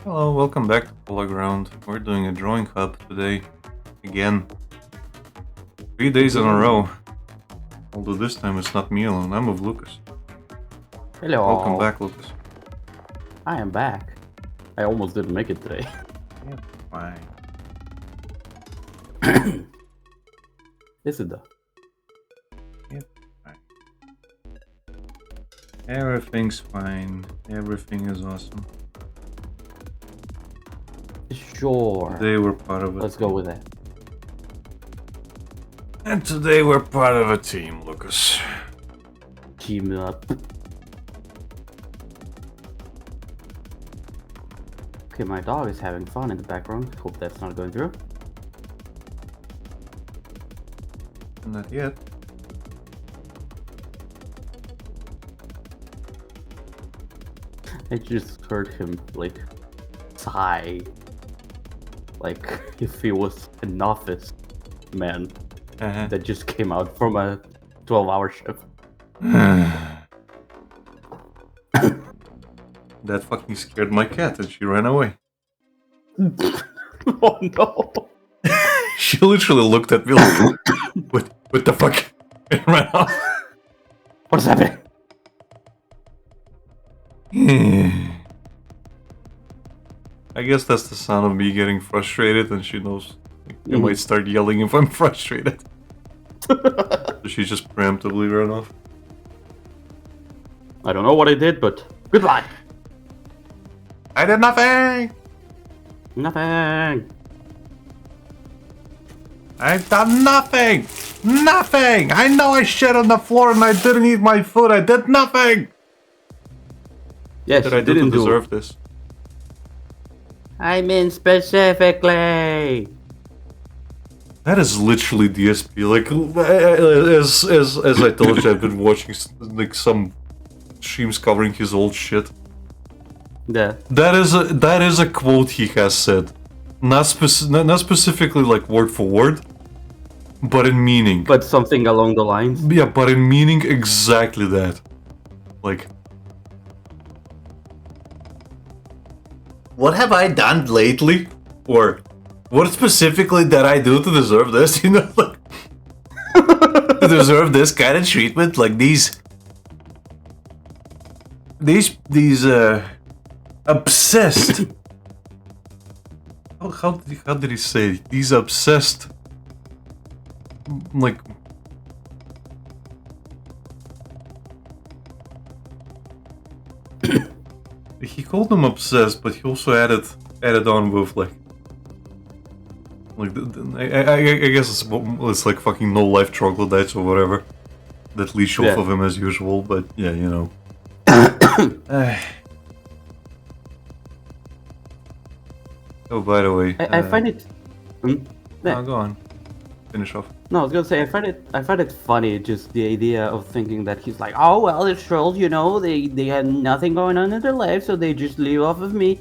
Hello, welcome back to Playground. We're doing a drawing hub today. Again. 3 days in a row. Although this time it's not me alone, I'm with Lucas. Hello. Welcome back, Lucas. I am back. I almost didn't make it today. Yeah, fine. Is it though? Yeah, fine. Everything's fine. Everything is awesome. Sure. Today we're part of it. Let's go with that. And today we're part of a team, Lucas. Team up. Okay, my dog is having fun in the background. Hope that's not going through. Not yet. I just heard him like sigh. Like if he was an office man that just came out from a 12-hour shift. That fucking scared my cat and she ran away. Oh no! She literally looked at me like, what the fuck? And ran off. What's happening? I guess that's the sound of me getting frustrated, and she knows I might start yelling if I'm frustrated. So she just preemptively ran off. I don't know what I did, but goodbye. I did nothing! Nothing. I've done nothing! Nothing! I know I shit on the floor and I didn't eat my food. I did nothing! Yes, What did I do to deserve this? I mean specifically. That is literally DSP. Like, as I told you, I've been watching like some streams covering his old shit. Yeah. That is a quote he has said, not specifically like word for word, but in meaning. But something along the lines. Yeah, but in meaning exactly that. Like, what have I done lately? Or what specifically did I do to deserve this? You know, like, to deserve this kind of treatment? Like these obsessed. How did he say? These obsessed, like, he called them obsessed, but he also added on with like I guess it's like fucking no life troglodytes or whatever that leech off of him as usual. But yeah, you know. Oh, by the way, I find it. No, go on. Finish off. No, I was gonna say I find it funny just the idea of thinking that he's like, oh well, it's trolls, you know, they had nothing going on in their life, so they just leave off of me.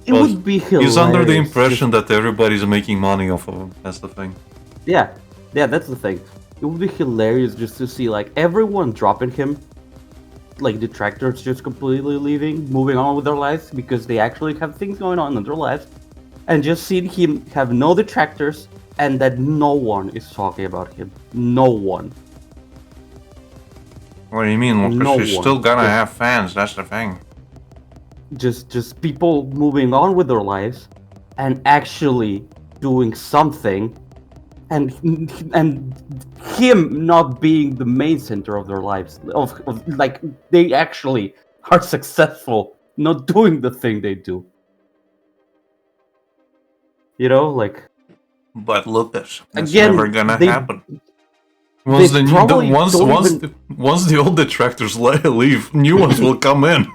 It would be hilarious. He's under the impression that everybody's making money off of him. That's the thing. Yeah, that's the thing. It would be hilarious just to see like everyone dropping him, like detractors just completely leaving, moving on with their lives because they actually have things going on in their lives, and just seeing him have no detractors and that no one is talking about him. No one. What do you mean? Well, No he's one. still gonna have fans. That's the thing. Just people moving on with their lives and actually doing something, and him not being the main center of their lives, of like they actually are successful not doing the thing they do, you know, like. But Lucas, that's Again, never gonna they- happen. Once they the probably once don't once even- once the old detractors leave, new ones will come in.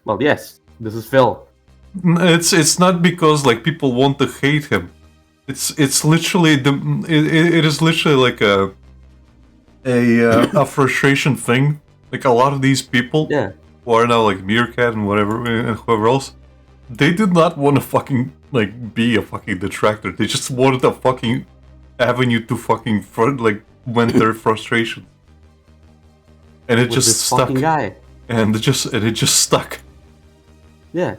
Well, yes, this is Phil. It's not because like people want to hate him. It's literally it is literally like a frustration thing. Like a lot of these people who are now like Meerkat and whatever and whoever else, they did not want to fucking like be a fucking detractor. They just wanted a fucking avenue to fucking vent their frustration. And it With just this stuck. fucking guy. And it just stuck. Yeah.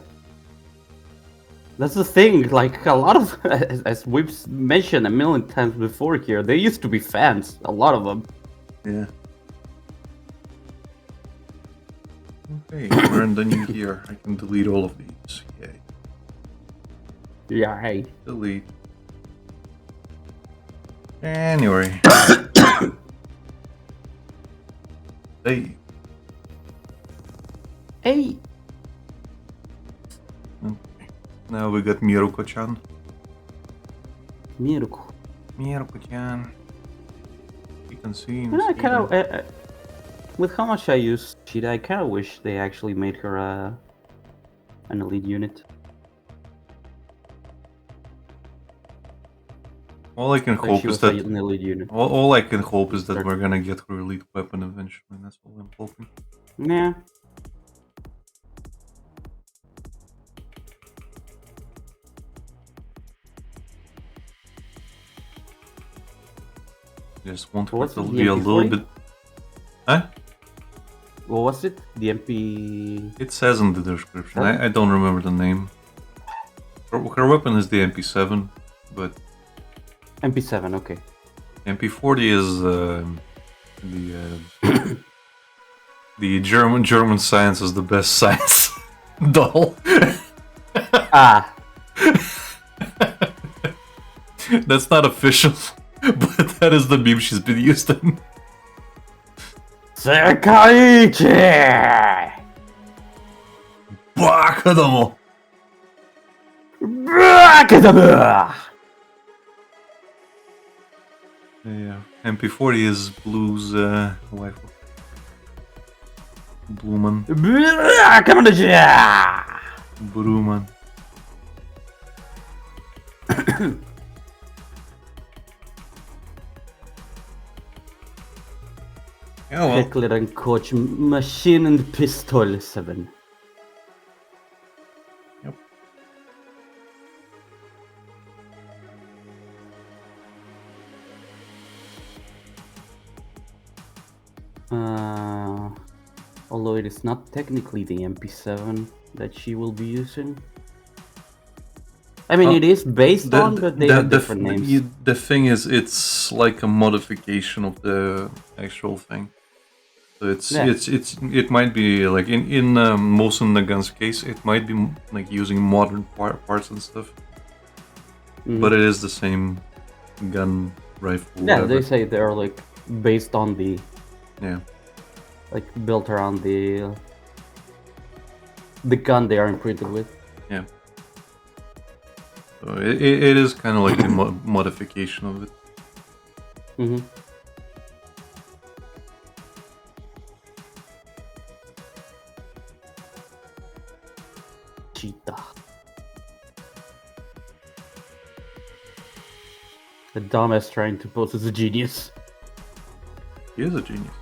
That's the thing, like, a lot of, as we've mentioned a million times before here, they used to be fans, a lot of them. Yeah. Okay, we're in the new year. I can delete all of these. Yay. Yeah, hey. Delete. January. Hey. Hey! Okay. Now we got Miruko-chan. Miruko. Miruko-chan. You can see him. I kind of, with how much I use Cheetah, I kind of wish they actually made her an elite unit. All I can Like hope she is was that an elite unit. all I can hope is that we're gonna get her elite weapon eventually. That's all I'm hoping. Yeah. Just want her What's to the be a little MP40? bit. Huh? What was it? The MP... It says in the description. Seven? I don't remember the name. Her weapon is the MP7, but MP7, okay. MP40 is the German science is the best science doll. Ah! That's not official, but that is the meme she's been used in. Sekaiichi! Bakadomo! Brakadabra! Yeah, MP40 is Blue's wife. Blueman. Brakadabra! Bruman. Yeah, well. Heckler and Koch Machine and Pistol 7. Yep. Although it is not technically the MP7 that she will be using. I mean, it is based on, but they have different names. The thing is, it's like a modification of the actual thing. So it might be like in Mosin Nagan's case, it might be like using modern parts and stuff. But it is the same gun, rifle. Yeah, whatever. they say they're like based on the. Yeah. Like built around the gun they are imprinted with. Yeah. So it is kind of like a modification of it. Mm-hmm. Cheetah. The dumbass trying to pose as a genius. He is a genius.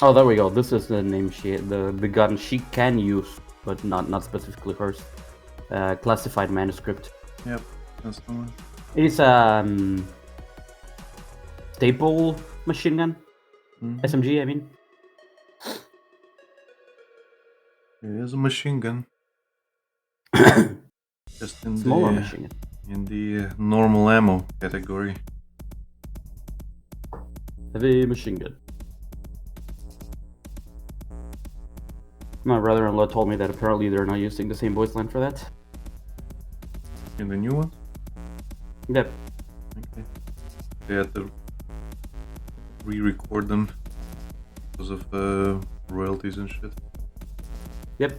Oh, there we go. This is the name the gun she can use, but not specifically hers. Classified manuscript. Yep, that's the one. It is staple machine gun. SMG, I mean. It is a machine gun. Just in Smaller machine gun. In the normal ammo category. Heavy machine gun. My brother-in-law told me that apparently they're not using the same voice line for that. In the new one? Yep. Okay. They had to re-record them because of royalties and shit. Yep.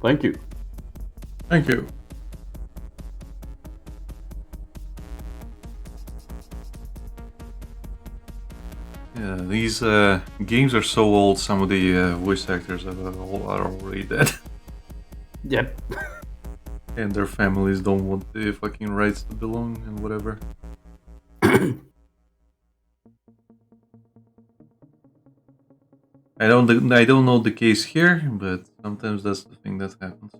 Thank you. Thank you. Yeah, these games are so old, some of the voice actors are already dead. Yep. And their families don't want the fucking rights to belong and whatever. I don't know the case here, but sometimes that's the thing that happens.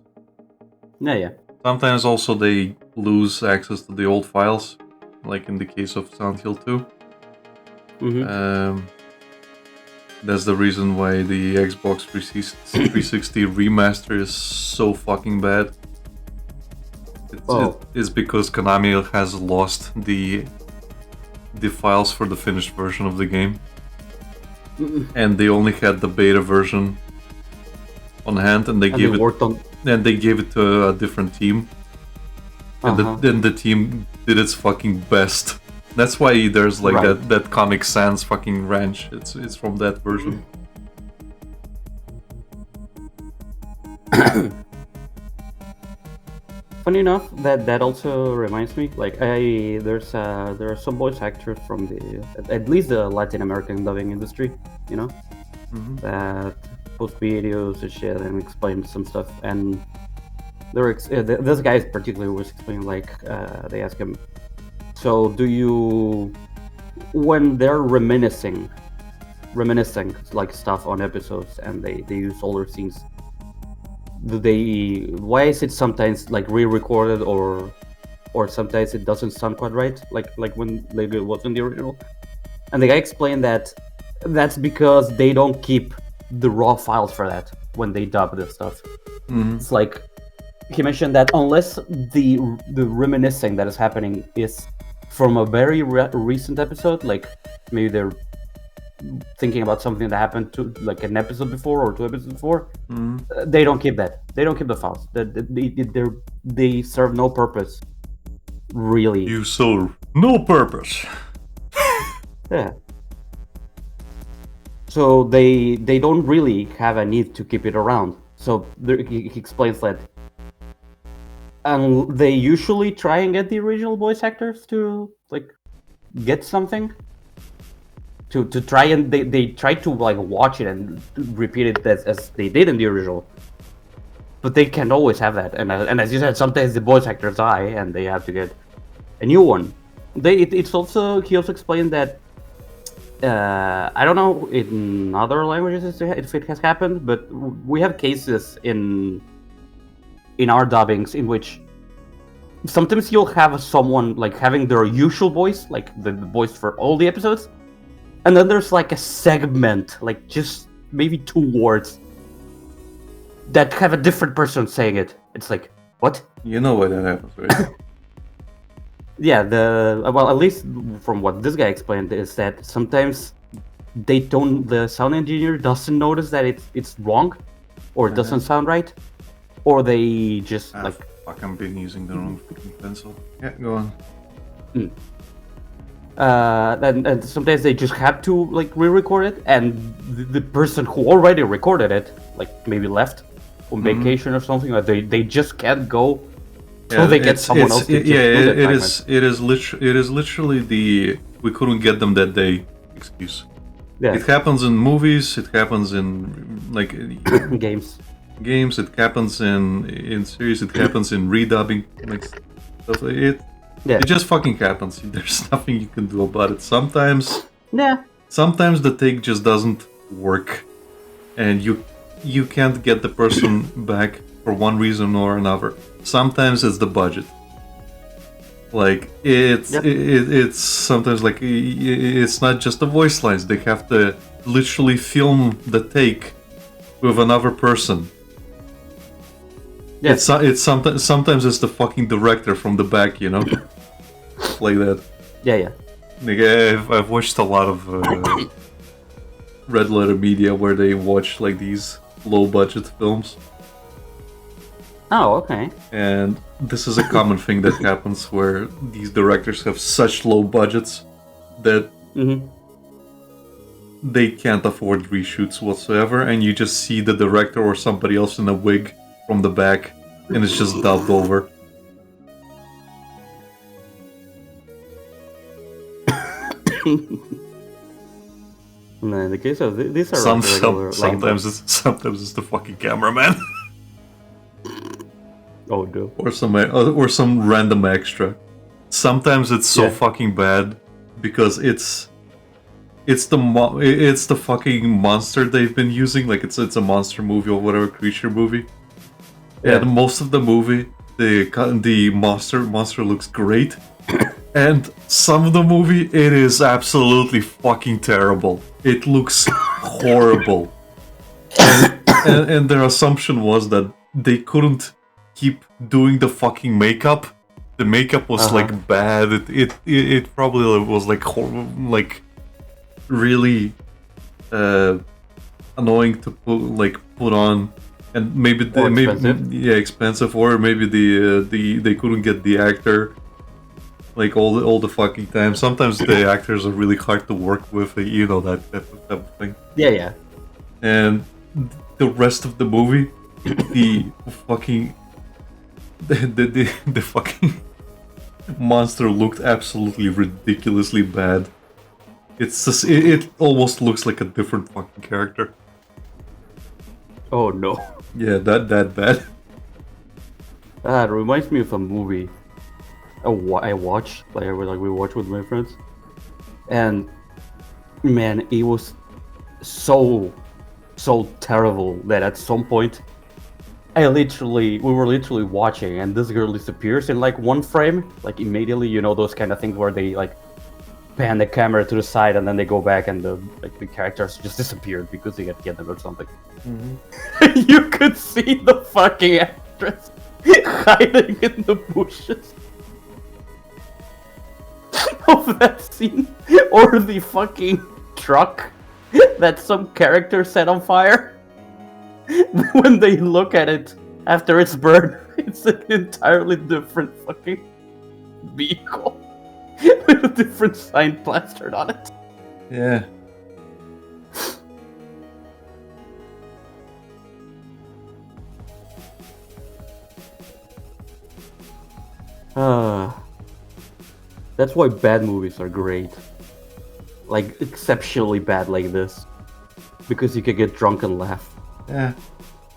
Yeah. Sometimes also they lose access to the old files, like in the case of Silent Hill 2. That's the reason why the Xbox 360 remaster is so fucking bad. It's because Konami has lost the files for the finished version of the game, and they only had the beta version on hand, and they gave it to a different team, and then the team did its fucking best. That's why there's like that Comic Sans fucking wrench. It's from that version. Funny enough, that also reminds me. Like there are some voice actors from at least the Latin American dubbing industry, you know, that post videos and shit and explain some stuff. And this guy particularly was explaining, like, they asked him, so do you, when they're reminiscing like stuff on episodes and they use older scenes, why is it sometimes like re-recorded or sometimes it doesn't sound quite right, like when it was in the original? And the guy explained that that's because they don't keep the raw files for that when they dub this stuff. It's like, he mentioned that unless the reminiscing that is happening is from a very recent episode, like maybe they're thinking about something that happened to like an episode before or 2 episodes before, they don't keep that. They don't keep the files. They serve no purpose, really. You serve no purpose. Yeah. So they don't really have a need to keep it around. So he explains that, and they usually try and get the original voice actors to like get something. To try and they try to like watch it and repeat it as they did in the original, but they can't always have that. And as you said, sometimes the voice actors die and they have to get a new one. He also explained that I don't know in other languages if it has happened, but we have cases in our dubbings in which sometimes you'll have someone like having their usual voice, like the voice for all the episodes. And then there's like a segment, like just maybe 2 words that have a different person saying it. It's like, what? You know why that happens, right? Yeah, at least from what this guy explained is that sometimes the sound engineer doesn't notice that it's wrong, or it doesn't sound right, or they just Fuck, I've been using the wrong fucking pencil. Yeah, go on. And sometimes they just have to like re-record it, and the person who already recorded it, like maybe left on vacation or something, or they just can't go till they get someone else to it is literally the we couldn't get them that day excuse. Yeah. It happens in movies, it happens in like games, it happens in series, it happens in redubbing, like stuff like it. Yeah. It just fucking happens. There's nothing you can do about it. Sometimes the take just doesn't work, and you can't get the person back for one reason or another. Sometimes it's the budget. Like it's sometimes like it's not just the voice lines. They have to literally film the take with another person. Yeah. It's sometimes it's the fucking director from the back, you know, like that. Yeah. Like I've watched a lot of red letter media where they watch like these low budget films. Oh, okay. And this is a common thing that happens where these directors have such low budgets that they can't afford reshoots whatsoever, and you just see the director or somebody else in a wig from the back, and it's just dubbed over. No, in the case of these are sometimes it's the fucking cameraman. Oh no. Or some random extra. Sometimes it's so fucking bad because it's the fucking monster they've been using, like it's a monster movie or whatever, creature movie. Yeah. And most of the movie the monster looks great. And some of the movie, it is absolutely fucking terrible. It looks horrible. And their assumption was that they couldn't keep doing the fucking makeup. The makeup was like bad. It probably was like really annoying to put on, and maybe expensive, or maybe they couldn't get the actor like all the fucking time. Sometimes the actors are really hard to work with, you know, that type of thing. Yeah. And the rest of the movie, the fucking the fucking monster looked absolutely ridiculously bad. It's just, it almost looks like a different fucking character. Oh no. Yeah, that bad. That reminds me of a movie I watched, we watched with my friends, and man, it was so terrible that at some point we were literally watching, and this girl disappears in like one frame, like immediately, you know, those kind of things where they like pan the camera to the side and then they go back and the characters just disappeared because they got kidnapped or something. You could see the fucking actress hiding in the bushes of that scene, or the fucking truck that some character set on fire. When they look at it after it's burned, it's an entirely different fucking vehicle with a different sign plastered on it. Yeah. That's why bad movies are great. Like, exceptionally bad like this. Because you can get drunk and laugh. Yeah.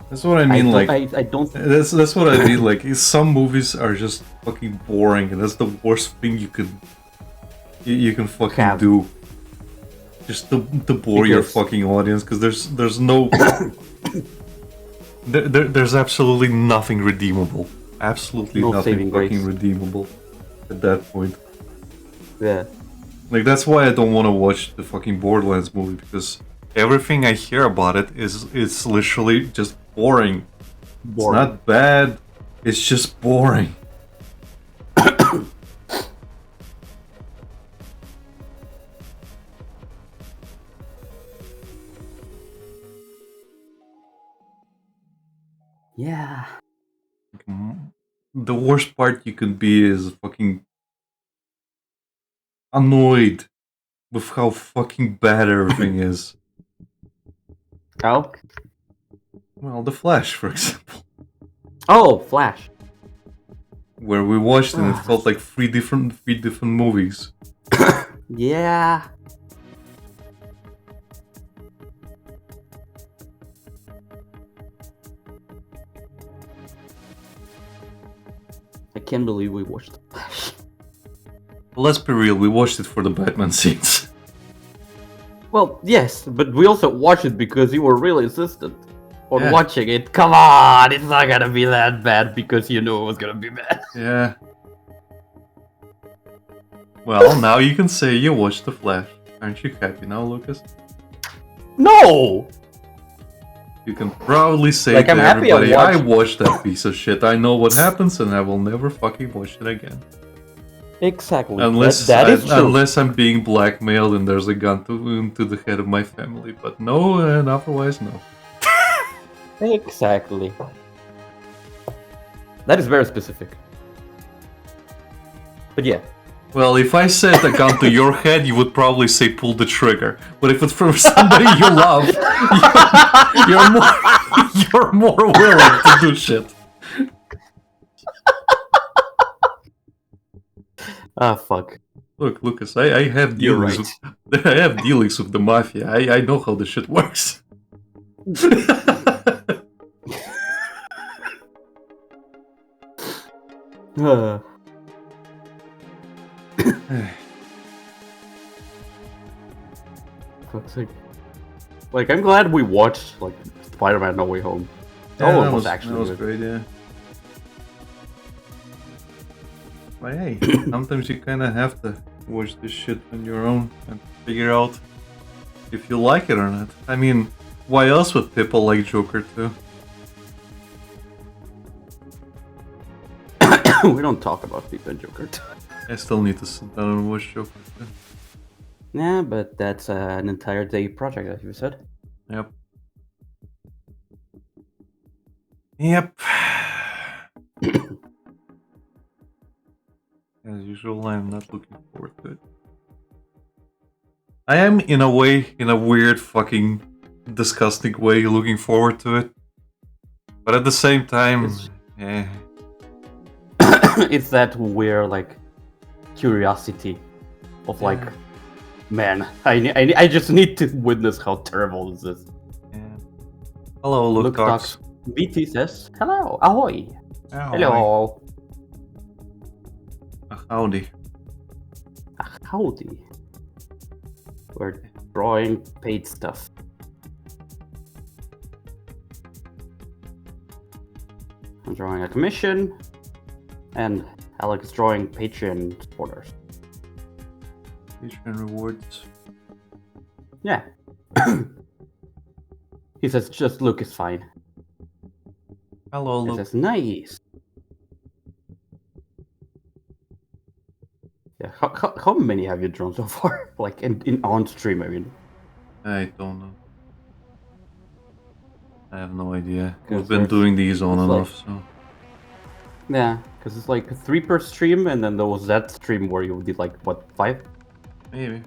That's what I mean, I don't... That's what I mean, like, some movies are just fucking boring, and that's the worst thing you can fucking do. Just to bore your fucking audience, because there's no... there's absolutely nothing redeemable. Absolutely nothing fucking redeemable at that point. Yeah. Like, that's why I don't want to watch the fucking Borderlands movie, because everything I hear about it is literally just boring. It's not bad, it's just boring. Yeah. The worst part you can be is fucking annoyed with how fucking bad everything is. How? Well, The Flash, for example. Oh, Flash. Where we watched and it felt like three different movies. Yeah. I can't believe we watched The Flash. Let's be real, we watched it for the Batman scenes. Well, yes, but we also watched it because you were really insistent on watching it. Come on, it's not gonna be that bad because you knew it was gonna be bad. Yeah. Well, now you can say you watched The Flash. Aren't you happy now, Lucas? No! You can proudly say like, to everybody, I watched that piece of shit. I know what happens and I will never fucking watch it again. Exactly. Unless that is true. Unless I'm being blackmailed and there's a gun to the head of my family. But no, and otherwise, no. Exactly. That is very specific. But yeah. Well, if I said a gun to your head, you would probably say pull the trigger. But if it's from somebody you love, you're more willing to do shit. Ah, fuck. Look, Lucas, I have dealings. I have dealings with the mafia. I know how the shit works. Like, I'm glad we watched like Spider-Man No Way Home. Yeah, that was great, yeah. But hey, sometimes you kind of have to watch this shit on your own and figure out if you like it or not. I mean, why else would people like Joker too? We don't talk about people in Joker. I still need to sit down and watch Joker too. Yeah, but that's an entire day project, as you said. Yep. Yep. As usual, I'm not looking forward to it. I am, in a way, in a weird, fucking, disgusting way, looking forward to it. But at the same time, It's that weird, like, curiosity of, like, man, I just need to witness how terrible this is. Yeah. Hello, Luke Talks. BT says, hello, ahoy. Hello. Howdy. Howdy. We're drawing paid stuff. I'm drawing a commission, and Alex is drawing Patreon supporters. Patreon rewards. Yeah. He says, just look is fine. Hello, Luke. He says, nice. Yeah, how many have you drawn so far? Like in on stream, I mean. I don't know. I have no idea. We've been doing these on and off, so. Yeah, because it's like 3 per stream, and then there was that stream where you did like, what, 5? Maybe.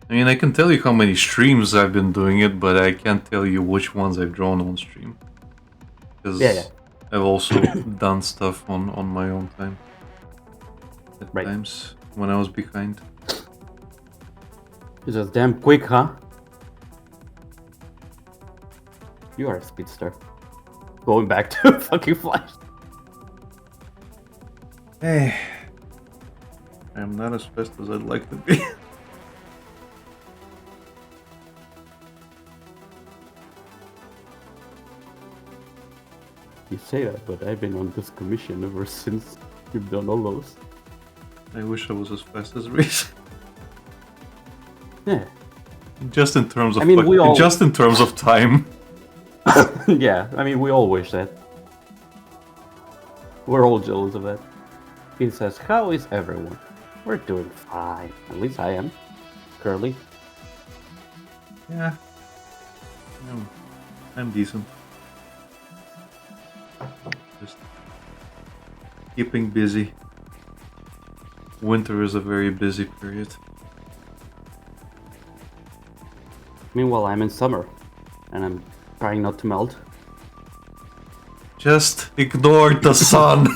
I mean, I can tell you how many streams I've been doing it, but I can't tell you which ones I've drawn on stream. Because I've also done stuff on my own time. At times, when I was behind. It's just damn quick, huh? You are a speedster. Going back to fucking Flash. Hey. I'm not as fast as I'd like to be. You say that, but I've been on this commission ever since you've done all those. I wish I was as fast as Reese. Yeah. Just in terms of just in terms of time. Yeah, I mean, we all wish that. We're all jealous of that. He says, how is everyone? We're doing fine. At least I am. Curly. Yeah. I'm decent. Just keeping busy. Winter is a very busy period. Meanwhile, I'm in summer, and I'm trying not to melt. Just ignore the sun.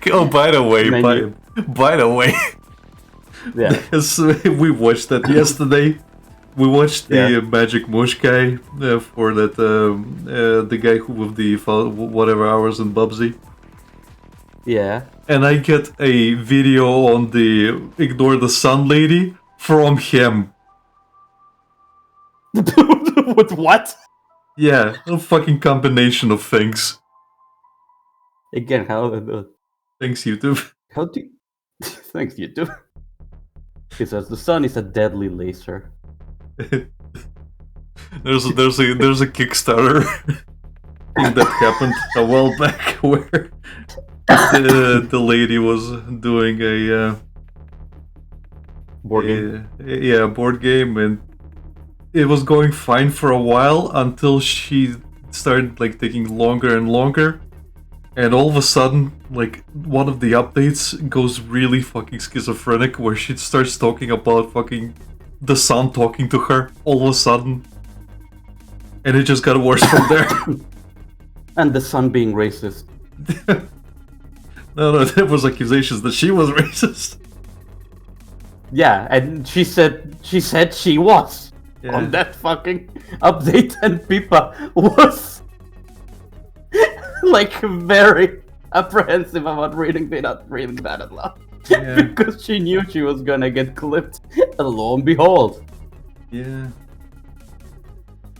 Oh, by the way, by the way, yeah, we watched that yesterday. We watched the Magic Mush guy for that the guy who with the whatever hours in Bubsy. Yeah. And I get a video on the Ignore the Sun lady from him. With what? Yeah, a fucking combination of things. Again, how... Thanks, YouTube. How do you... Thanks, YouTube. He says, the sun is a deadly laser. there's a Kickstarter thing that happened a while back where the lady was doing a board game. Board game, and it was going fine for a while until she started like taking longer and longer, and all of a sudden, like, one of the updates goes really fucking schizophrenic where she starts talking about fucking the sun talking to her all of a sudden, and it just got worse from there. And the sun being racist. No, there was accusations that she was racist. Yeah, and she said she was on that fucking update, and Pippa was like very apprehensive about reading that out loud. Yeah. Because she knew she was gonna get clipped, and lo and behold. Yeah.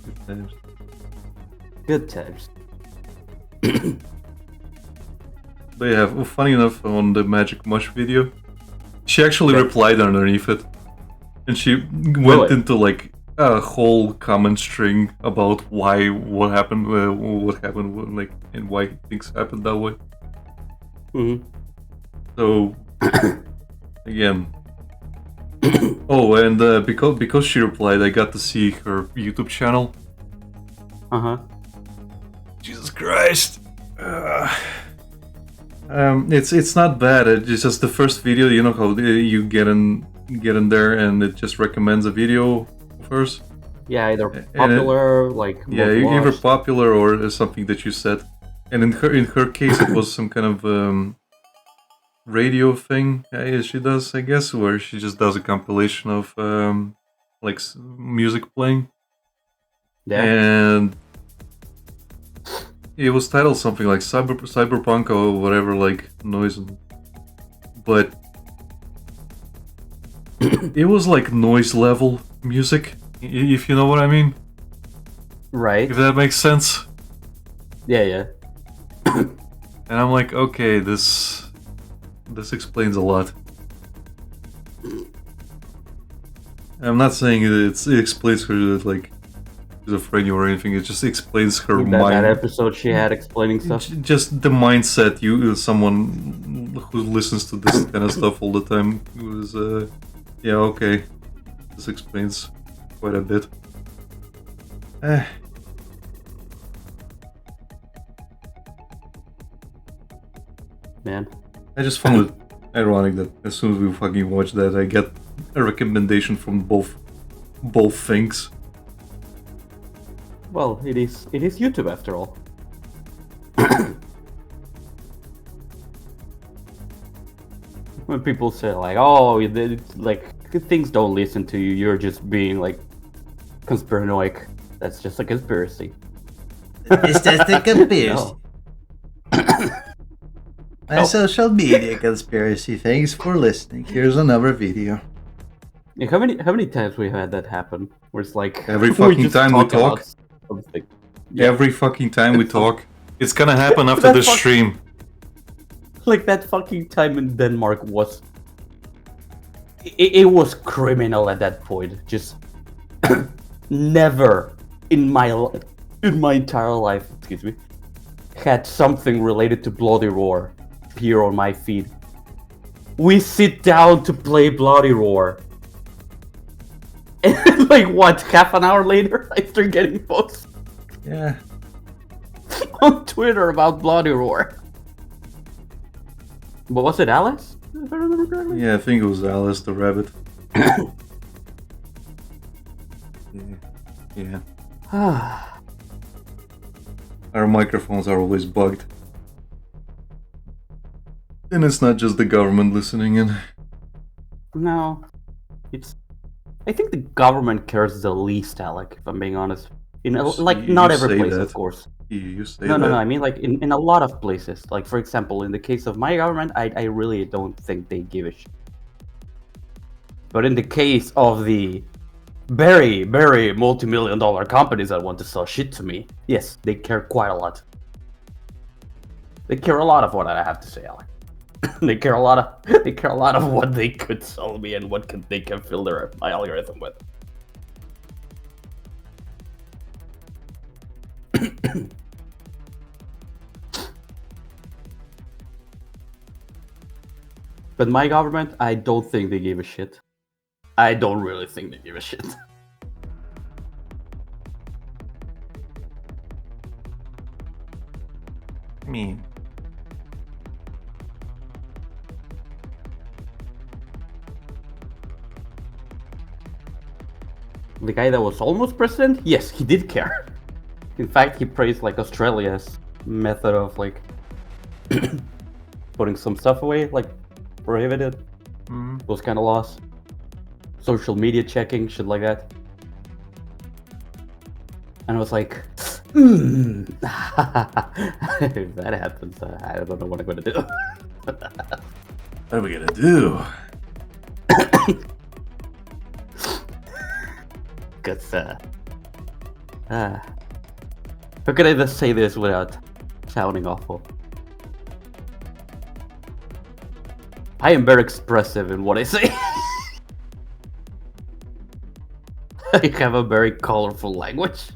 Good times. Good times. But yeah, funny enough, on the Magic Mush video, she actually replied underneath it. And she went into like a whole comment string about what happened, like, and why things happened that way. Mm-hmm. So, again. Oh, and because she replied, I got to see her YouTube channel. Jesus Christ. It's not bad. It's just the first video. You know how you get in there and it just recommends a video of hers. Yeah, either popular, either popular or something that you said. And in her case, it was some kind of radio thing she does, I guess, where she just does a compilation of like music playing. Yeah. And it was titled something like cyberpunk or whatever, like noise, but it was like noise level music, if you know what I mean. Right. If that makes sense. Yeah. And I'm like, okay, this explains a lot. I'm not saying it explains her like schizophrenia or anything. It just explains her mind. That episode she had explaining stuff. Just the mindset. Someone who listens to this kind of stuff all the time was, yeah, okay. This explains quite a bit. Man. I just found it ironic that as soon as we fucking watch that, I get a recommendation from both things. Well, it is YouTube after all. When people say like, "Oh, like things don't listen to you. You're just being like conspiranoic." That's just a conspiracy. It's just a conspiracy. My social media conspiracy. Thanks for listening. Here's another video. Yeah, how many times we had that happen? Where it's like every fucking time we talk. Yeah. Every fucking time we talk. It's gonna happen after the stream. Like that fucking time in Denmark was. It was criminal at that point. Just never in my entire life, excuse me, had something related to Bloody Roar appear on my feed. We sit down to play Bloody Roar. And like what, half an hour later I start getting posts. Yeah. On Twitter about Bloody Roar. But was it Alice? If I remember correctly? Yeah, I think it was Alice the rabbit. Yeah. Our microphones are always bugged. And it's not just the government listening in. No. I think the government cares the least, Alec, if I'm being honest. Not every place, of course. You say that. No, I mean, like, in a lot of places. Like, for example, in the case of my government, I really don't think they give a shit. But in the case of the very, very multi-million-dollar companies that want to sell shit to me, yes, they care quite a lot. They care a lot of what I have to say, Alec. They care a lot of what they could sell me and what they can fill my algorithm with. But my government, I don't think they give a shit. I don't really think they give a shit. I mean, the guy that was almost president, yes, he did care. In fact, he praised like Australia's method of like putting some stuff away, like prohibited, those kind of laws, social media checking, shit like that. And I was like, if that happens, I don't know what I'm gonna do. What are we gonna do? Cause how could I just say this without sounding awful? I am very expressive in what I say. I have a very colorful language.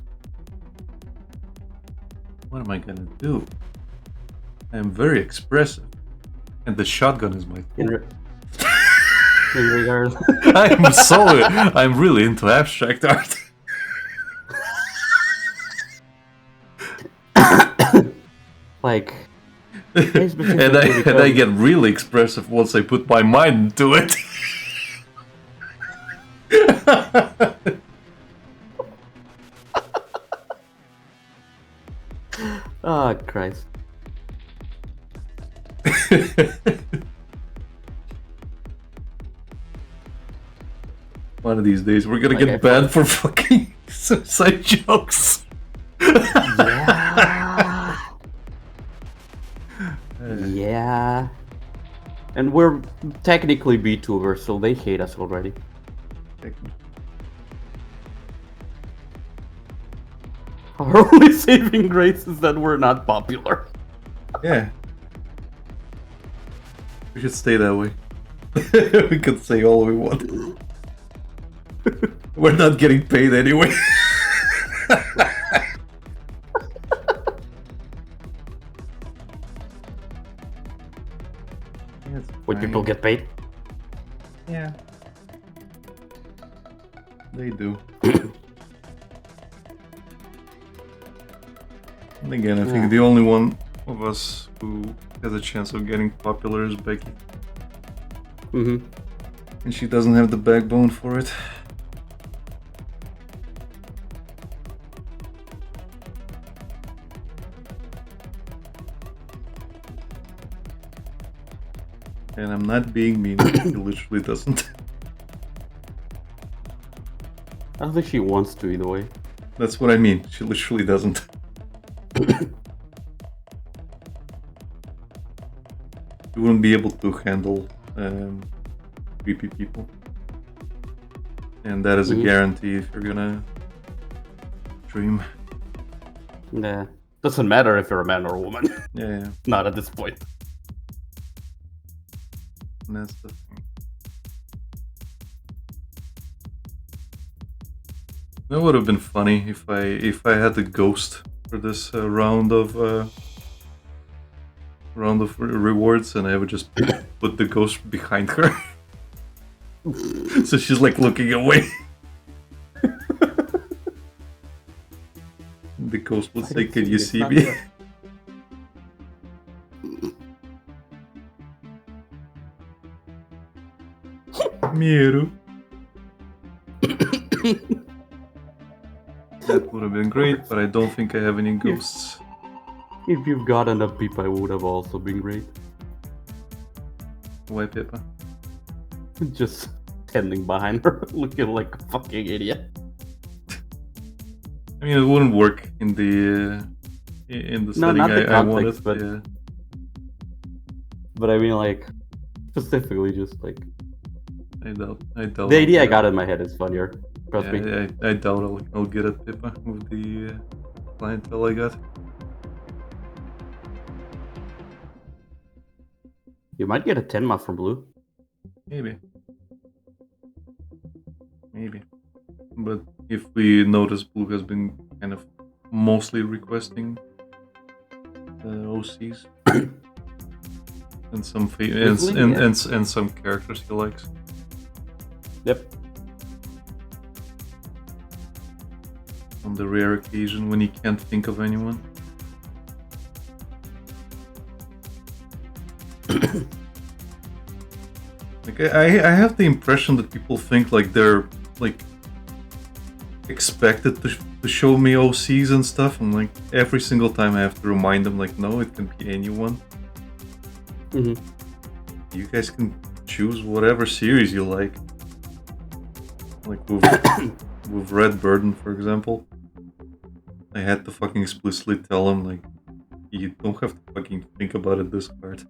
What am I gonna do? I am very expressive. And the shotgun is my tool. In regard. I'm really into abstract art. Like, and I get really expressive once I put my mind into it. Oh, Christ. One of these days we're gonna get banned for fucking suicide jokes. Yeah. Yeah. And we're technically VTubers, so they hate us already. Our only saving grace is that we're not popular. Yeah. We should stay that way. We could say all we want. We're not getting paid anyway. Would people get paid? Yeah. They do. And again, I think the only one of us who has a chance of getting popular is Becky. Mm-hmm. And she doesn't have the backbone for it. And I'm not being mean, she literally doesn't. I don't think she wants to either way. That's what I mean, she literally doesn't. You wouldn't be able to handle creepy people. And that is a guarantee if you're gonna stream. Yeah. Doesn't matter if you're a man or a woman. Yeah. Not at this point. And that's the thing. That would have been funny if I had the ghost for this round of rewards, and I would just put the ghost behind her, so she's like looking away. The ghost would say, "Can you see me?" Miru. That would have been great, but I don't think I have any ghosts. If you've gotten a Pippa, it would have also been great. Why Pippa? Just standing behind her, looking like a fucking idiot. I mean, it wouldn't work in the setting not the I wanted. context, but yeah. But I mean, like, specifically, just like I doubt. the idea I got in my head is funnier. Trust me. I doubt I'll get a Pippa with the clientele I got. You might get a Tenma from Blue. Maybe. But if we notice, Blue has been kind of mostly requesting OCs and some and some characters he likes. Yep. On the rare occasion when he can't think of anyone. Like I have the impression that people think like they're like expected to show me OCs and stuff. I'm like, every single time I have to remind them, like, no, it can be anyone. You guys can choose whatever series you like. Like with Red Burden, for example, I had to fucking explicitly tell him, like, you don't have to fucking think about it this hard.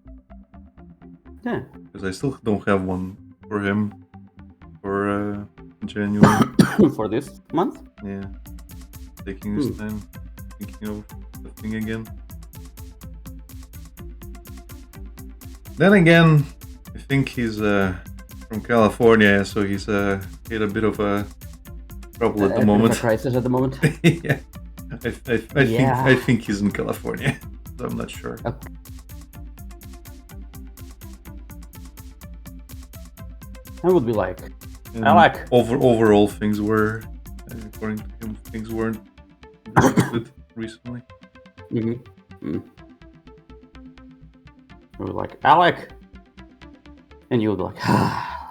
Yeah. Because I still don't have one for him for January. For this month? Yeah. Taking his time, thinking of the thing again. Then again, I think he's from California, so he's in a bit of a trouble at the moment. A crisis at the moment. Yeah, I think he's in California. So I'm not sure. I would be like, And Alec. Overall, things were, according to him, things weren't very good recently. Mm-hmm. I was like, Alec, and you would be like,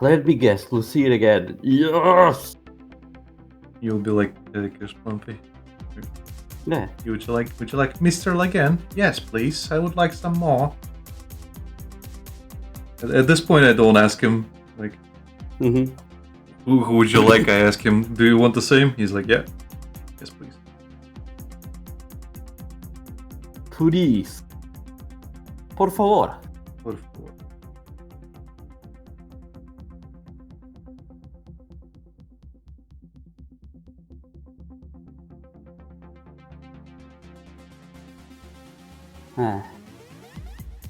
let me guess, Lucille again. Yes. You'll be like, Kiss Plumpy. Yeah. Would you like Mr. Again? Yes, please. I would like some more. At this point, I don't ask him like, who would you like? I ask him, do you want the same? He's like, yeah. Yes, please. Please. Por favor. Por favor.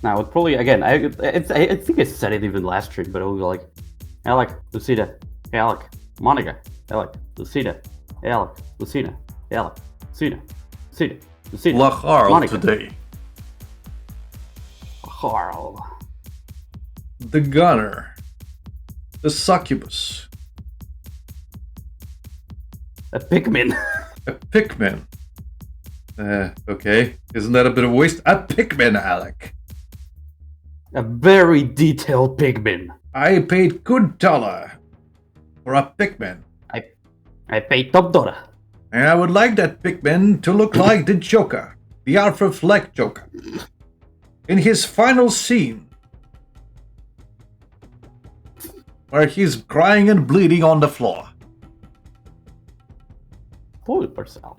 Now, it probably, again, I think I said it even last stream, but it would be like, Alec, Lucida, Alec, Monica, Alec, Lucida, Alec, Lucina, Alec, Lucina, Lucida, La Harl Monica. today. Harl. The Gunner. The Succubus. A Pikmin. A Pikmin. Okay. Isn't that a bit of a waste? A Pikmin, Alec. A very detailed Pikmin. I paid good dollar for a Pikmin. I paid top dollar. And I would like that Pikmin to look like the Joker. The Alfred Fleck Joker. In his final scene. Where he's crying and bleeding on the floor. 40%.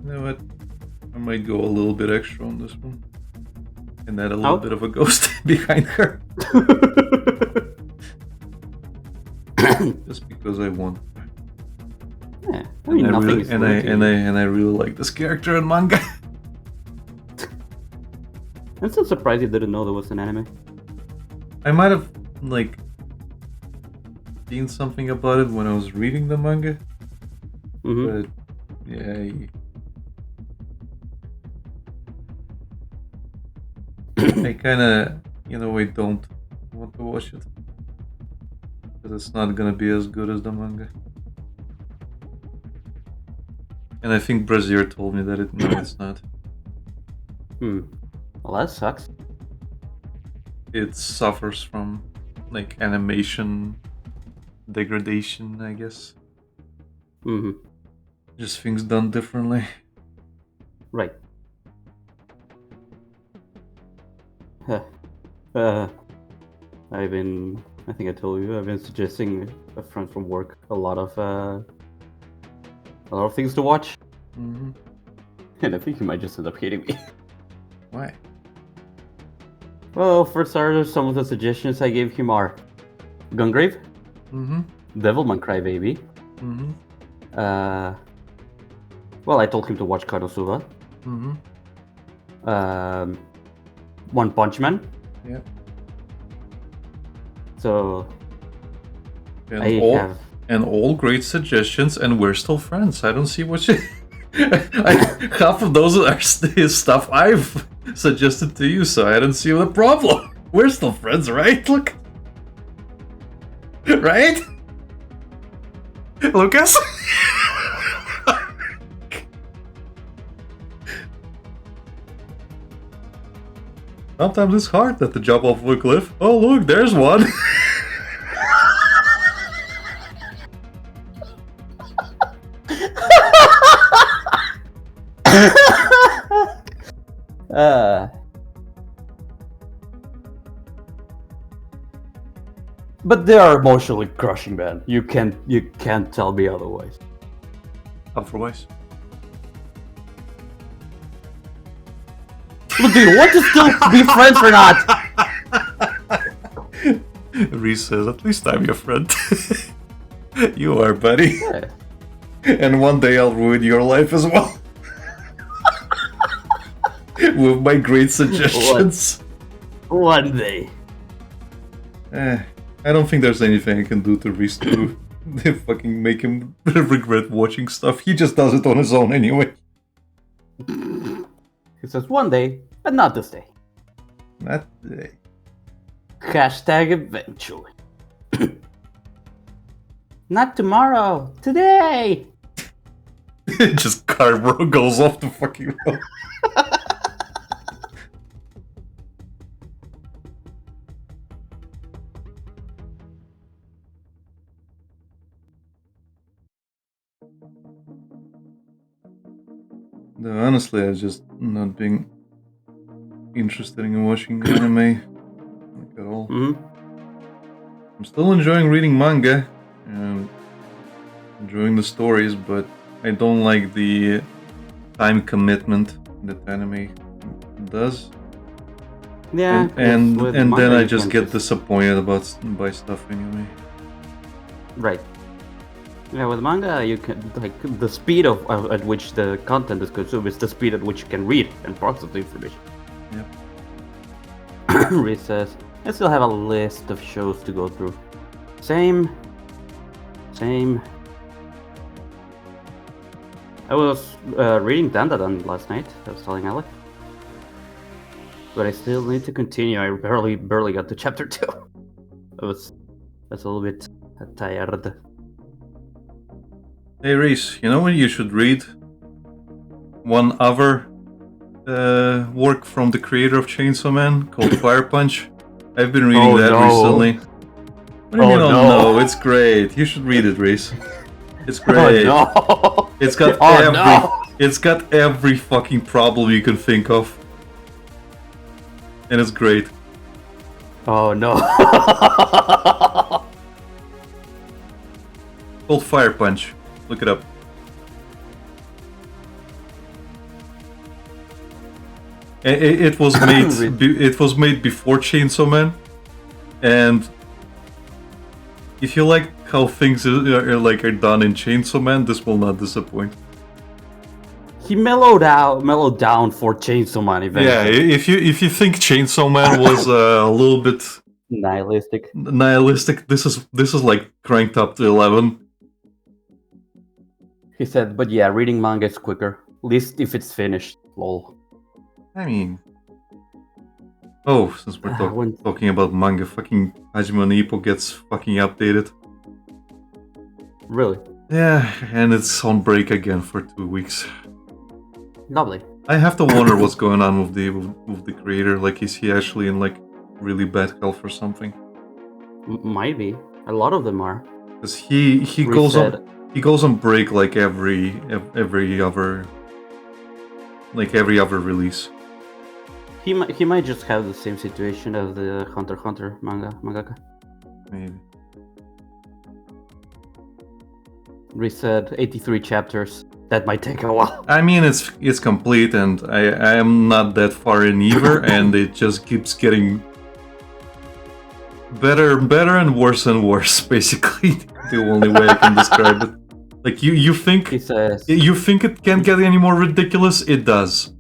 You know what? I might go a little bit extra on this one. And add a little bit of a ghost behind her. Just because I want. Yeah, I mean, nothing is and I really like this character in manga. I'm so surprised you didn't know there was an anime. I might have like seen something about it when I was reading the manga. But yeah. I kind of, I don't want to watch it. Because it's not gonna be as good as the manga. And I think Brazier told me that it's not. Well, that sucks. It suffers from, like, animation degradation, I guess. Just things done differently. Right. I think I told you, I've been suggesting a friend from work a lot of things to watch. And I think he might just end up hating me. Why? Well, for starters, some of the suggestions I gave him are Gungrave, Devilman Crybaby. Well, I told him to watch Konosuba. One Punch Man. Yeah. So and all great suggestions, and we're still friends. I don't see what you. Half of those are stuff I've suggested to you, so I don't see the problem. We're still friends, right? Look, right, Lucas. Sometimes it's hard at the jump off of a cliff. Oh, look, there's one. But they are emotionally crushing, man. You can't tell me otherwise. Otherwise. Look, do you want to still be friends or not? Reese says, at least I'm your friend. You are, buddy. Yeah. And one day I'll ruin your life as well. With my great suggestions. One day. I don't think there's anything I can do to Reese to fucking make him regret watching stuff. He just does it on his own anyway. He says one day, but not this day. Not today. Hashtag eventually. Not tomorrow. Today. Just Carbro goes off the fucking road. No, honestly, I just not being interested in watching anime like at all. Mm-hmm. I'm still enjoying reading manga and enjoying the stories, but I don't like the time commitment that anime does. Yeah. And then I you just can get disappointed by stuff anyway. Right. Yeah, with manga, you can like the speed at which the content is consumed is the speed at which you can read and process the information. Yep. Reese says, I still have a list of shows to go through. Same. I was reading Dandadan last night. I was telling Alec, but I still need to continue. I barely got to chapter 2. That's a little bit tired. Hey Reese, you know what you should read? One other work from the creator of Chainsaw Man called Fire Punch. I've been reading that recently. What do you mean, no? It's great. You should read it, Reese. It's great. Oh, no. It's got it's got every fucking problem you can think of. And it's great. Oh no. Called Fire Punch. Look it up. It was made. It was made before Chainsaw Man, and if you like how things are done in Chainsaw Man, this will not disappoint. He mellowed down for Chainsaw Man eventually. Yeah, if you think Chainsaw Man was a little bit nihilistic, this is like cranked up to 11. He said, but yeah, reading manga is quicker. At least if it's finished. Lol. I mean... Oh, since we're talking about manga, fucking Hajime no Ippo gets fucking updated. Really? Yeah, and it's on break again for 2 weeks. Lovely. I have to wonder what's going on with the creator. Like, is he actually in like really bad health or something? Might be. A lot of them are. Because he goes on... He goes on break like every other release. He might just have the same situation as the Hunter x Hunter mangaka. Maybe. Reset 83 chapters. That might take a while. I mean, it's complete, and I am not that far in either, and it just keeps getting better and worse, basically. The only way I can describe it. Like you think it can't get any more ridiculous? It does.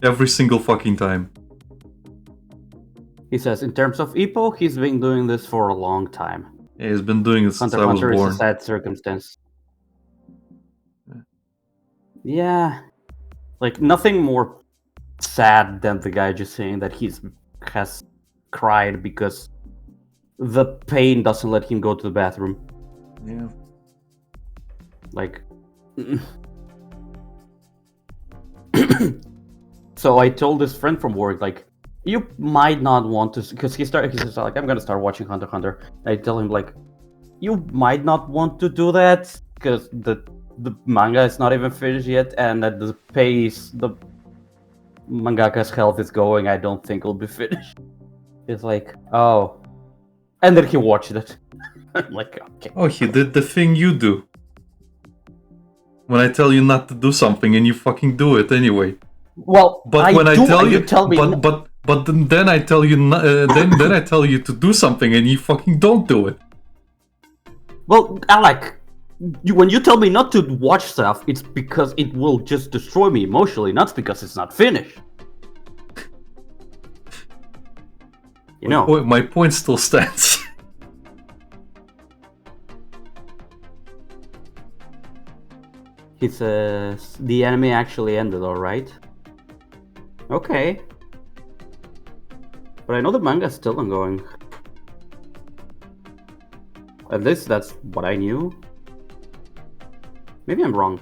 Every single fucking time. He says, in terms of Ippo, he's been doing this for a long time. Yeah, he's been doing it since I was born. Hunter is a sad circumstance. Yeah. Like, nothing more sad than the guy just saying that has cried because the pain doesn't let him go to the bathroom. Yeah. Like... So I told this friend from work, like, you might not want to, because he says like, I'm gonna start watching Hunter x Hunter. I tell him like, you might not want to do that because the manga is not even finished yet, and at the pace the mangaka's health is going, I don't think it'll be finished. It's like, oh, and then he watched it. I'm like, okay. Oh, he did the thing you do. When I tell you not to do something and you fucking do it anyway. Well, but when I tell you, you tell me. but then I tell you, then I tell you to do something, and you fucking don't do it. Well, Alec, when you tell me not to watch stuff, it's because it will just destroy me emotionally, not because it's not finished. You know. My point still stands. He says the anime actually ended, alright. Okay. But I know the manga is still ongoing. At least that's what I knew. Maybe I'm wrong.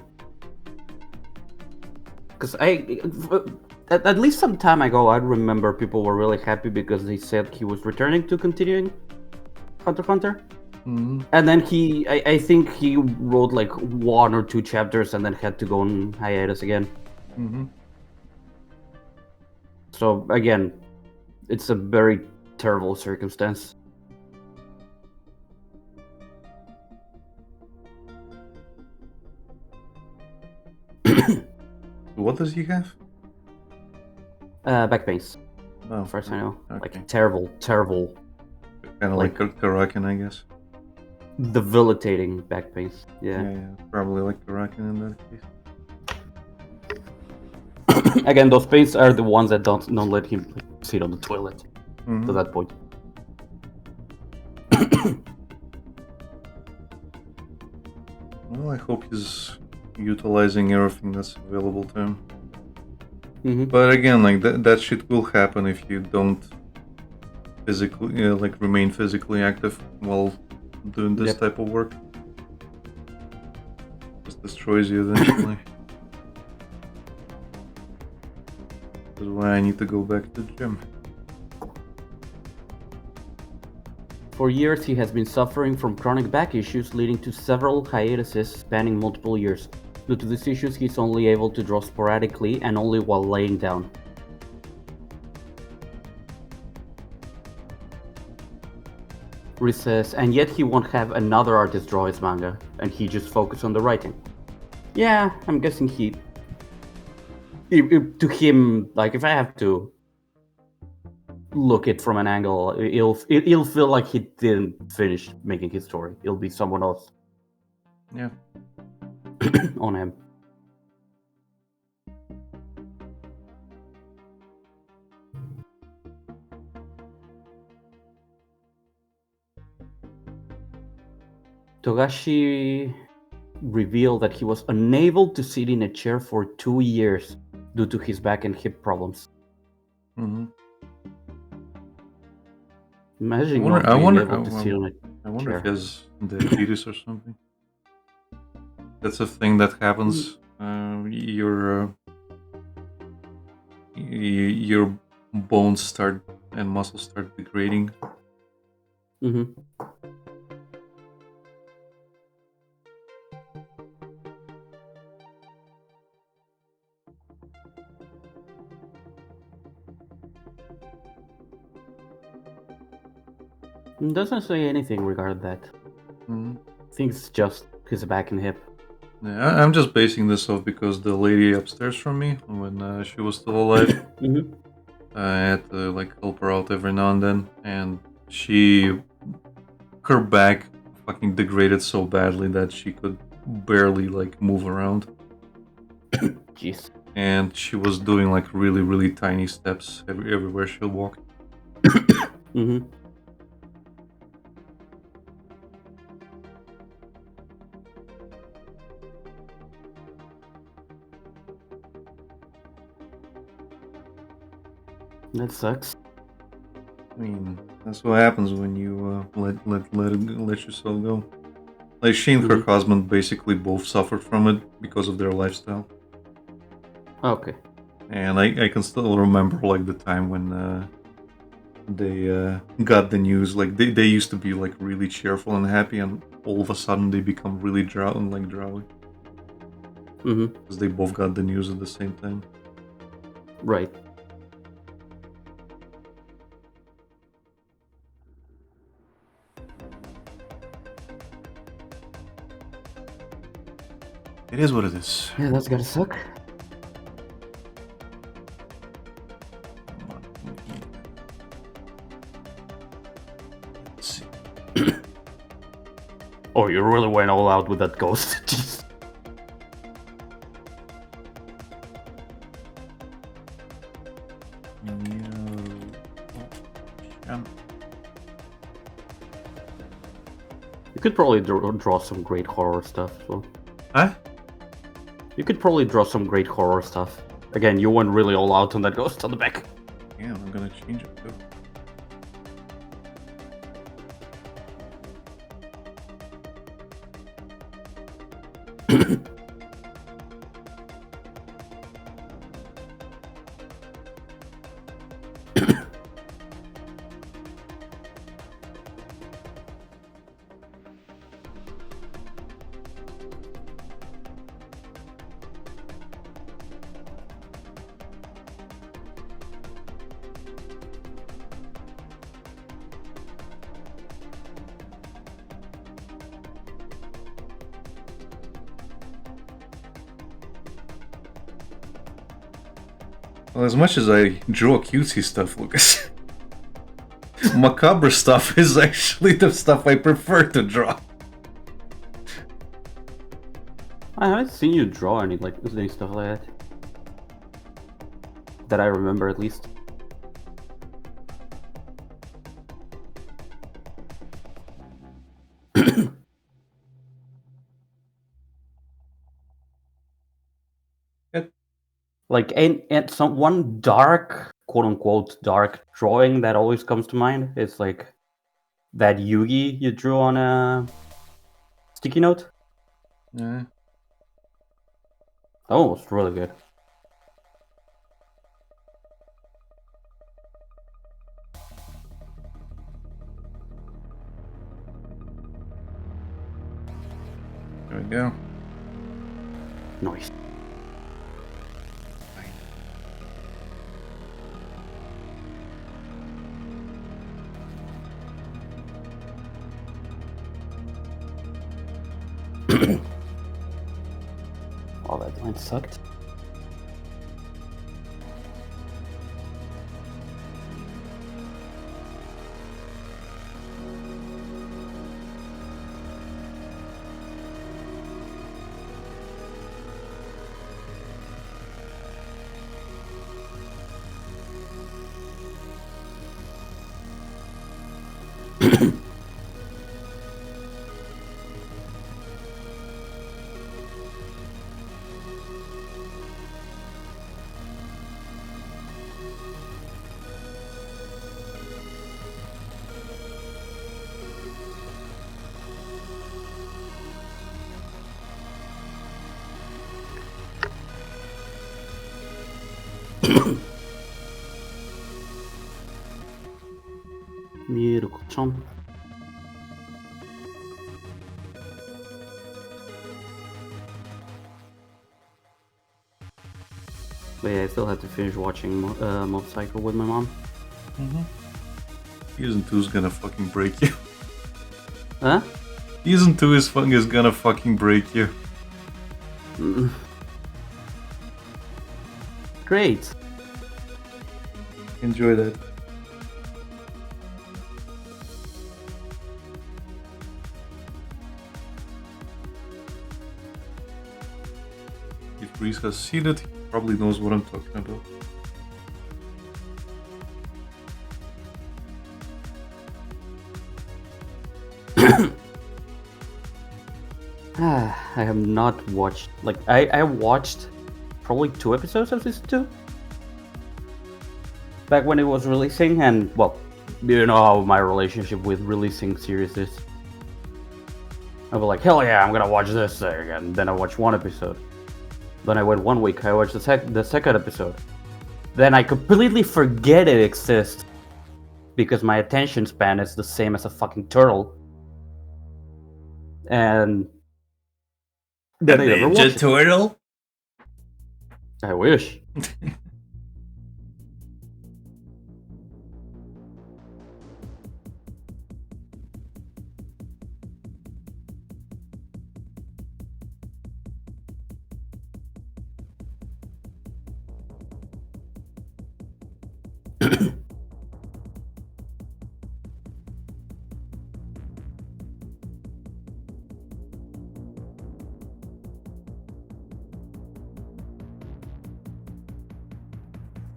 Because at least some time ago, I remember people were really happy because they said he was returning to continuing Hunter x Hunter. Mm-hmm. And then I think he wrote like 1 or 2 chapters and then had to go on hiatus again. Mm-hmm. So again, it's a very terrible circumstance. What does he have? Back pains. Oh, first I know. okay. Like terrible. Kind of like Karakin, I guess. Debilitating back pains. Yeah, probably like Karakin in that case. Again, those pains are the ones that don't let him sit on the toilet. To that point. Well, I hope he's utilizing everything that's available to him. Mm-hmm. But again, like that shit will happen if you don't physically, remain physically active while doing this type of work. Just destroys you eventually. That's why I need to go back to the gym. For years, he has been suffering from chronic back issues, leading to several hiatuses spanning multiple years. Due to these issues, he's only able to draw sporadically and only while laying down. Rhys says, and yet he won't have another artist draw his manga, and he just focus on the writing. Yeah, I'm guessing to him, like, if I have to look it from an angle, it'll feel like he didn't finish making his story. It'll be someone else. Yeah. On him. Togashi revealed that he was unable to sit in a chair for 2 years due to his back and hip problems. Mm-hmm. Imagine I not being wonder able to sit on a chair. if he has diabetes or something. That's a thing that happens. Your bones start and muscles start degrading. Mm-hmm. It doesn't say anything regarding that. Mm-hmm. I think it's just his back and hip. Yeah, I'm just basing this off because the lady upstairs from me, when she was still alive, Mm-hmm. I had to help her out every now and then, and her back fucking degraded so badly that she could barely move around. Jeez. And she was doing really, really tiny steps everywhere she walked. Mm-hmm. That sucks. I mean, that's what happens when you let yourself go. Like she and her husband basically both suffered from it because of their lifestyle. Okay. And I can still remember the time when they got the news. They used to be really cheerful and happy, and all of a sudden they become really drowsy. Mm-hmm. Because they both got the news at the same time. Right. It is what it is. Yeah, that's gotta suck. Oh, you really went all out with that ghost. Jeez. You could probably draw some great horror stuff. So. Huh? You could probably draw some great horror stuff. Again, you went really all out on that ghost on the back. Yeah, I'm gonna change it too. Well, as much as I draw cutesy stuff, Lucas, macabre stuff is actually the stuff I prefer to draw. I haven't seen you draw any stuff like that. That I remember, at least. Like, and some one dark, quote-unquote, dark drawing that always comes to mind is like that Yugi you drew on a sticky note. Yeah. Oh, it's really good. There we go. Nice. Oh, that line sucked. Miracle Chomp. But yeah, I still have to finish watching Mob Psycho with my mom. Season 2 is gonna fucking break you. Huh? Season 2 is gonna fucking break you. Great. Enjoy that. If Breeze has seen it, he probably knows what I'm talking about. I have not watched, like, I watched probably 2 episodes of season 2 back when it was releasing, and well, you know how my relationship with releasing series is. I was like, hell yeah, I'm gonna watch this thing, and then I watched 1 episode. Then I went 1 week, I watched the second episode. Then I completely forget it exists because my attention span is the same as a fucking turtle. And then I never watched turtle? I wish.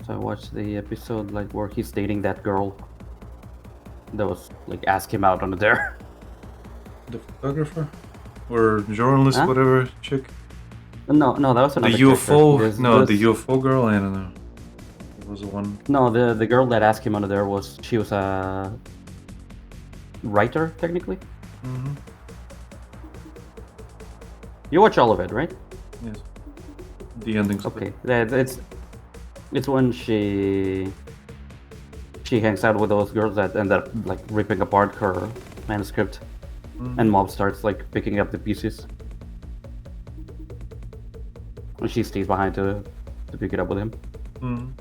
So I watched the episode like where he's dating that girl. That was like ask him out on the dare. The photographer? Or journalist, Huh? whatever, chick? No, that was The another UFO? character. No, the UFO girl? I don't know. It was the one. No, the girl that asked him on the dare she was a writer technically. Mm-hmm. You watch all of it, right? Yes. The ending's Okay, it's when she hangs out with those girls that end up like ripping apart her manuscript, and Mob starts like picking up the pieces, and she stays behind to pick it up with him. Mm.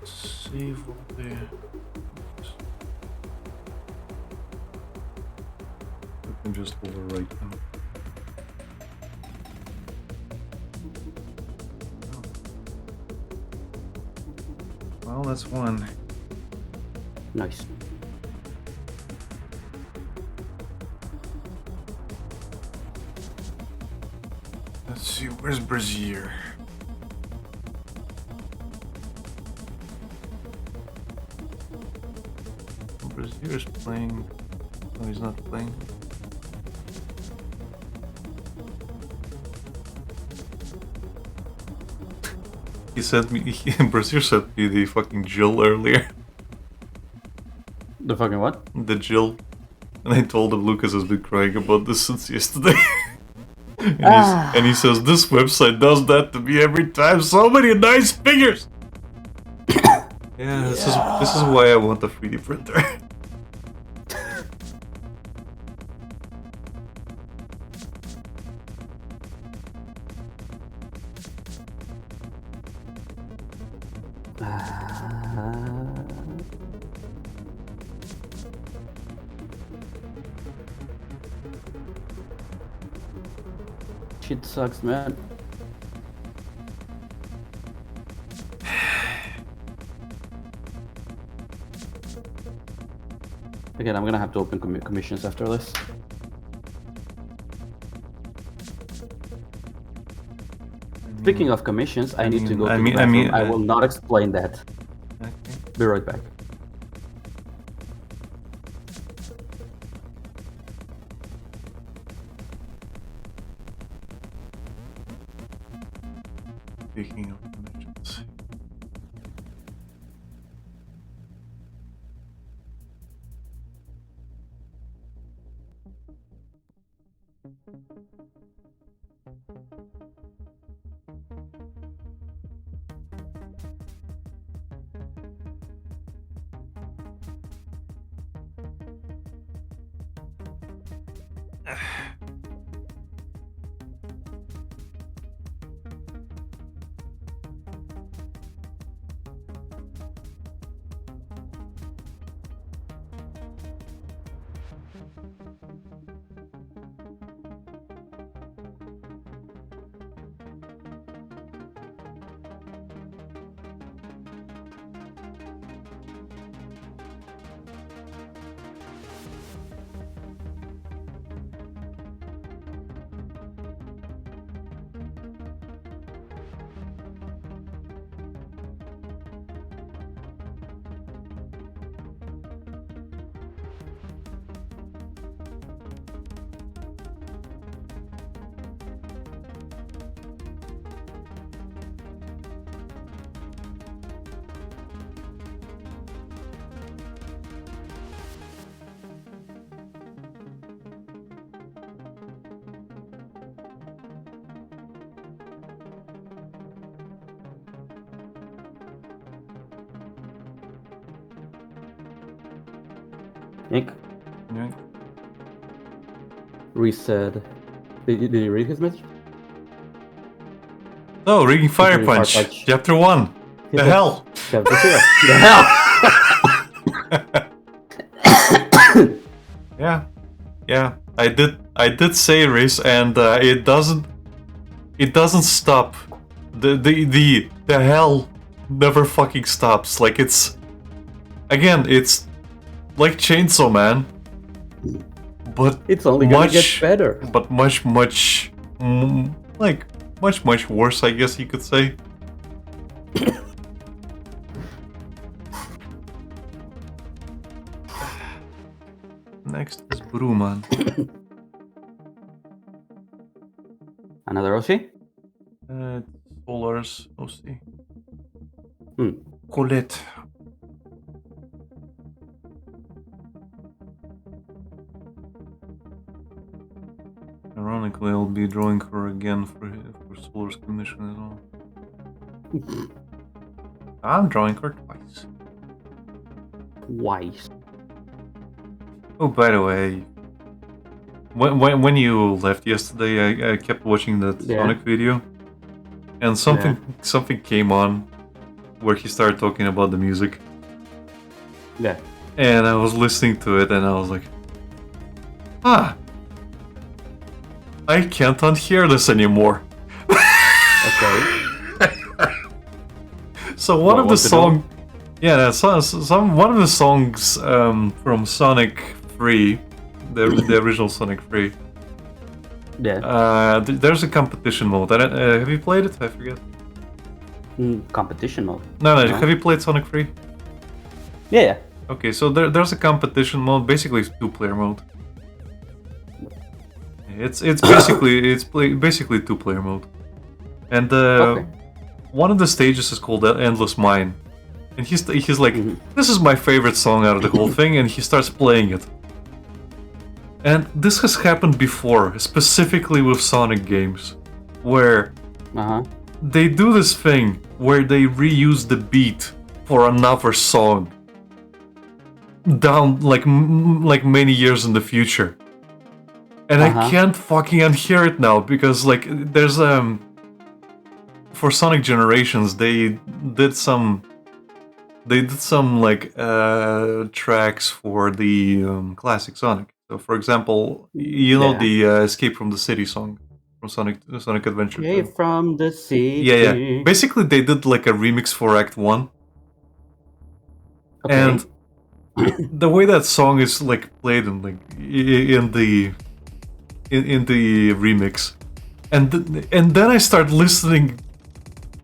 Save over there. We can just overwrite them. Well, that's one. Nice. Let's see, where's Brazier? Brazier's playing. No, he's not playing. He sent me. Brazier sent me the fucking Jill earlier. The fucking what? The Jill. And I told him Lucas has been crying about this since yesterday. And he says, this website does that to me every time. So many nice figures! Yeah, this is why I want a 3D printer. Shit sucks, man. Again, I'm gonna have to open commissions after this. Speaking of commissions, I need to go to the bathroom. I will not explain that. Okay. Be right back. Speaking of commissions. Nick? Yeah. Reese said... Did you read his message? Oh, Rigging Fire Punch. Chapter 1. The hell? Chapter 2. The hell! Yeah. I did say Reese, and it doesn't stop the hell never fucking stops. Like it's like Chainsaw Man, but It's only gonna get better. But much worse, I guess you could say. Next is Bruman. Another OC? Solar's OC. Colette. Ironically, I'll be drawing her again for Solar's commission as well. I'm drawing her twice. Twice. Oh, by the way, when you left yesterday, I kept watching that Sonic video, and something came on where he started talking about the music. Yeah. And I was listening to it, and I was like, I can't unhear this anymore. Okay. So one of the songs, one of the songs from Sonic 3, the original Sonic 3. Yeah. There's a competition mode. Have you played it? I forget. Competition mode? No. Have you played Sonic 3? Yeah. Okay, so there's a competition mode. Basically, it's 2-player mode. It's basically 2-player mode, and one of the stages is called Endless Mine, and he's like, this is my favorite song out of the whole thing, and he starts playing it. And this has happened before, specifically with Sonic games, where they do this thing where they reuse the beat for another song down like many years in the future. And I can't fucking unhear it now because like there's for Sonic Generations they did some like tracks for the classic Sonic. So for example, you know the Escape from the City song from Sonic Adventure 2. Escape from the City. Yeah. Basically they did like a remix for Act 1. Okay. And the way that song is like played in the remix, and then I start listening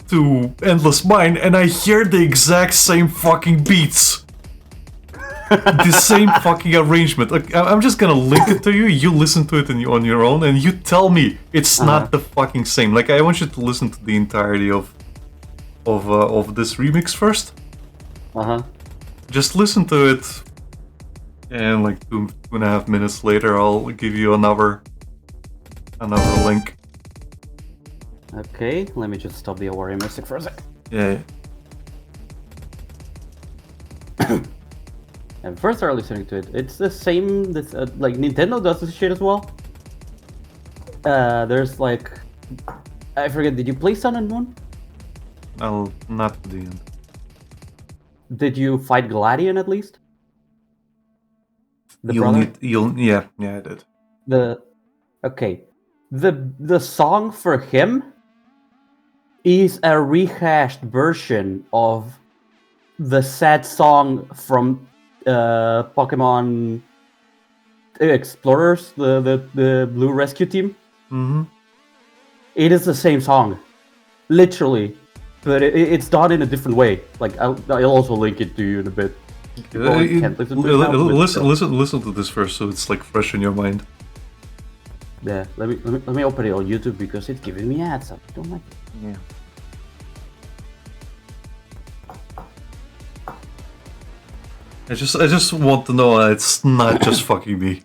to Endless Mine, and I hear the exact same fucking beats, the same fucking arrangement. Like, I'm just gonna link it to you. You listen to it on your own, and you tell me it's not the fucking same. Like, I want you to listen to the entirety of this remix first. Just listen to it, and like 2.5 minutes later, I'll give you another link. Okay, let me just stop the Warrior music for a sec. Yeah. And first I started listening to it. It's the same. This like Nintendo does this shit as well. There's like, I forget. Did you play Sun and Moon? I'll not to the end. Did you fight Gladion at least? The brother? Yeah, I did. The song for him is a rehashed version of the sad song from Pokemon Explorers, the Blue Rescue Team. It is the same song, literally, but it's done in a different way. Like I'll also link it to you in a bit. Listen to this first, so it's like fresh in your mind. Yeah, let me open it on YouTube because it's giving me ads. I don't like it. Yeah. I just want to know it's not just fucking me.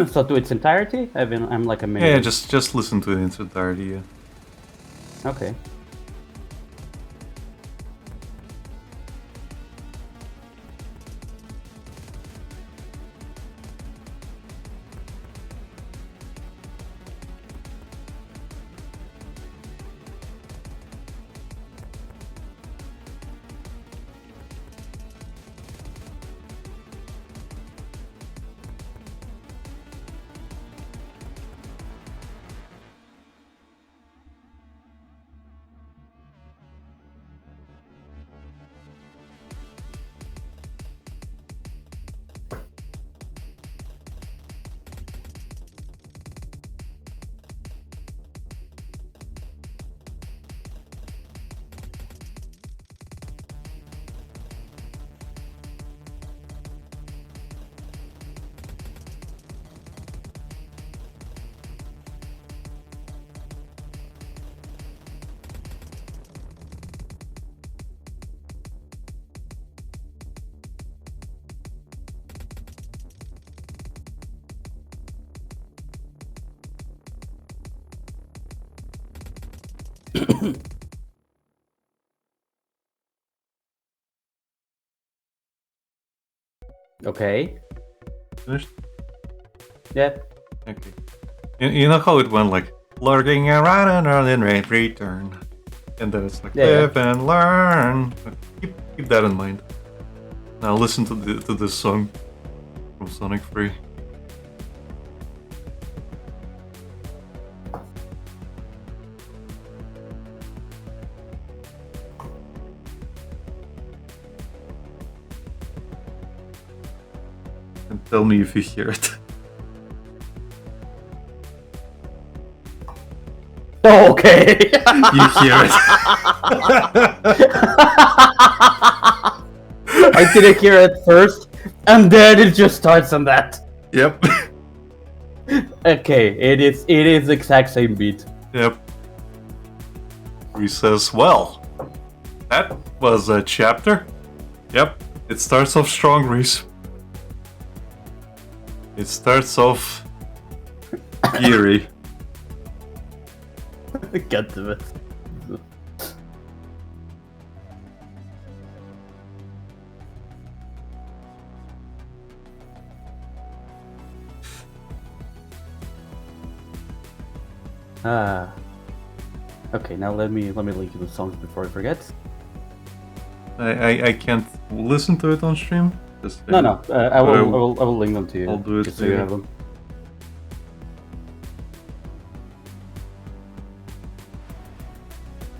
So to its entirety, I'm like a minute. Yeah, just listen to it in its entirety. Yeah. Okay. Okay. Finished? Yeah. Okay. You know how it went like lurking around and then return, and then it's like live and learn. Keep that in mind. Now listen to this song from Sonic 3. And tell me if you hear it. Oh, okay. You hear it. I didn't hear it first, and then it just starts on that. Yep. Okay, it is the exact same beat. Yep. He says, well, that was a chapter. Yep. It starts off strong, Reese. It starts off eerie. Get to it. Okay, now let me link you the songs before I forget. I can't listen to it on stream. Just No. I will link them to you. I'll do it just so you have them.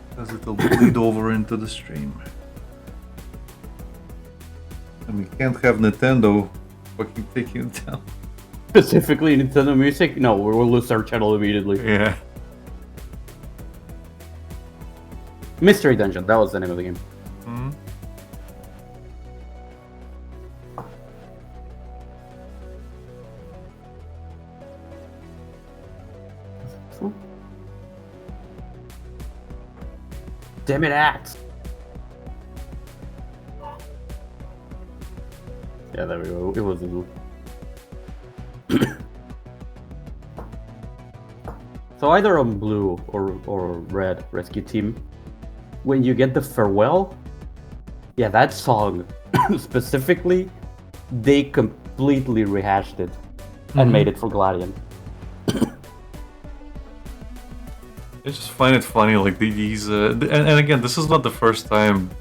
Because it'll bleed over into the stream. And we can't have Nintendo fucking taking it down. Specifically Nintendo Music? No, we'll lose our channel immediately. Yeah. Mystery Dungeon, that was the name of the game. Mm-hmm. Damn it, Axe! Yeah, there we go. It was a So either on blue or red rescue team, when you get the farewell, yeah, that song specifically, they completely rehashed it and made it for Gladion. I just find it funny, like these, and again, this is not the first time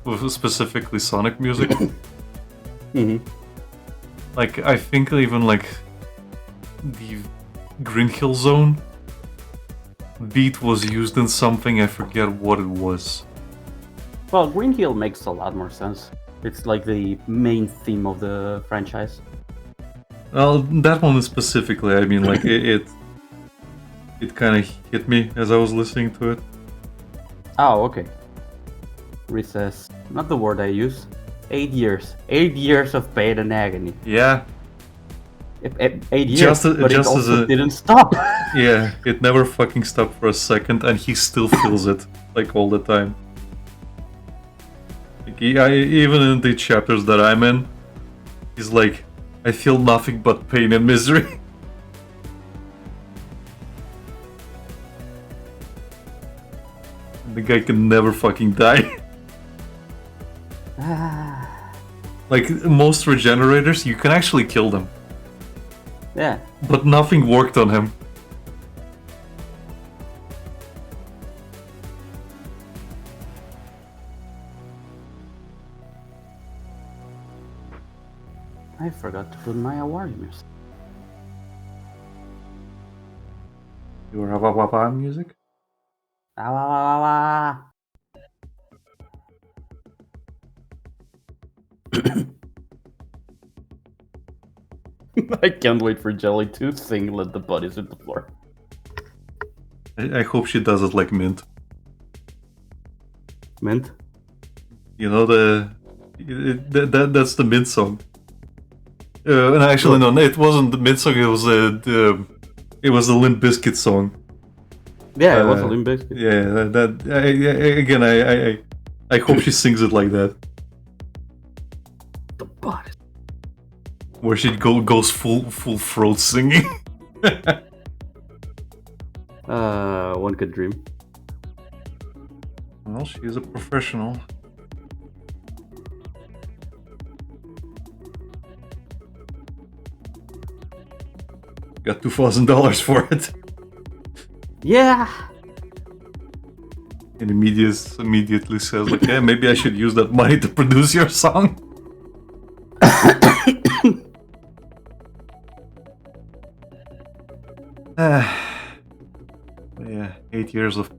with specifically Sonic music. Like, I think even like the Green Hill Zone beat was used in something, I forget what it was. Well, Green Hill makes a lot more sense. It's like the main theme of the franchise. Well, that one specifically, I mean, like it kind of hit me as I was listening to it. Oh, okay. Recess, not the word I use. 8 years. 8 years of pain and agony. Yeah. 8 years, but it also didn't stop. Yeah, it never fucking stopped for a second, and he still feels it, like, all the time. Like, even in the chapters that I'm in, he's like, I feel nothing but pain and misery. The guy can never fucking die. Like, most regenerators, you can actually kill them. Yeah. But nothing worked on him. I forgot to put my award music. Your Havavava music? Ah, wah, wah, wah, wah. I can't wait for Jelly to sing Let the Bodies Hit the Floor. I hope she does it like Mint. Mint? You know, that's the Mint song. And actually, no, it wasn't the Mint song, it was the Limp Bizkit song. Yeah, it was a Limp Bizkit. Yeah, I hope she sings it like that. The bodies. Where she goes full throat singing. One could dream. Well, she's a professional. Got $2,000 for it. Yeah. And immediately says like, yeah, maybe I should use that money to produce your song. Yeah, 8 years of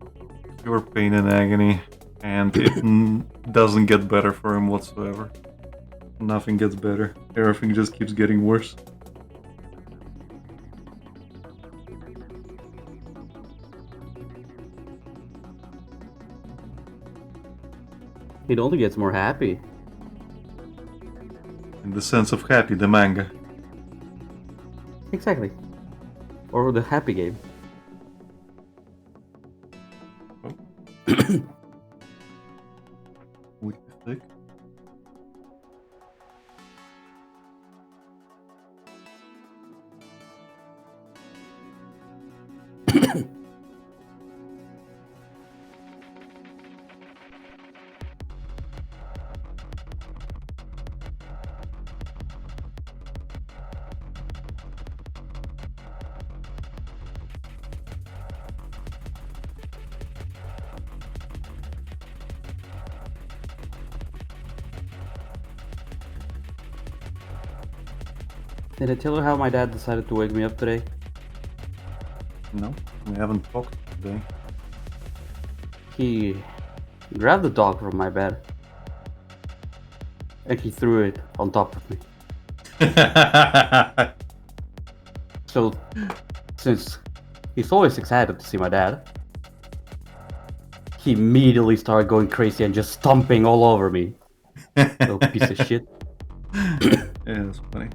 pure pain and agony, and it doesn't get better for him whatsoever. Nothing gets better. Everything just keeps getting worse. It only gets more happy. In the sense of happy, the manga. Exactly. Or the happy game. With the flick. Did I tell you how my dad decided to wake me up today? No, we haven't talked today. He grabbed the dog from my bed and he threw it on top of me. So, since he's always excited to see my dad, he immediately started going crazy and just stomping all over me. Little piece of shit. Yeah, that's funny.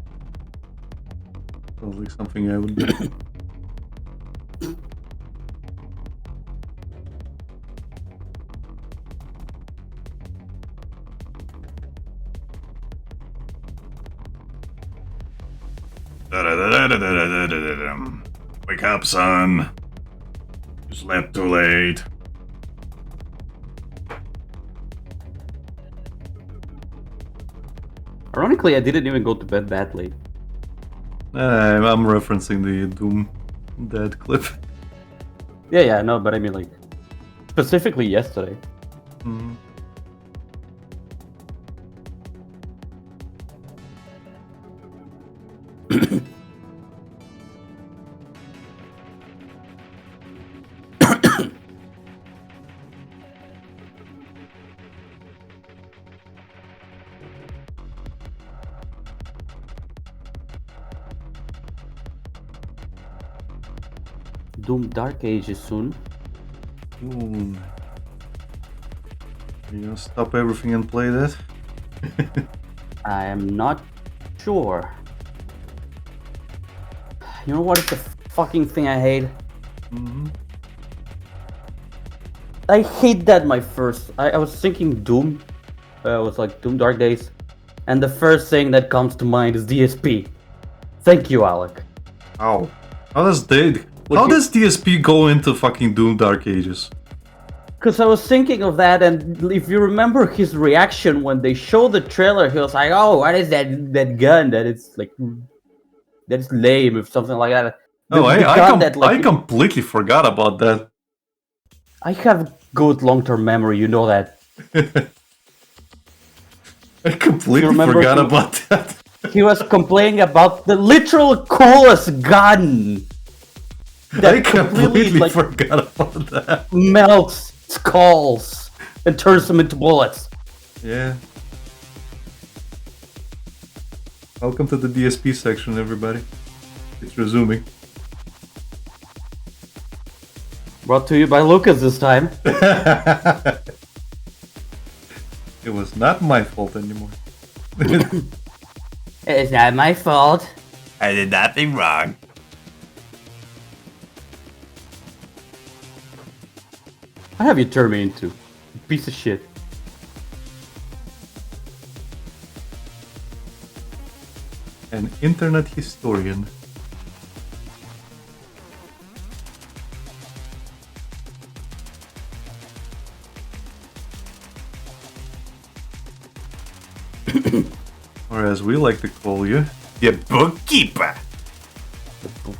Sounds like something I would do. Wake up, son. You slept too late. Ironically, I didn't even go to bed that late. I'm referencing the Doom Dead clip. Yeah, no, but I mean, like, specifically yesterday. Mm. Doom Dark Ages soon. Doom. You gonna stop everything and play that? I am not sure. You know what is the fucking thing I hate? Mm-hmm. I hate that I was thinking Doom. It was like Doom Dark Days. And the first thing that comes to mind is DSP. Thank you, Alec. How does DSP go into fucking Doom Dark Ages? Because I was thinking of that, and if you remember his reaction when they showed the trailer, he was like, "Oh, what is that gun? That it's like that's lame," or something like that. The gun that like I completely forgot about that. I have good long-term memory, you know that. I completely forgot about that. He was complaining about the literal coolest gun. I completely forgot about that. Melts skulls and turns them into bullets. Yeah. Welcome to the DSP section, everybody. It's resuming. Brought to you by Lucas this time. It was not my fault anymore. It's not my fault. I did nothing wrong. What have you turned me into? Piece of shit. An internet historian. Or as we like to call you, the bookkeeper. The bookkeeper.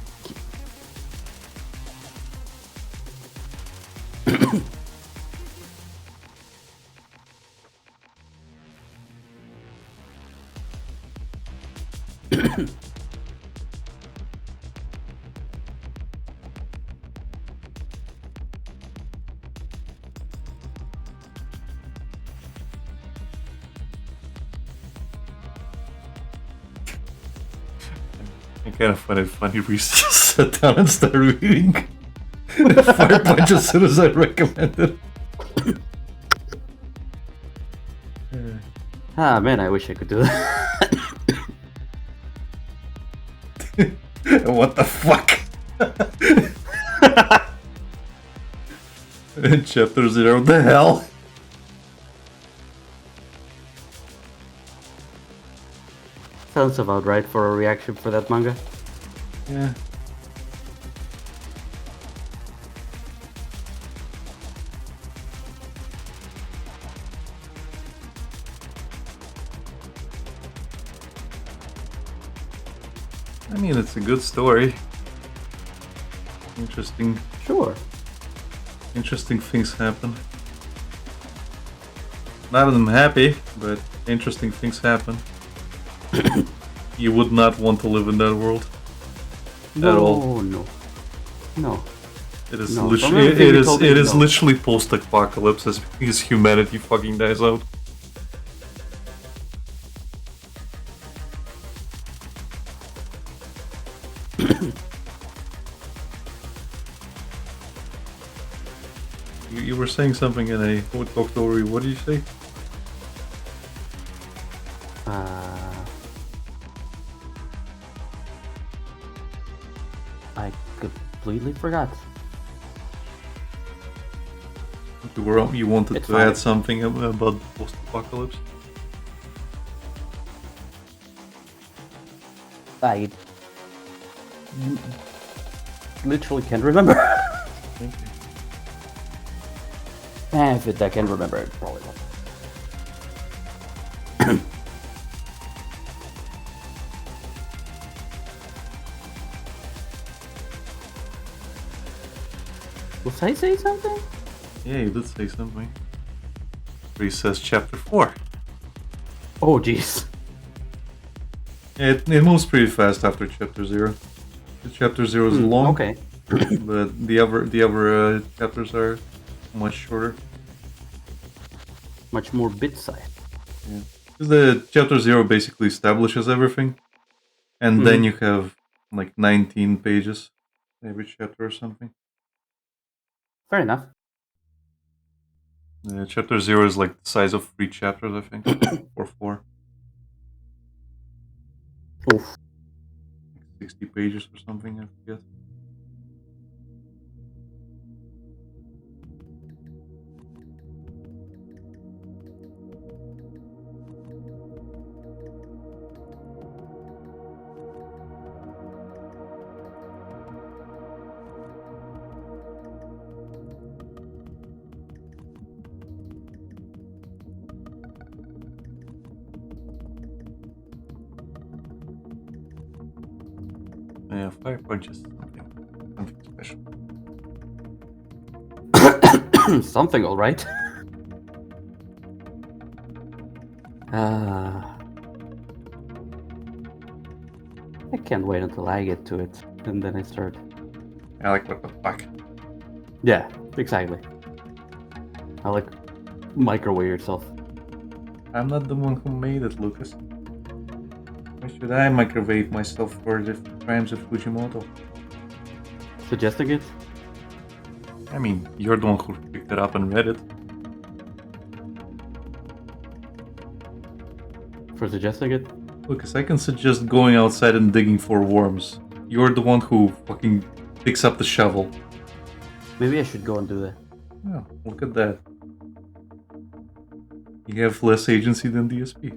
I kind of find it funny we just sat down and started reading Fire Punch as soon as I recommended. Ah man, I wish I could do that. What the fuck? Chapter 0, what the hell? Sounds about right for a reaction for that manga. Yeah. I mean, it's a good story. Interesting. Sure. Interesting things happen. Not that I'm happy, but interesting things happen. You would not want to live in that world. No, at all. No. It is No, literally it is no. literally post-apocalypse as humanity fucking dies out. You were saying something and I talked over you. What did you say? I completely forgot. You wanted It's to fine. add something about post-apocalypse? I literally can't remember. Thank you. If I can remember it, probably not. Was I say something? Yeah, you did say something. Where he says chapter 4. Oh, jeez. Yeah, it moves pretty fast after chapter 0. The chapter 0 is long, Okay. but the other chapters are much shorter. Much more bit-sized. Yeah. Because the chapter 0 basically establishes everything, and then you have like 19 pages every chapter or something. Fair enough. Chapter 0 is like the size of 3 chapters, I think, or 4. Oof. 60 pages or something, I forget. fire punch is something special. Something, all right. I can't wait until I get to it, and then I start. I like what the fuck. Yeah, exactly. I like microwave yourself. I'm not the one who made it, Lucas. Why should I microwave myself for the crimes of Fujimoto? Suggesting it? I mean, you're the one who picked it up and read it. For suggesting it? Lucas, I can suggest going outside and digging for worms. You're the one who fucking picks up the shovel. Maybe I should go and do that. Oh, look at that. You have less agency than DSP.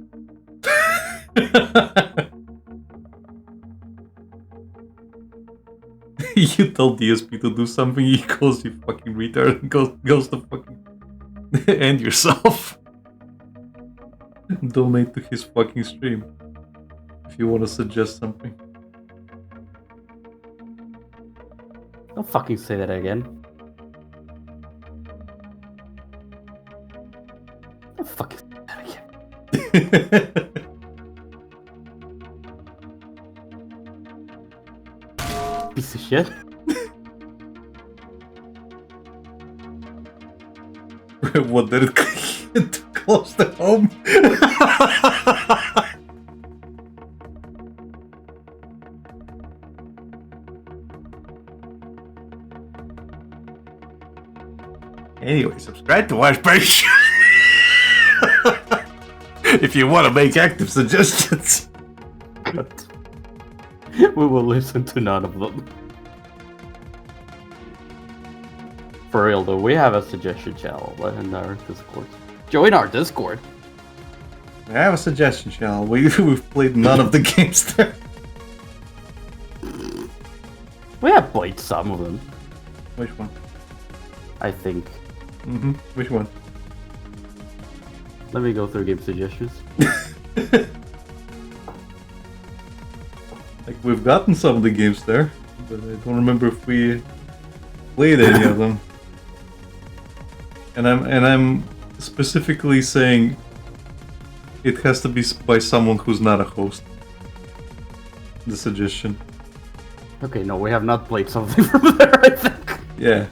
You tell DSP to do something, he calls you fucking retard and goes to fucking end yourself. Donate to his fucking stream if you want to suggest something. Don't fucking say that again. Don't fucking say that again. Piece of shit. What did it get too close to home? Anyway, subscribe to Washburn if you want to make active suggestions. We will listen to none of them. For real though, we have a suggestion channel in our Discord. Join our Discord. I have a suggestion channel. We've played none of the games there. We have played some of them, Which one? I think. Which one? Let me go through game suggestions. Like, we've gotten some of the games there, but I don't remember if we played any of them. And I'm specifically saying it has to be by someone who's not a host. The suggestion. Okay, no, we have not played something from there, I think. Yeah.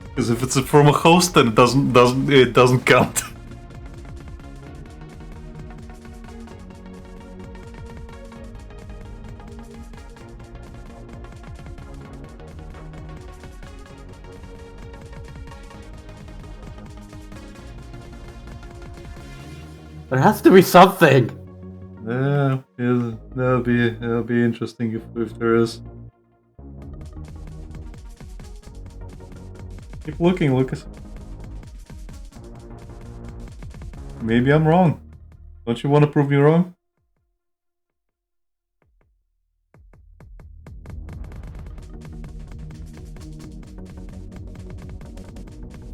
Because if it's from a host, then it doesn't count. There has to be something. Yeah, that'll be interesting if there is. Keep looking, Lucas. Maybe I'm wrong. Don't you want to prove me wrong?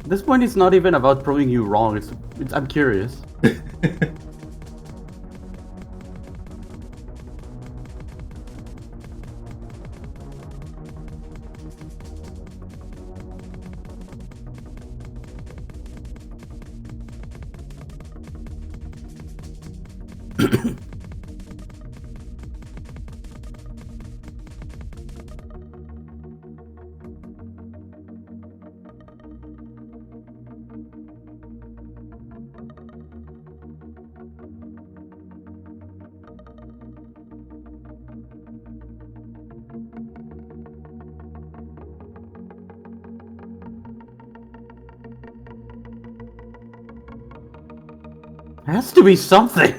This point is not even about proving you wrong. I'm curious. There has to be something.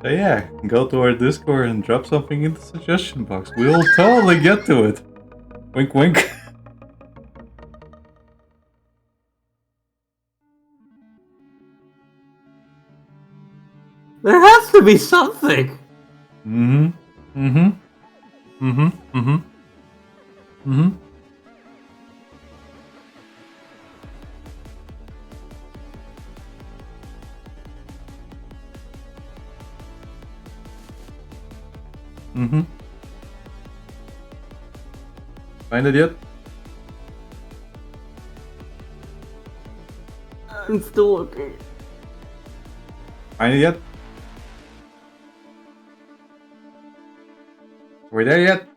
So yeah, go to our Discord and drop something in the suggestion box. We'll totally get to it. Wink wink. There has to be something. Mm-hmm. Find it yet? I'm still looking. Find it yet? We there yet?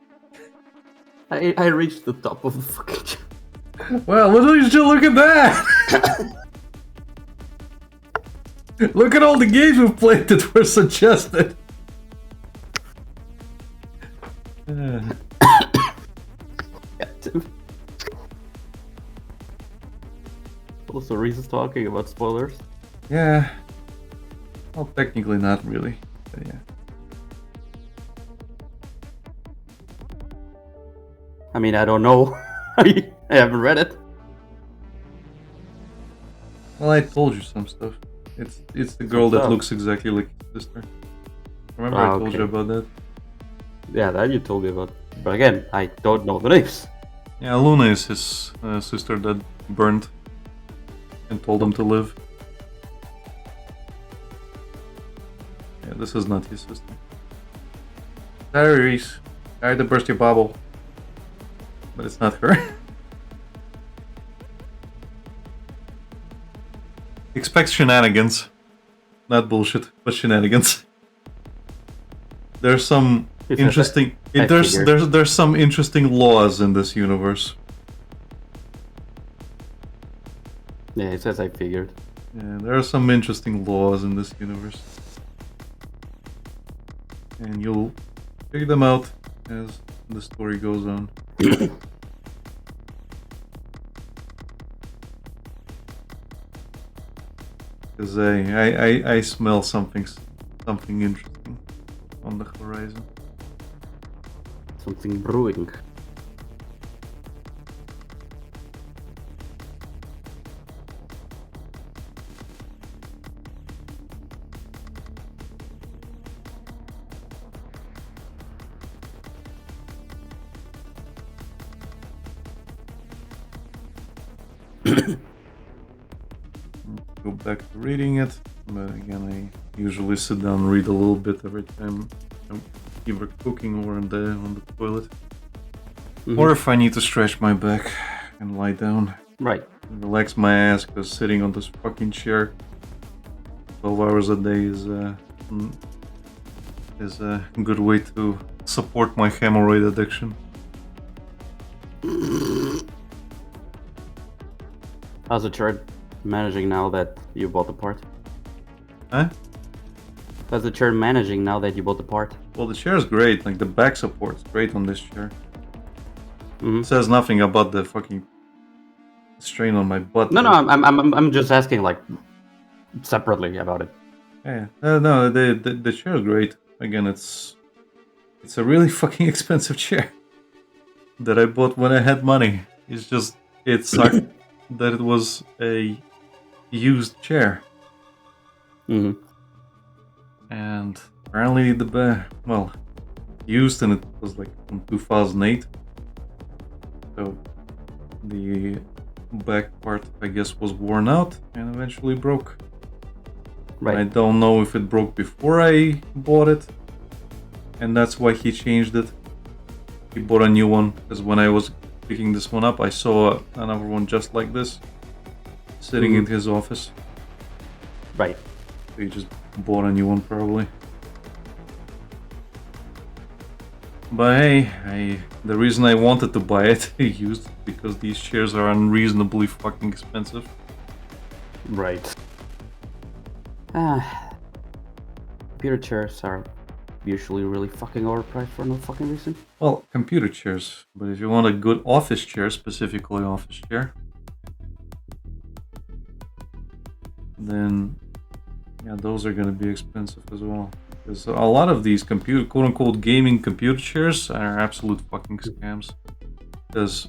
I reached the top of the fucking. Well, what do you still look at that? Look at all the games we've played that were suggested. Also, Reese talking about spoilers. Yeah. Well, technically not really, but yeah. I mean, I don't know. I haven't read it. Well, I told you some stuff. It's the girl that stuff. looks exactly like his sister. Remember I told you about that? Yeah, that you told me about. But again, I don't know the names. Yeah, Luna is his sister that burned and told him to live. Yeah, this is not his sister. Sorry, Reese. I had to burst your bubble. But it's not her. Expect shenanigans. Not bullshit, but shenanigans. There's some interesting... There's some interesting laws in this universe. Yeah, it says I figured. Yeah, there are some interesting laws in this universe. And you'll figure them out as the story goes on. Because I smell something interesting on the horizon. Something brewing. Go back to reading it, but again I usually sit down and read a little bit every time I'm either cooking or on the toilet. Or if I need to stretch my back and lie down. Right. And relax my ass, because sitting on this fucking chair 12 hours a day is a good way to support my hemorrhoid addiction. How's the chart managing now that you bought the part? Huh? How's the chair managing now that you bought the part? Well, the chair's great, like the back support's great on this chair. Mm-hmm. It says nothing about the fucking strain on my butt. No, I'm just asking like separately about it. Yeah, no, the chair's great. Again, it's a really fucking expensive chair that I bought when I had money. It's just it sucked that it was a used chair. Mm-hmm. And apparently used, and it was like from 2008. So the back part, I guess, was worn out and eventually broke. Right. I don't know if it broke before I bought it, and that's why he changed it. He bought a new one, because when I was picking this one up, I saw another one just like this sitting in his office. Right. So he just bought a new one, probably. But hey, the reason I wanted to buy it used because these chairs are unreasonably fucking expensive. Right. Computer chairs are usually really fucking overpriced for no fucking reason. Well, computer chairs, but if you want a good office chair, specifically office chair, then yeah, those are gonna be expensive as well. Because a lot of these quote-unquote gaming computer chairs are absolute fucking scams. Because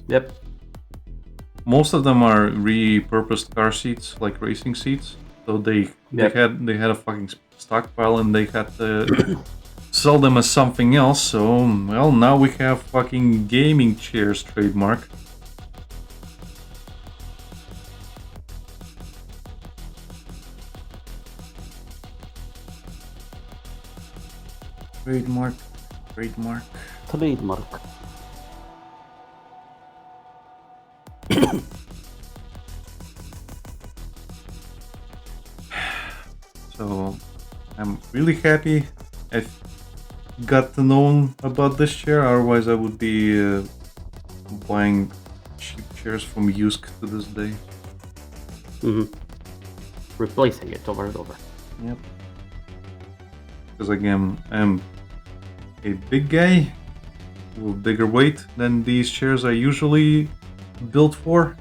most of them are repurposed car seats, like racing seats. So they had a fucking stockpile and they had to sell them as something else. So well, now we have fucking gaming chairs trademark. Trademark Trademark. Trademark. So I'm really happy I got to know about this chair. Otherwise, I would be buying cheap chairs from Yusk to this day. Replacing it over and over. Yep. Because again, I'm a big guy with bigger weight than these chairs are usually built for.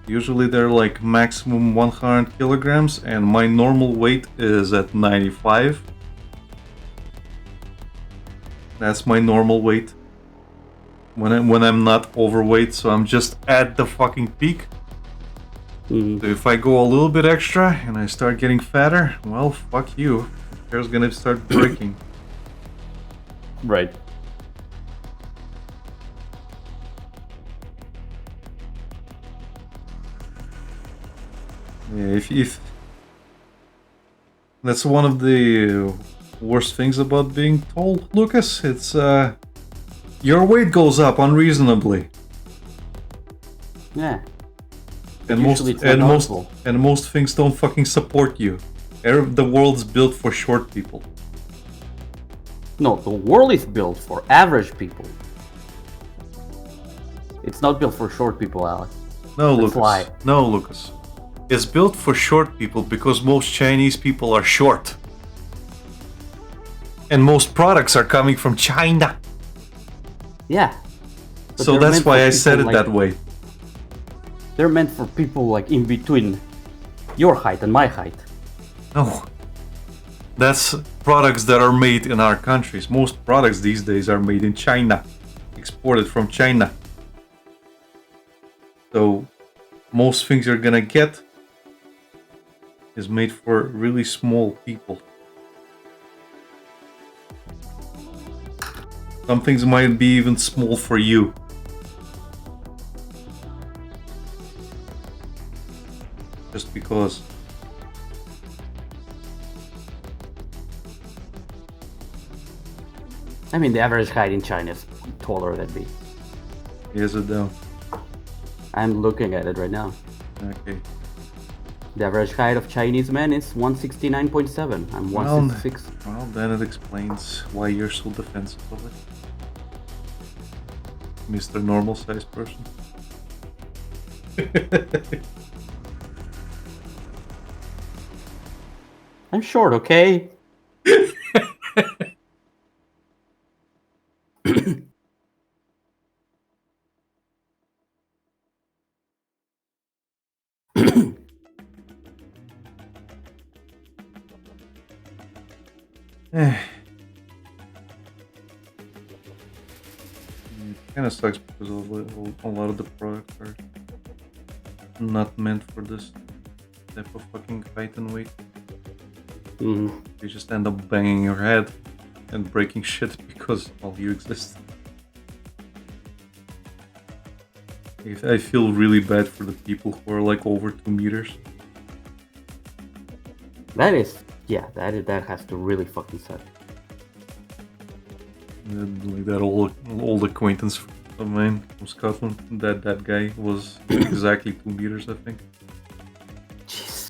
Usually they're like maximum 100 kilograms, and my normal weight is at 95. That's my normal weight when I'm not overweight, so I'm just at the fucking peak. So if I go a little bit extra and I start getting fatter, well, fuck you. The chair's gonna start breaking. Right. Yeah, if that's one of the worst things about being tall, Lucas. It's your weight goes up unreasonably. Yeah. And Usually it's not noticeable. most things don't fucking support you. The world's built for short people. No, the world is built for average people. It's not built for short people, Alex. No, That's Lucas. why. No, Lucas. It's built for short people because most Chinese people are short. And most products are coming from China. Yeah. But So they're that's meant for why I people said it like- that way. They're meant for people like in between your height and my height. No. That's products that are made in our countries. Most products these days are made in China. Exported from China. So most things you're gonna get is made for really small people. Some things might be even small for you. Just because. I mean, the average height in China is taller than me. Yes or no? I'm looking at it right now. Okay. The average height of Chinese men is 169.7. I'm 166. Well, then it explains why you're so defensive of it. Mr. Normal sized person. I'm short, okay? Kind of sucks because a lot of the products are not meant for this type of fucking height and weight. You just end up banging your head and breaking shit because all you exist. I feel really bad for the people who are like over 2 meters. That is, yeah, that has to really fucking suck. Like that old acquaintance of mine from Scotland. That guy was exactly 2 meters, I think. Jeez.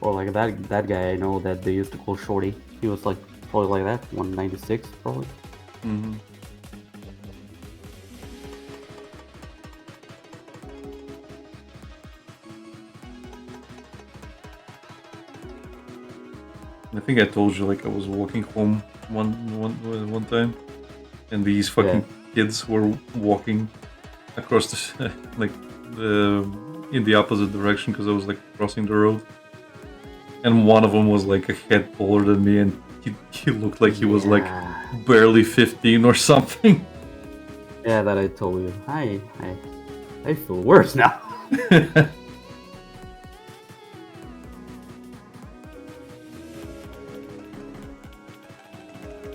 Or like that guy I know that they used to call Shorty. He was like probably like that, 196 probably. Mm-hmm. I think I told you, like, I was walking home one time, and these fucking kids were walking across the like in the opposite direction because I was like crossing the road, and one of them was like a head taller than me, and he looked like he was like barely 15 or something. Yeah, that I told you. I feel worse now.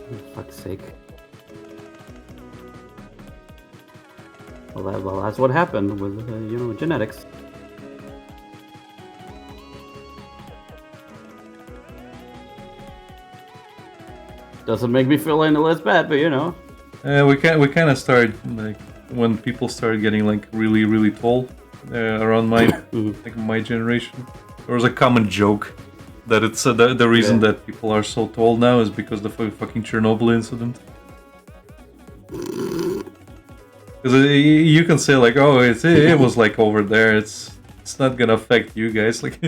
For fuck's sake. Well, that's what happened with, genetics. Doesn't make me feel any less bad, but you know. We kind of started like when people started getting like really tall around my like my generation. There was a common joke that it's the reason that people are so tall now is because the fucking Chernobyl incident. Because you can say like, oh, it was like over there. It's not gonna affect you guys. Like,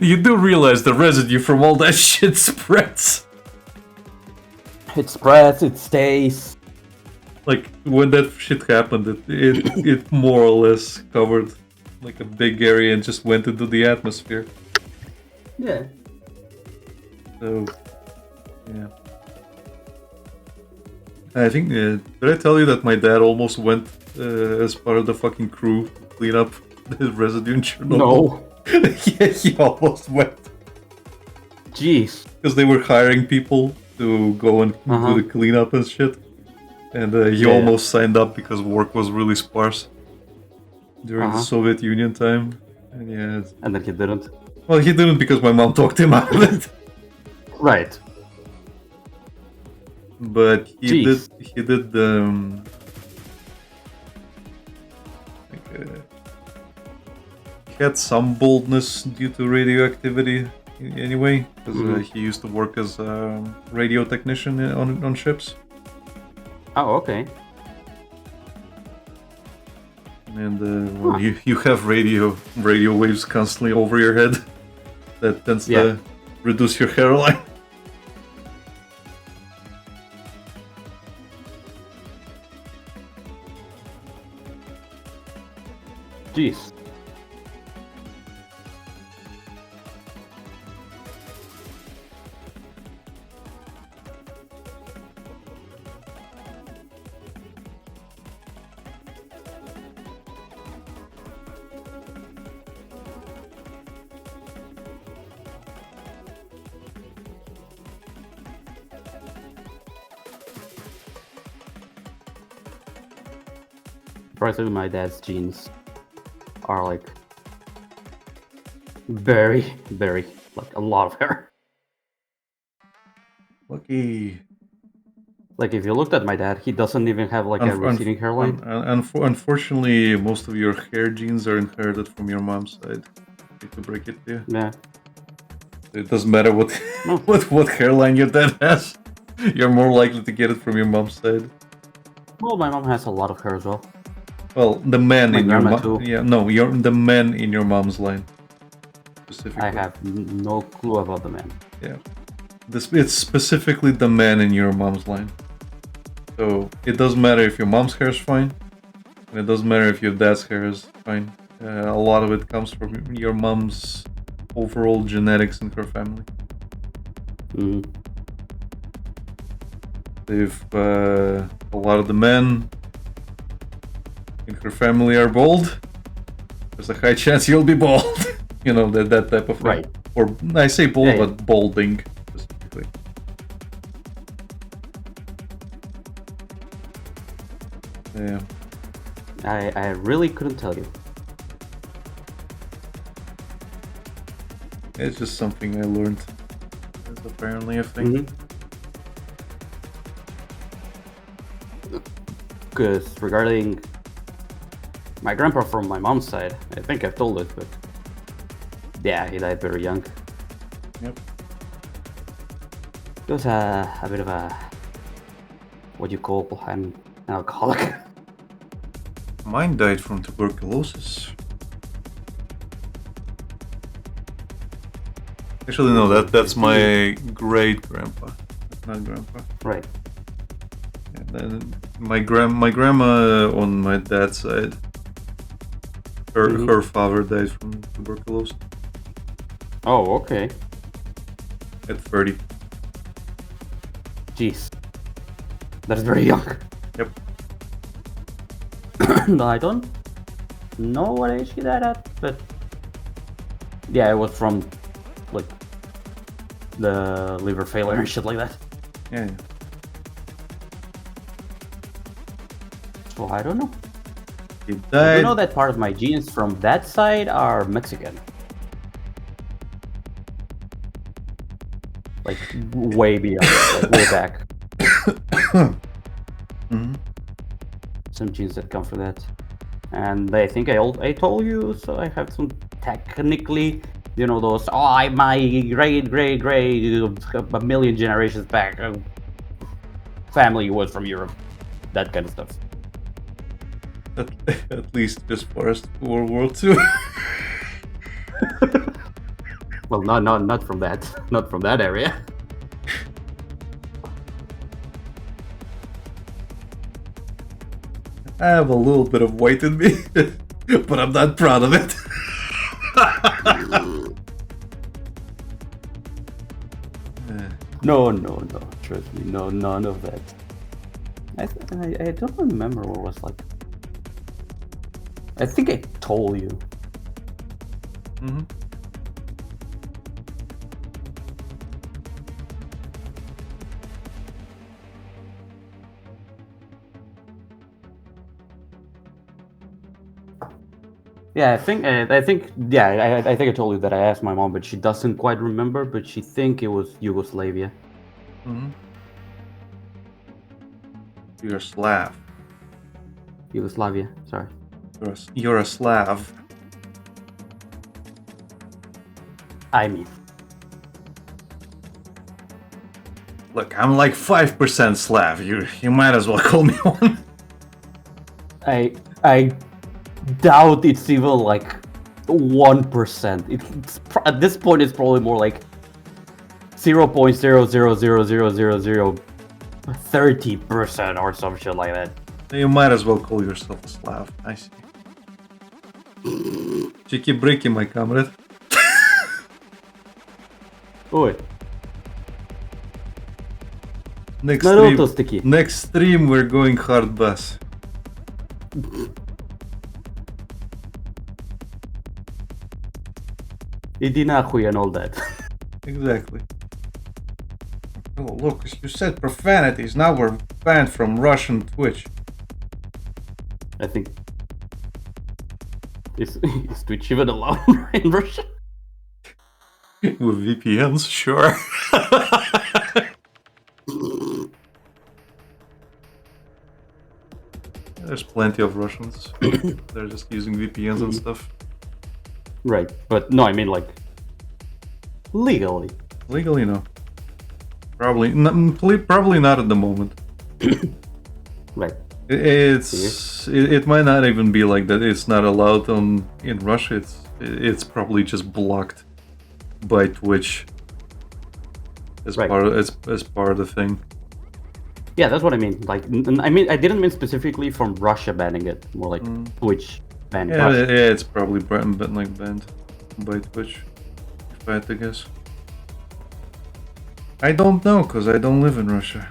you do realize the residue from all that shit spreads. It spreads. It stays. Like when that shit happened, it more or less covered like a big area and just went into the atmosphere. Yeah. So, yeah. I think, did I tell you that my dad almost went as part of the fucking crew to clean up the residue in Chernobyl? No. Yeah, he almost went. Jeez. Because they were hiring people to go and do the cleanup and shit. And he almost signed up because work was really sparse during the Soviet Union time. And yeah. And then he didn't. Well, he didn't because my mom talked him out of it. Right. But he did he had some boldness due to radioactivity anyway, because he used to work as a radio technician on ships. Oh, okay. And when you have radio waves constantly over your head, that tends to reduce your hairline. Jeez. Surprisingly, my dad's genes are like very, like a lot of hair. Lucky. Like if you looked at my dad, he doesn't even have like a receding hairline. Unfortunately, most of your hair genes are inherited from your mom's side. I hate to break it to you. Yeah. It doesn't matter what what hairline your dad has. You're more likely to get it from your mom's side. Well, my mom has a lot of hair as well. Well, the men My in your grandma too. Yeah, no, you're the men in your mom's line. Specifically. I have no clue about the man. Yeah. It's specifically the man in your mom's line. So it doesn't matter if your mom's hair is fine, and it doesn't matter if your dad's hair is fine. A lot of it comes from your mom's overall genetics in her family. If a lot of the men in her family are bald, there's a high chance you'll be bald. You know, that type of thing. Right. Or I say bald, but balding specifically. Yeah. I really couldn't tell you. It's just something I learned. It's apparently a thing. Because regarding my grandpa from my mom's side, I think I've told it, but yeah, he died very young. Yep. He was a bit of a, what you call an alcoholic. Mine died from tuberculosis. Actually, no, that's my great grandpa, not grandpa. Right. And then my grandma on my dad's side. Her father died from tuberculosis. Oh, okay. At 30. Jeez. That's very young. Yep. No, I don't know what age he died at, but yeah, it was from like the liver failure and shit like that. Yeah. So I don't know. He I died. do know that part of my genes from that side are Mexican. Like way beyond, like way back. Mm-hmm. Some genes that come from that. And I think I told you, so I have some technically, you know, those, my great, a million generations back, family was from Europe. That kind of stuff. At least as far as World War II. Well, not from that. Not from that area. I have a little bit of white in me, but I'm not proud of it. No. Trust me, no, none of that. I don't remember what it was like. I think I told you. Mm-hmm. Yeah, I think I think I told you that I asked my mom, but she doesn't quite remember. But she think it was Yugoslavia. Mm-hmm. You're a Slav. Yugoslavia. Sorry. You're a Slav. I mean, Look, I'm like 5% Slav. You might as well call me one. I doubt it's even like 1%. It's at this point it's probably more like 0.0000030% or some shit like that. You might as well call yourself a Slav. I see. Cheeky-breaky, my comrade. Oi. Next stream we're going hard bass. Иди нахуй and all that. Exactly. Oh, look, you said profanities. Now we're banned from Russian Twitch. I think. Is Twitch even allowed in Russia? With VPNs, sure. There's plenty of Russians. They're just using VPNs and stuff. Right, but no, I mean like legally. Legally, no. Probably not at the moment. Right. It might not even be like that. It's not allowed in Russia. It's probably just blocked by Twitch as right. part of the thing. Yeah, that's what I mean. Like, I mean, I didn't mean specifically from Russia banning it. More like Twitch banned. Yeah, it's probably banned by Twitch. If I had to guess. I don't know, cause I don't live in Russia.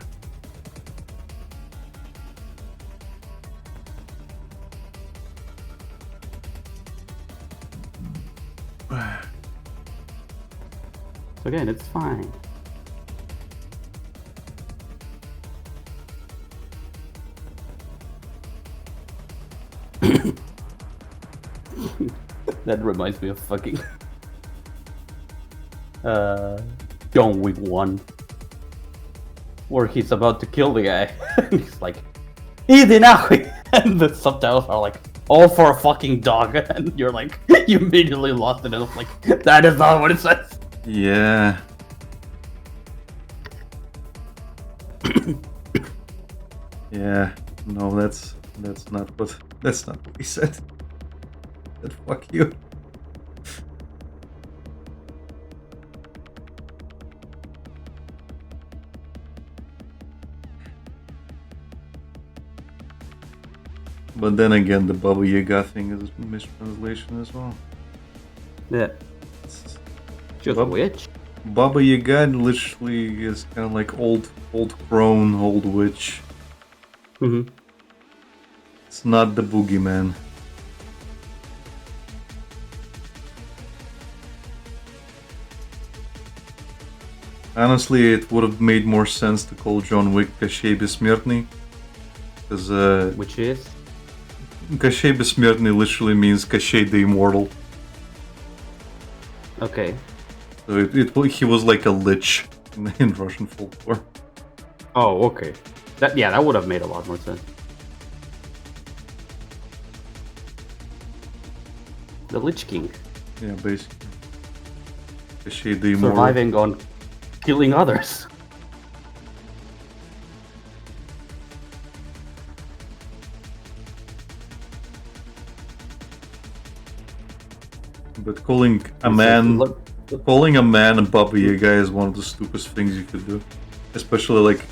Again, it's fine. That reminds me of fucking John Wick 1, where he's about to kill the guy and he's like, "Иди нахуй!" and the subtitles are like, "All for a fucking dog," and you're like, you immediately lost it, and I'm like, that is not what it says. Yeah. Yeah. No, that's not what he said. Said fuck you. But then again, the Baba Yaga thing is a mistranslation as well. Yeah. Just witch? Baba Yaga literally is kind of like old crone, old witch. Mm-hmm. It's not the boogeyman. Honestly, it would have made more sense to call John Wick Кощей Бессмертный. Because, which is? Кощей Бессмертный literally means Кощей the Immortal. Okay. So he was like a lich in Russian folklore. Oh, okay. That would have made a lot more sense. The Lich King. Yeah, basically. Is she the immortal? Surviving on killing others. But calling a man Baba Yaga is one of the stupidest things you could do. Especially like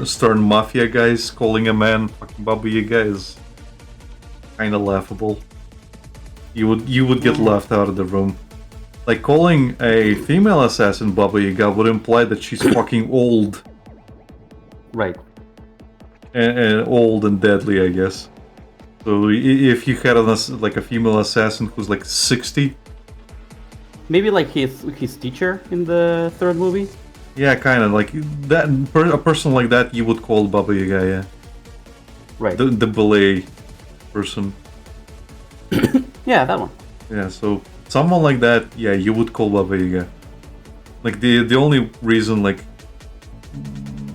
stern mafia guys calling a man fucking Baba Yaga is kind of laughable. You would get laughed out of the room. Like calling a female assassin Baba Yaga would imply that she's fucking old. Right. And old and deadly, I guess. So if you had like a female assassin who's like 60. Maybe like his teacher in the third movie? Yeah, kind of like that. A person like that you would call Baba Yaga, yeah. Right. The ballet person. Yeah, that one. Yeah, so someone like that, yeah, you would call Baba Yaga. Like the only reason like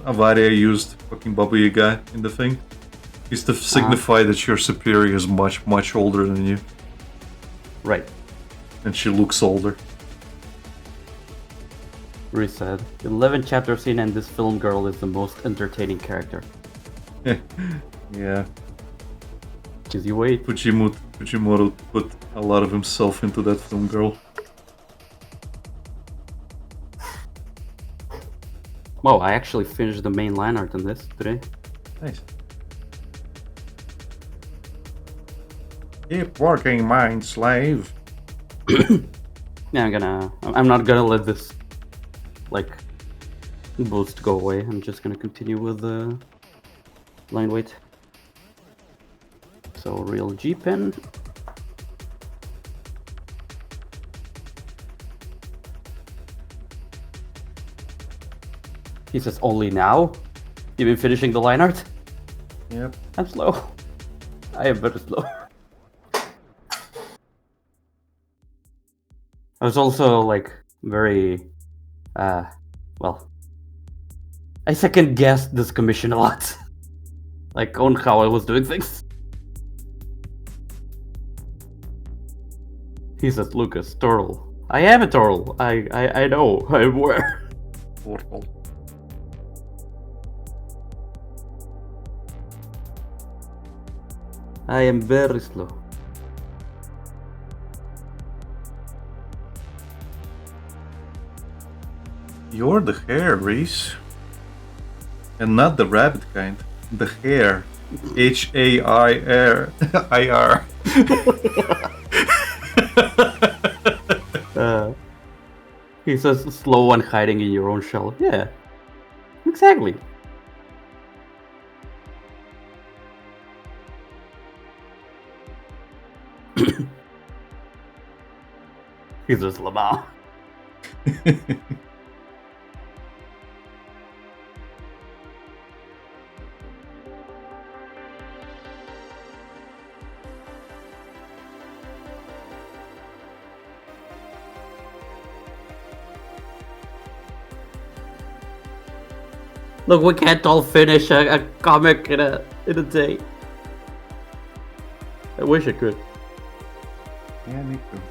Avaria used fucking Baba Yaga in the thing is to signify that your superior is much older than you. Right. And she looks older. Reset. 11 chapters in and this film girl is the most entertaining character. Yeah. Because you wait. Fujimoto put a lot of himself into that film girl. Oh, I actually finished the main line art on this today. Nice. Keep working, mind slave. Yeah, I'm not gonna let this, like, boost go away. I'm just gonna continue with the line weight. So, real G pen. He says, only now? You've been finishing the line art? Yep. I'm slow. I am very slow. I was also like very, well, I second guessed this commission a lot. Like on how I was doing things. He says, Lucas, turtle. I am a turtle. I know. I'm aware. Turtle. I am very slow. You're the hare, Reese. And not the rabbit kind. The hare. Hair. IR. He says, slow and hiding in your own shell. Yeah. Exactly. He says, Lamar. Look, we can't all finish a comic in a day. I wish I could. Yeah, me too.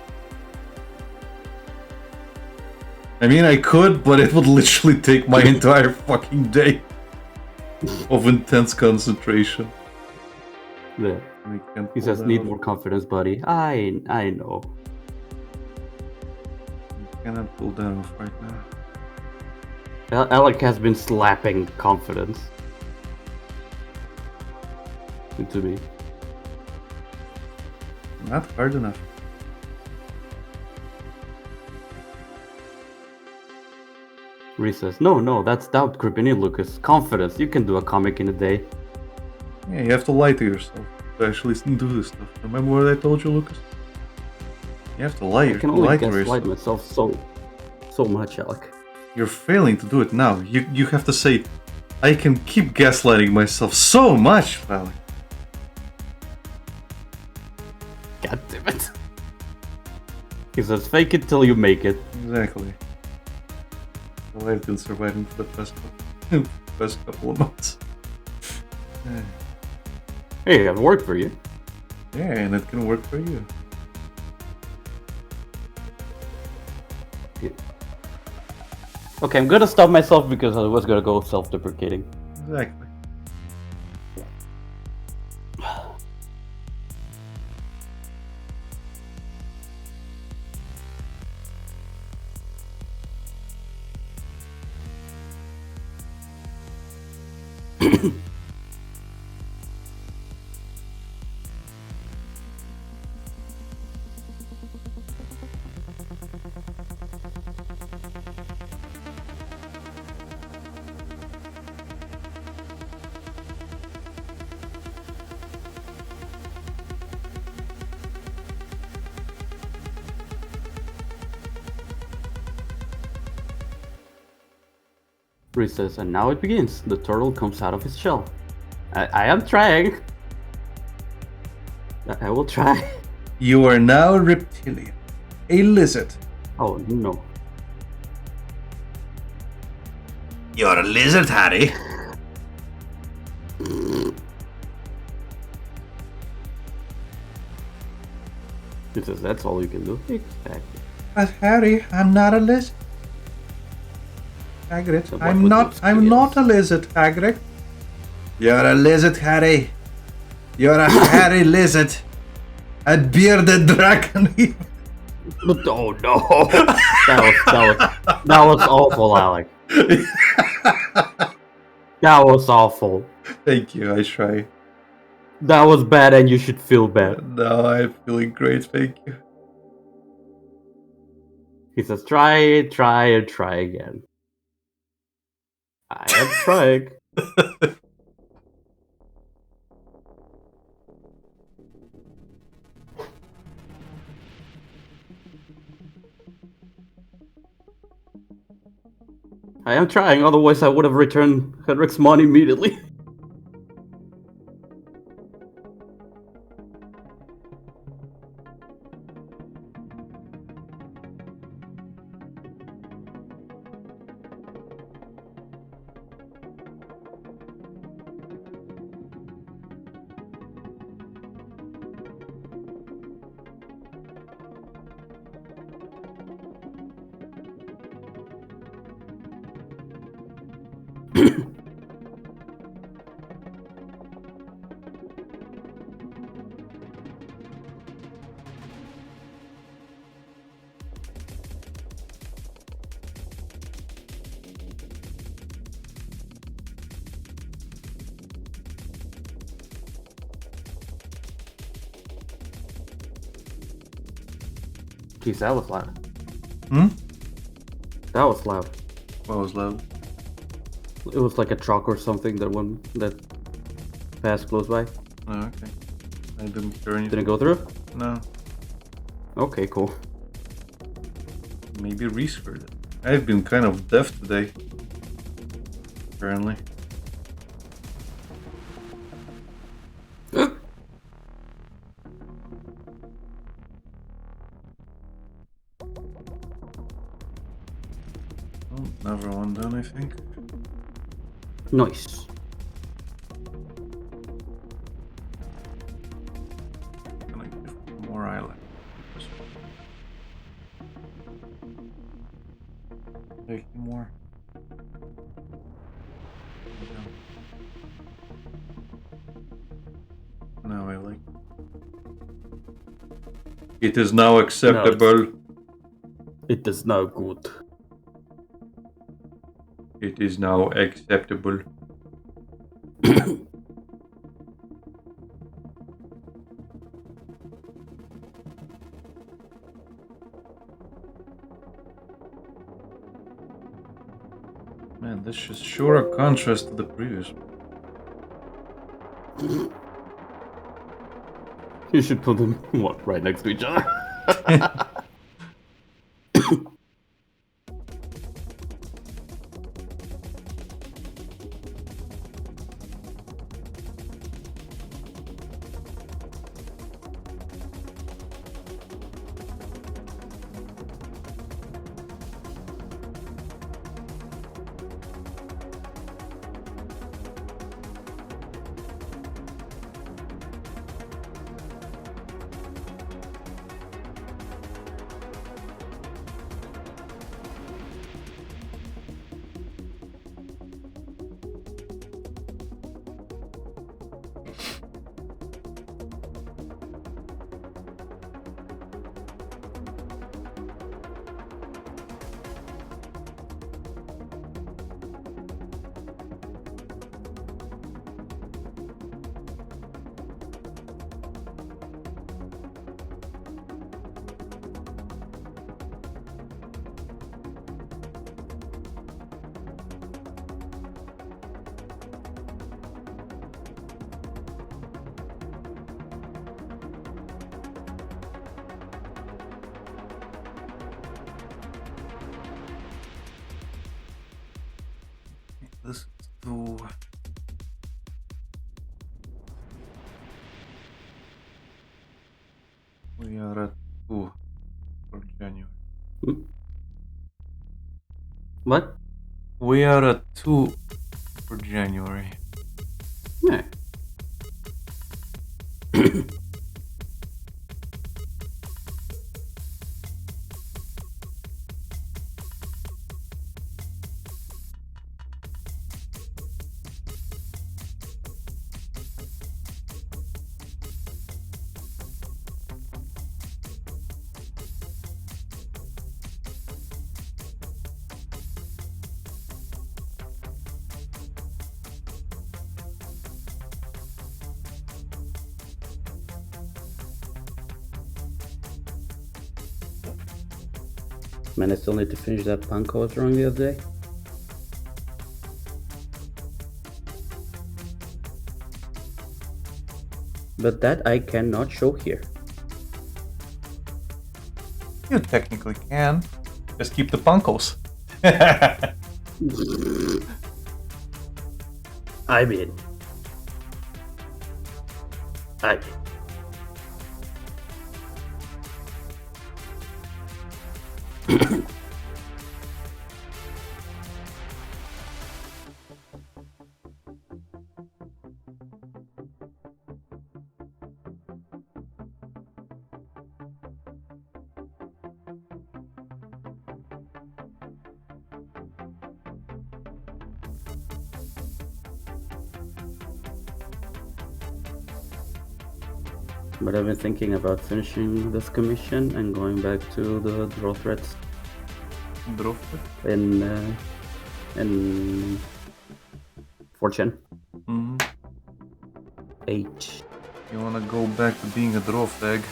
I mean, I could, but it would literally take my entire fucking day of intense concentration. Yeah. He says, need more confidence, buddy. I know. I cannot pull that off right now. Alec has been slapping confidence into me. Not hard enough. Reese says, no, that's doubt creeping in, Lucas. Confidence, you can do a comic in a day. Yeah, you have to lie to yourself to actually do this stuff. Remember what I told you, Lucas? You have to lie. I can only gaslight myself so much, Alec. You're failing to do it now. You have to say, I can keep gaslighting myself so much, Alec. God damn it. He says, fake it till you make it. Exactly. Well, I've been surviving for the past past couple of months. Hey, it worked for you. Yeah, and it can work for you. Okay, I'm gonna stop myself because I was gonna go self-deprecating. Exactly. Reese says, and now it begins. The turtle comes out of his shell. I am trying. I will try. You are now a reptilian. A lizard. Oh, no. You're a lizard, Harry. He says, that's all you can do. Exactly. But Harry, I'm not a lizard. Hagrid, So I'm not a lizard, Hagrid. You're a lizard, Harry. You're a hairy lizard. A bearded dragon. Oh no! That was awful, Alec. That was awful. Thank you, I try. That was bad, and you should feel bad. No, I'm feeling great, thank you. He says, try again. I am trying. I am trying, otherwise I would have returned Henrik's money immediately. Jeez, that was loud. That was loud. What was loud? It was like a truck or something that passed close by. Oh, okay. I didn't hear anything. Did it go through? No. Okay, cool. Maybe Reese heard it. I've been kind of deaf today. Apparently. Oh, another one done, I think. Nice. Can I give more eyeliner? Take more. No, I like it. It is now acceptable. It is now good. It is now acceptable. Man, this is sure a contrast to the previous one. You should put them right next to each other. This is to... We are at 2 for January. What? We are at 2 for January. Yeah. Man, I still need to finish that punk I was drawing the other day. But that I cannot show here. You technically can. Just keep the punkos. I mean. But I've been thinking about finishing this commission and going back to the draw threats. Draw threat? In Fortune. Mm-hmm. H. You wanna go back to being a draw fag?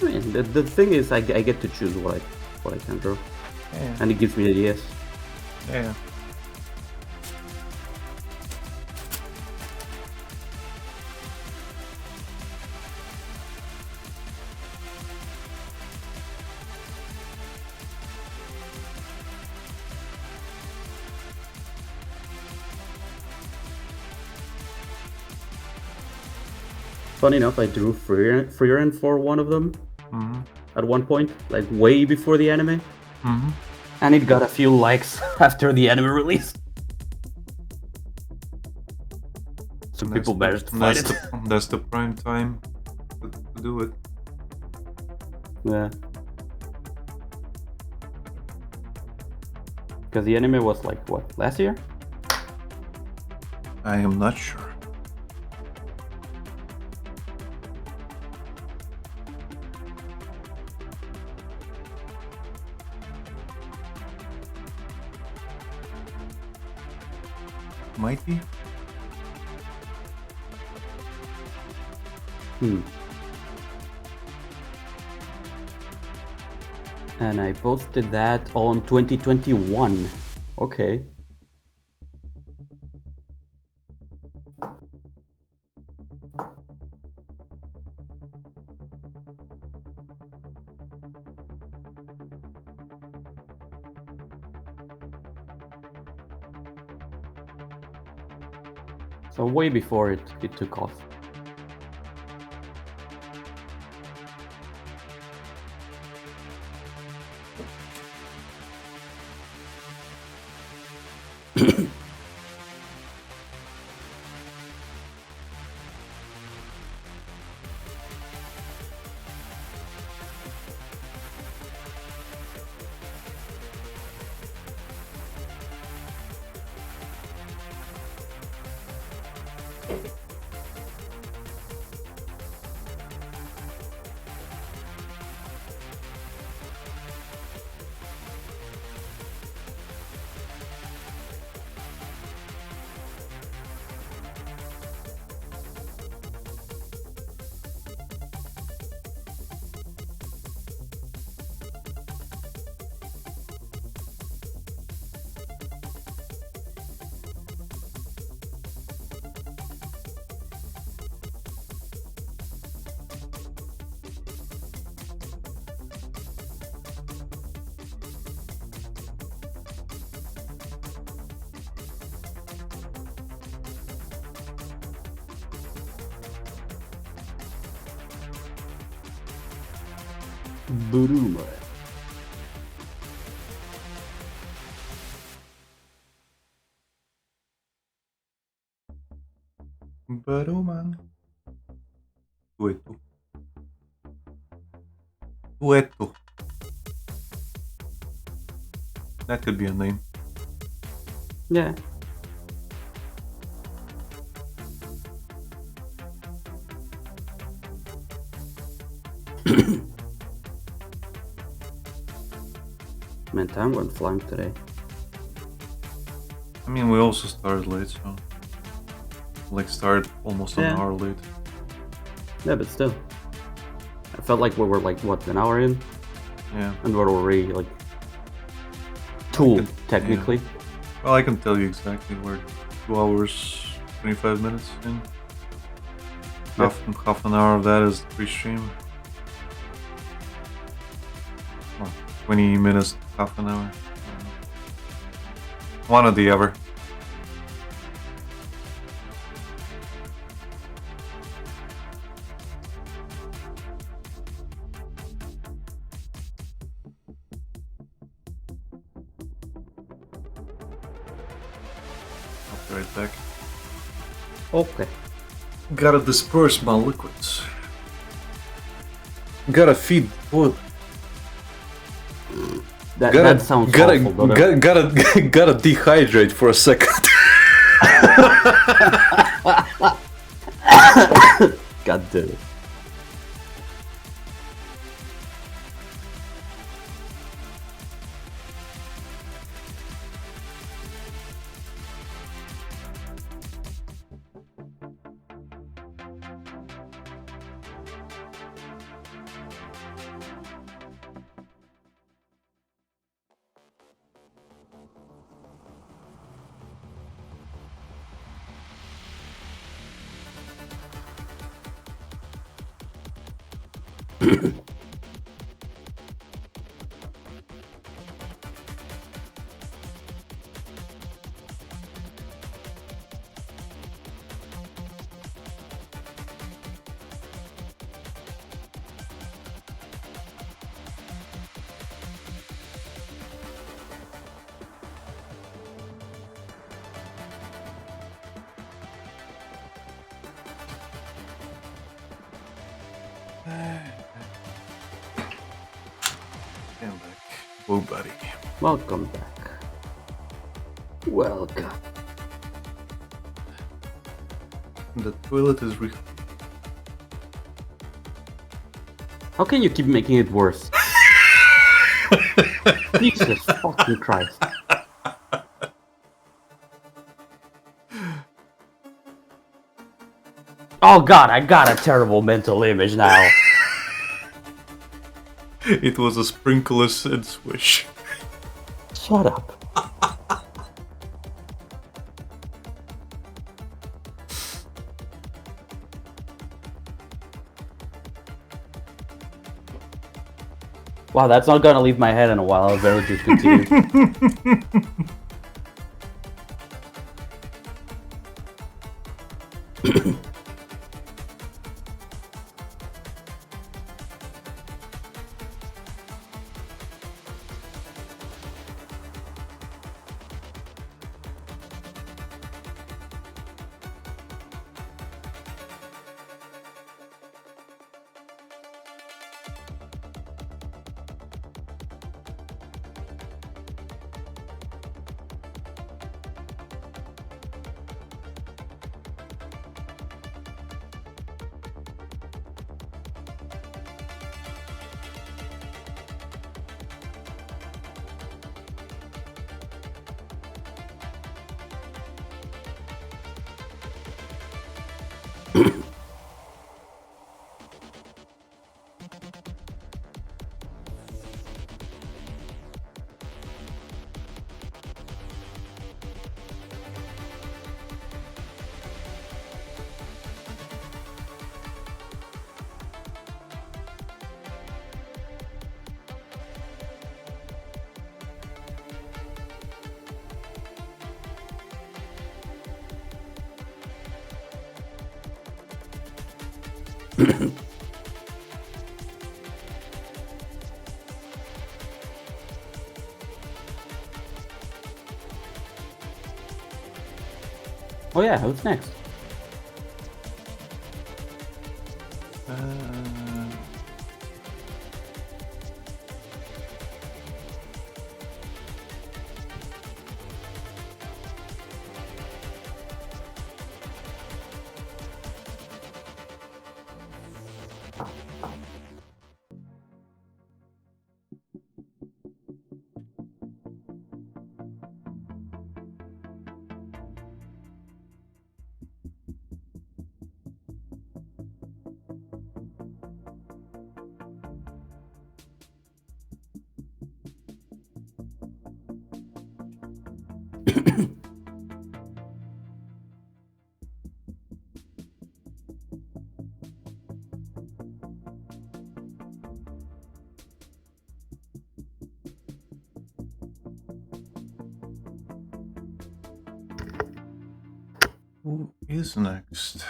I mean, the thing is, I get to choose what I can draw, Yeah. and it gives me ideas. Yeah. Funny enough, I drew Freeran for one of them at one point, like way before the anime. And it got a few likes after the anime release. So people better find it. That's the prime time to do it. Yeah. Because the anime was like, what, last year? I am not sure. Might be. And I posted that on 2021. Okay. So way before it took off. Bruma. Baruman. Tuetu. Tuetu. That could be a name. Yeah. Man, time went flying today. I mean, we also started late, so... Like, started almost an hour late. Yeah, but still. I felt like we were like, what, an hour in? Yeah. And we're already like... Two, technically. Yeah. Well, I can tell you exactly. We're 2 hours, 25 minutes in. Half an hour of that is the pre-stream. Well, 20 minutes, half an hour. One or the other. I'll be right back. Okay. Gotta disperse my liquids. Gotta feed the toilet. That sounds awful, gotta dehydrate for a second. God damn it. I'm back. Whoa, buddy. Welcome back. Welcome. The toilet is How can you keep making it worse? Jesus fucking Christ. Oh god, I got a terrible mental image now. It was a sprinkler and swish. Shut up. Wow, that's not gonna leave my head in a while. I'll better just continue. Oh yeah, who's next? Who is next?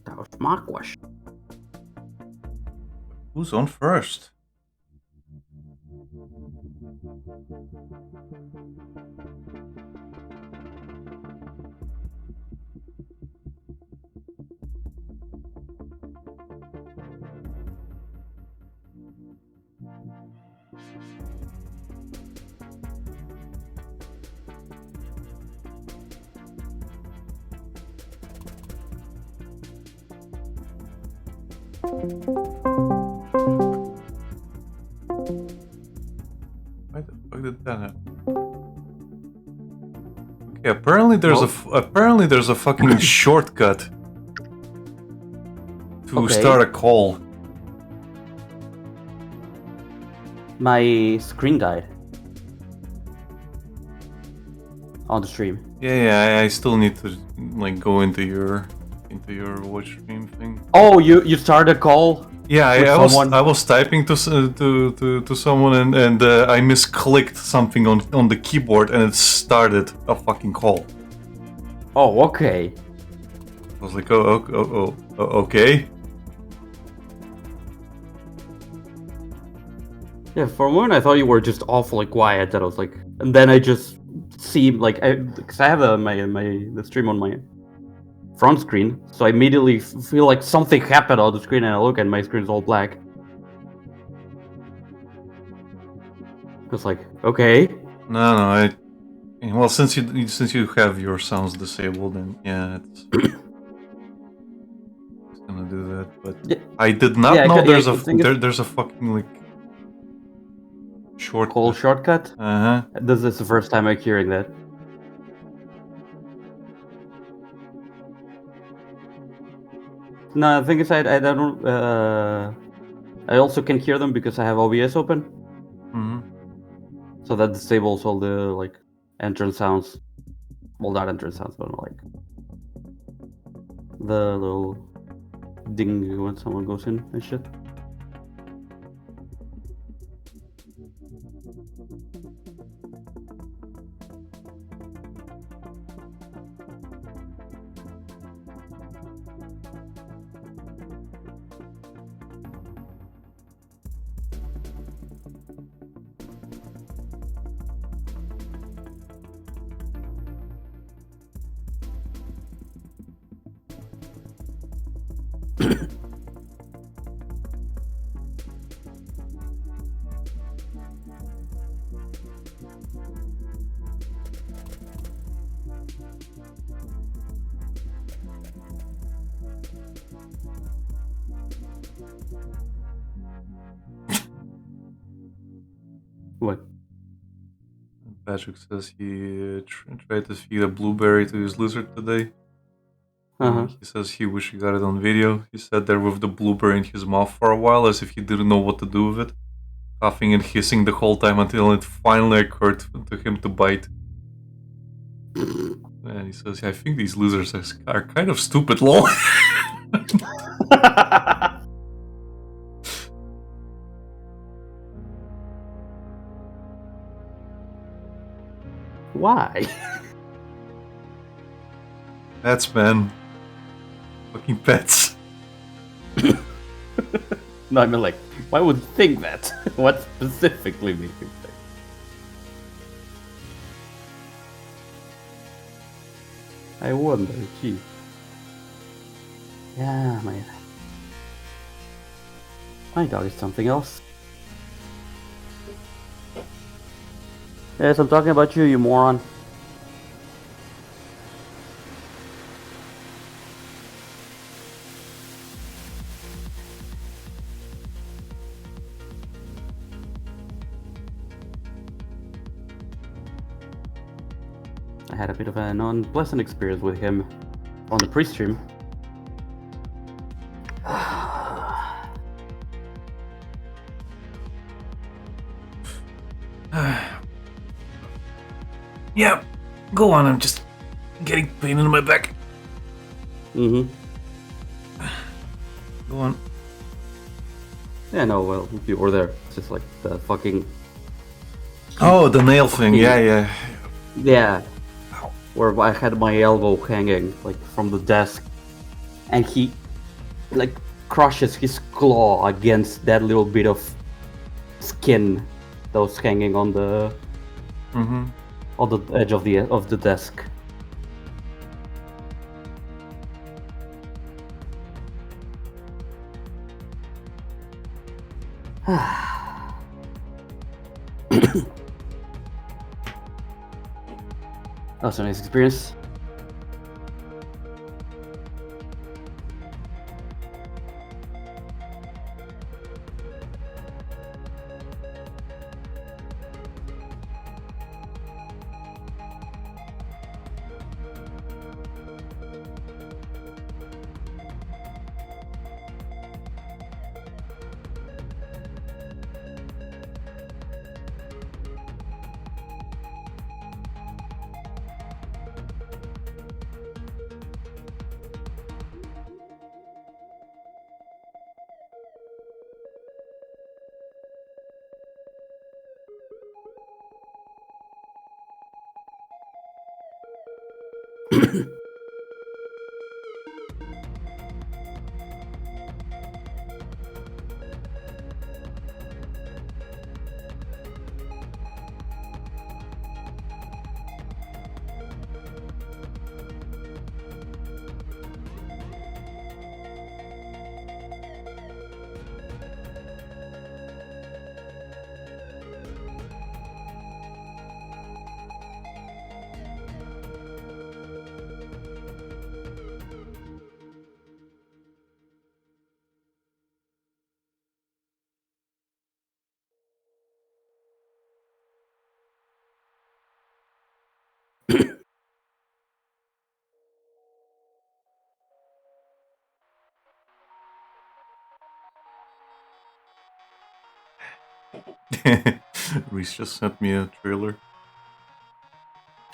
That was my question. Who's on first? Why the fuck did that happen? Okay, apparently there's a fucking shortcut to start a call. My screen died on the stream. Yeah, I still need to like go into your watch stream thing. Oh, you started a call? Yeah, I was typing to someone and I misclicked something on the keyboard and it started a fucking call. Oh, okay. I was like, okay. Yeah, for a moment I thought you were just awfully quiet. That I was like, and then I just see like, because I have the stream on my front screen, so I immediately feel like something happened on the screen, and I look and my screen's all black. It's like, okay. No, well, since you have your sounds disabled, then yeah, it's gonna do that. But yeah. I did not know there's a fucking like call shortcut. This is the first time I'm hearing that. No, the thing is, I don't. I also can hear them because I have OBS open. Mm-hmm. So that disables all the like entrance sounds. Well, not entrance sounds, but like the little ding when someone goes in and shit. What? Patrick says he tried to feed a blueberry to his lizard today. He says he wish he got it on video. He sat there with the blueberry in his mouth for a while as if he didn't know what to do with it, coughing and hissing the whole time until it finally occurred to him to bite. And he says, I think these lizards are kind of stupid, lol. Why? Pets, man. Fucking pets. No, I mean like, why would you think that? What specifically makes you think? I wonder, gee. Yeah, my dog is something else. Yes, I'm talking about you, you moron. I had a bit of an unpleasant experience with him on the pre-stream. Yeah, go on. I'm just getting pain in my back. Mm-hmm. Go on. Yeah, no, well, you were there. It's just like the fucking... Oh, the nail thing. Yeah. Yeah. Where I had my elbow hanging, like, from the desk. And he, like, crushes his claw against that little bit of skin that was hanging on the... Mm-hmm. on the edge of the desk. That was a nice experience. Reese just sent me a trailer.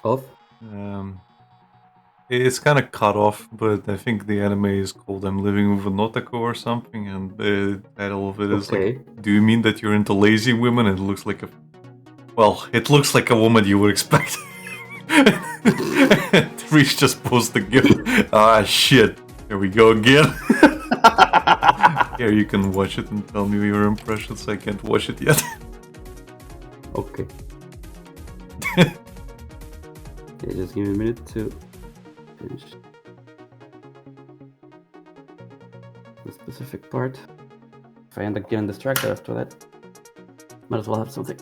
Of? It's kind of cut off, but I think the anime is called I'm Living with an Otaku or something, and the title of it is like, do you mean that you're into lazy women? And it looks like a... Well, it looks like a woman you would expect. Reese just posted the GIF. Ah, shit. Here we go again. Here, you can watch it and tell me your impressions. I can't watch it yet. Okay. Yeah, just give me a minute to finish the specific part. If I end up getting distracted after that, might as well have something.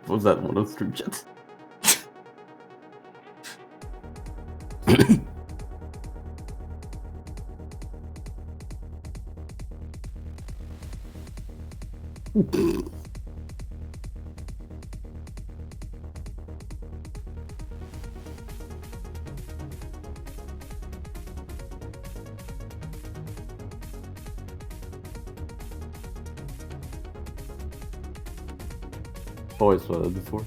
Was that one of the stream chats? Always saw that before.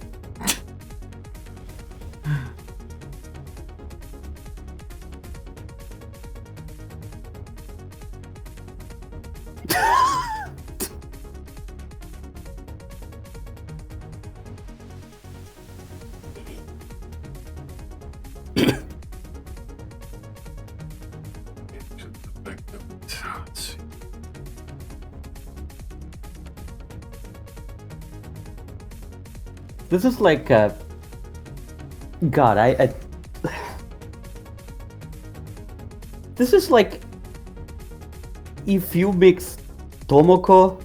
This is like God, I this is like if you mix Tomoko,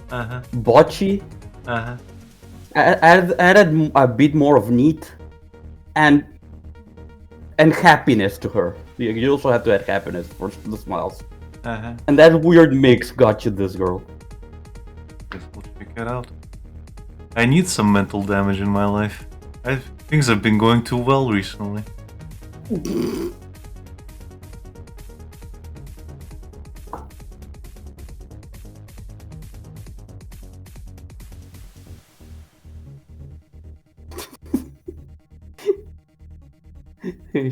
Bocce, added a bit more of neat and happiness to her. You also have to add happiness for the smiles. And that weird mix got you this girl. Guess we'll check it out. I need some mental damage in my life. Things have been going too well recently.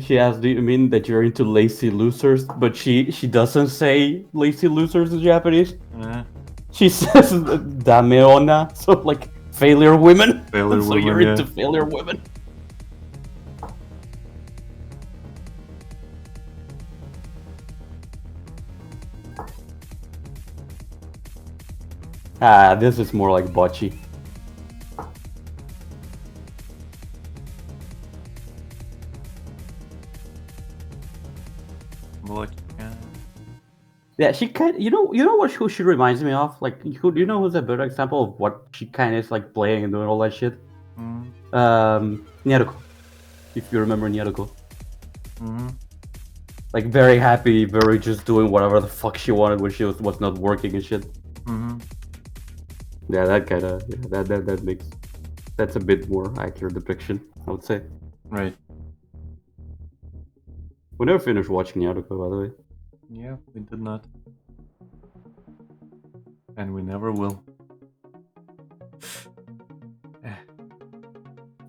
She asked, "Do you mean that you're into lazy losers?" But she doesn't say lazy losers in Japanese. She says dameona, so like failure women. Failure so women, you're yeah. into failure women. This is more like bocce. Yeah, she kind. You know what? Who she reminds me of? Like, you know who's a better example of what she kind of is like playing and doing all that shit? Nyaruko. If you remember Nyaruko. Like very happy, very just doing whatever the fuck she wanted when she was not working and shit. Yeah, that kind of that makes that's a bit more accurate depiction, I would say. Right. We never finished watching Nyaruko, by the way. Yeah, we did not. And we never will.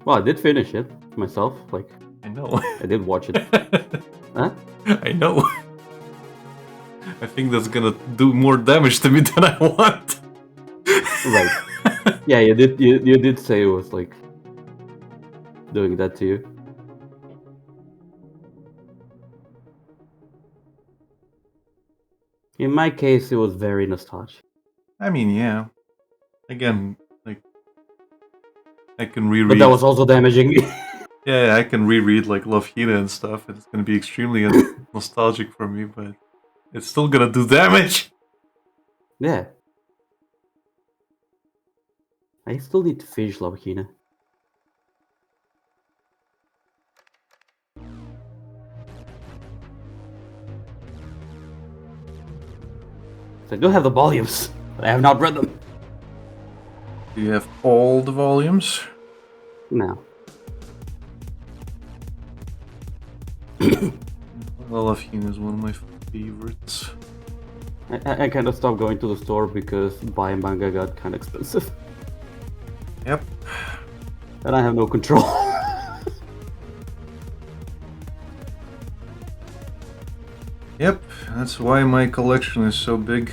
Well, I did finish it myself. Like, I know. I did watch it. Huh? I know. I think that's gonna do more damage to me than I want. Right. Yeah, you did say it was like doing that to you. In my case, it was very nostalgic. I mean, yeah. Again, like I can reread. But that was also damaging. Yeah, I can reread like Love Hina and stuff, and it's gonna be extremely nostalgic for me, but it's still gonna do damage. Yeah. I still need to finish Love Hina. I do have the volumes, but I have not read them. Do you have all the volumes? No. Love Hina is one of my favorites. I kind of stopped going to the store because buying manga got kind of expensive. Yep. And I have no control. Yep, that's why my collection is so big.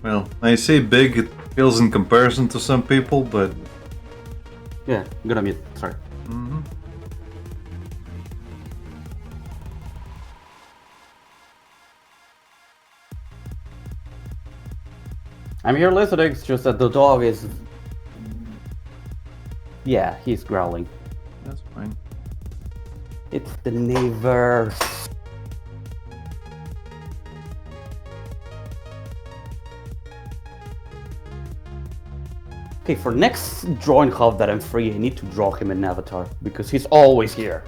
Well, I say big, it feels in comparison to some people, but... Yeah, good on mute, sorry. I'm here listening, it's just that the dog is... Yeah, he's growling. That's fine. It's the neighbor. Okay, for next drawing hub that I'm free, I need to draw him an avatar, because he's always here.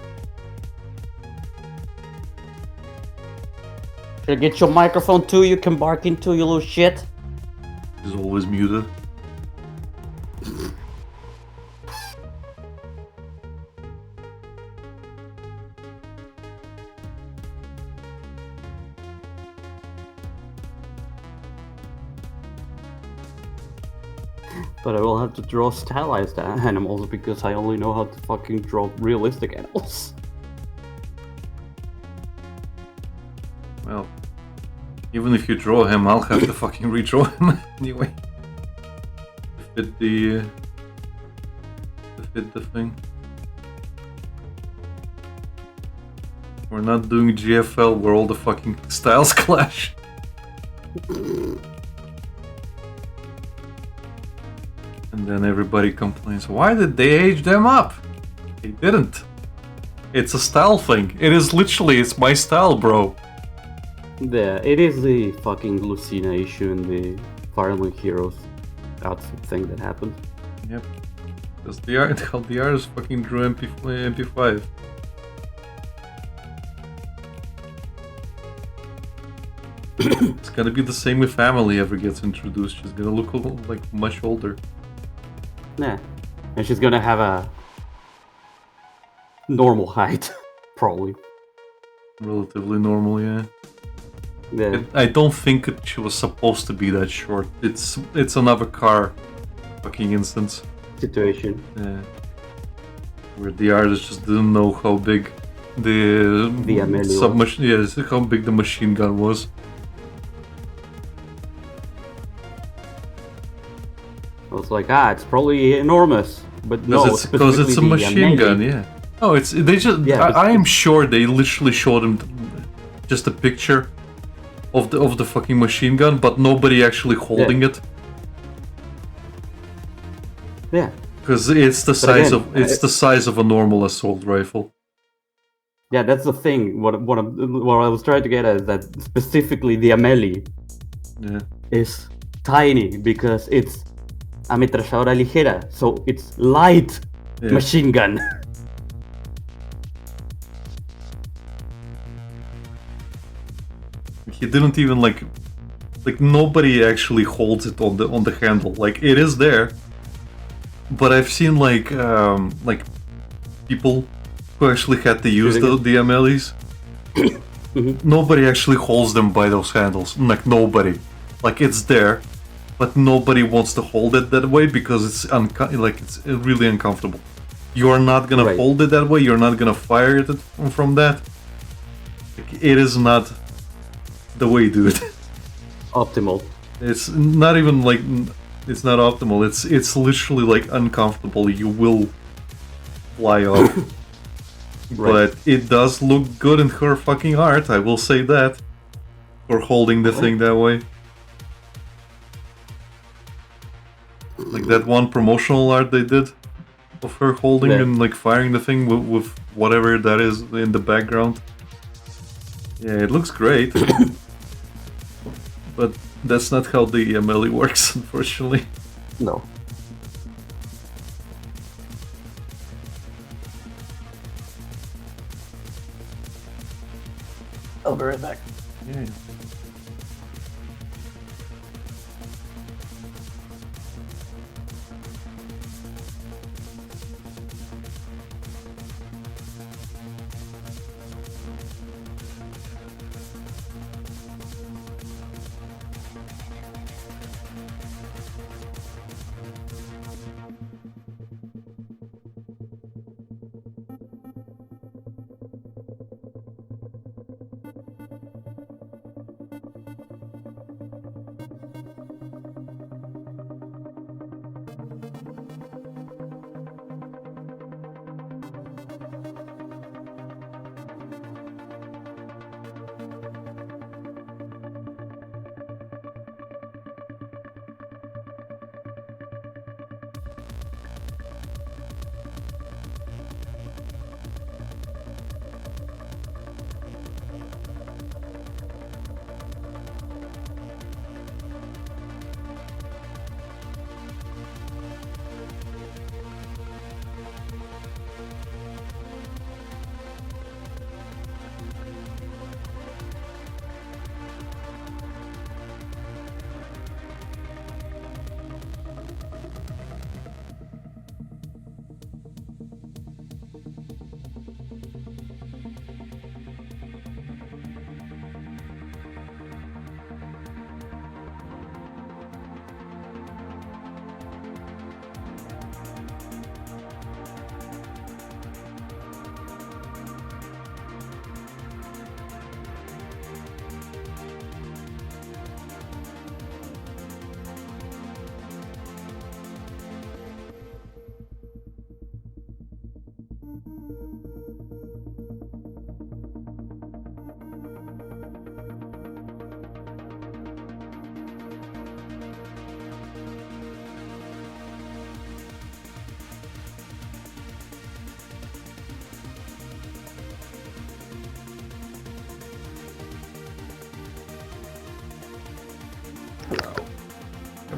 Should I get your microphone too? You can bark into, you little shit. He's always muted. But I will have to draw stylized animals because I only know how to fucking draw realistic animals. Well, even if you draw him, I'll have to fucking redraw him anyway. To fit the thing. We're not doing GFL where all the fucking styles clash. And then everybody complains, why did they age them up? They didn't. It's a style thing. It is literally, it's my style, bro. Yeah, it is the fucking Lucina issue in the Fire Emblem Heroes outfit thing that happened. Yep. Because the artist fucking drew MP5. It's gonna be the same if Family ever gets introduced. She's gonna look like much older. Yeah, and she's gonna have a normal height, probably. Relatively normal, yeah. Yeah. I don't think she was supposed to be that short. It's another car fucking instance. Situation. Yeah. Where the artist just didn't know how big the submachine, yes, how big the machine gun was. I was like, it's probably enormous, but no, because it's a machine gun, yeah. Oh, they just. Yeah, I am sure they literally showed him just a picture of the fucking machine gun, but nobody actually holding it. Yeah. Because it's the size of a normal assault rifle. Yeah, that's the thing. What I was trying to get at is that specifically the Amelie is tiny because it's ametralladora ligera, so it's light machine gun. He didn't even like nobody actually holds it on the handle. Like it is there, but I've seen like people who actually had to use the Amelies. Nobody actually holds them by those handles. Like nobody. Like it's there, but nobody wants to hold it that way because it's it's really uncomfortable. You're not gonna hold it that way. You're not gonna fire it from that. Like, it is not the way, dude. Optimal. It's not even like it's not optimal. It's literally like uncomfortable. You will fly off. But it does look good in her fucking art. I will say that for holding the thing that way. Like that one promotional art they did of her holding and like firing the thing with whatever that is in the background. Yeah, it looks great. But that's not how the melee works, unfortunately. No. I'll be right back. Yeah.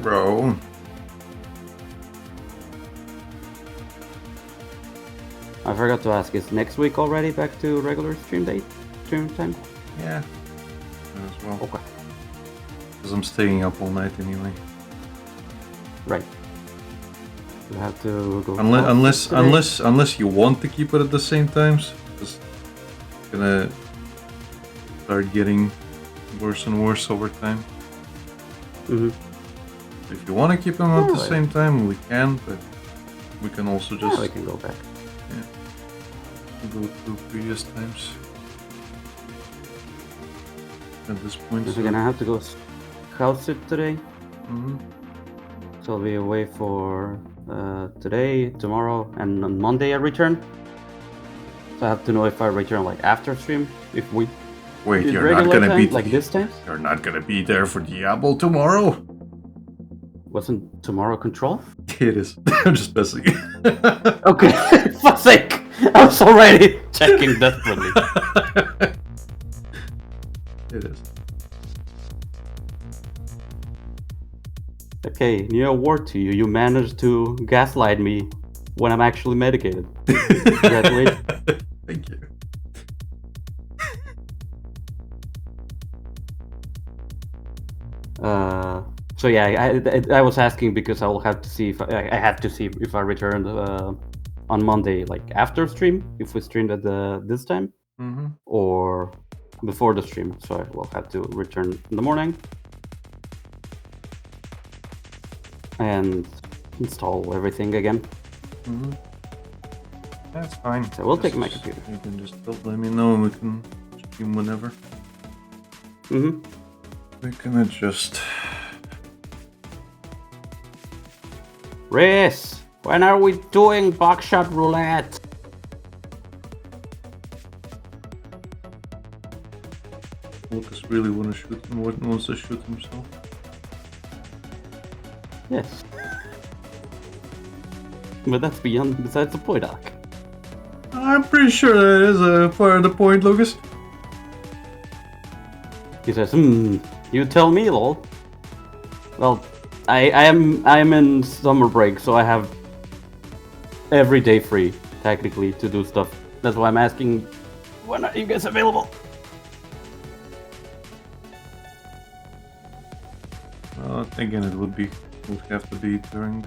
bro. I forgot to ask, is next week already back to regular stream time? Yeah. As well. Okay. Because I'm staying up all night anyway. Right. You have to go. Unless you want to keep it at the same times, it's gonna start getting worse and worse over time. Mm-hmm. If you want to keep them at the same time, we can, but we can also just we can go back. Go to previous times. At this point, We're gonna have to go house it today. Mm-hmm. So I'll be away for today, tomorrow, and on Monday I return. So I have to know if I return like after stream. If we wait, you're not gonna be like this time. You're not gonna be there for Diablo tomorrow. Wasn't tomorrow Control? It is. I'm just messing. Okay, for sake. I was already checking desperately. It is. Okay, new award to you. You managed to gaslight me when I'm actually medicated. Congratulations. Thank you. So yeah, I was asking because I will have to see if I have to see if I returned on Monday, like after stream, if we streamed at this time, or before the stream. So I will have to return in the morning and install everything again. That's fine. So we'll take my computer. You can just let me know and we can stream whenever. We can adjust. Riz, when are we doing buckshot roulette? Lucas really wants to shoot himself. Yes. But that's besides the point, Doc. I'm pretty sure that is a part of the point, Lucas. He says, you tell me, lol. Well, I am in summer break, so I have every day free, technically, to do stuff. That's why I'm asking, when are you guys available? Again, it would have to be during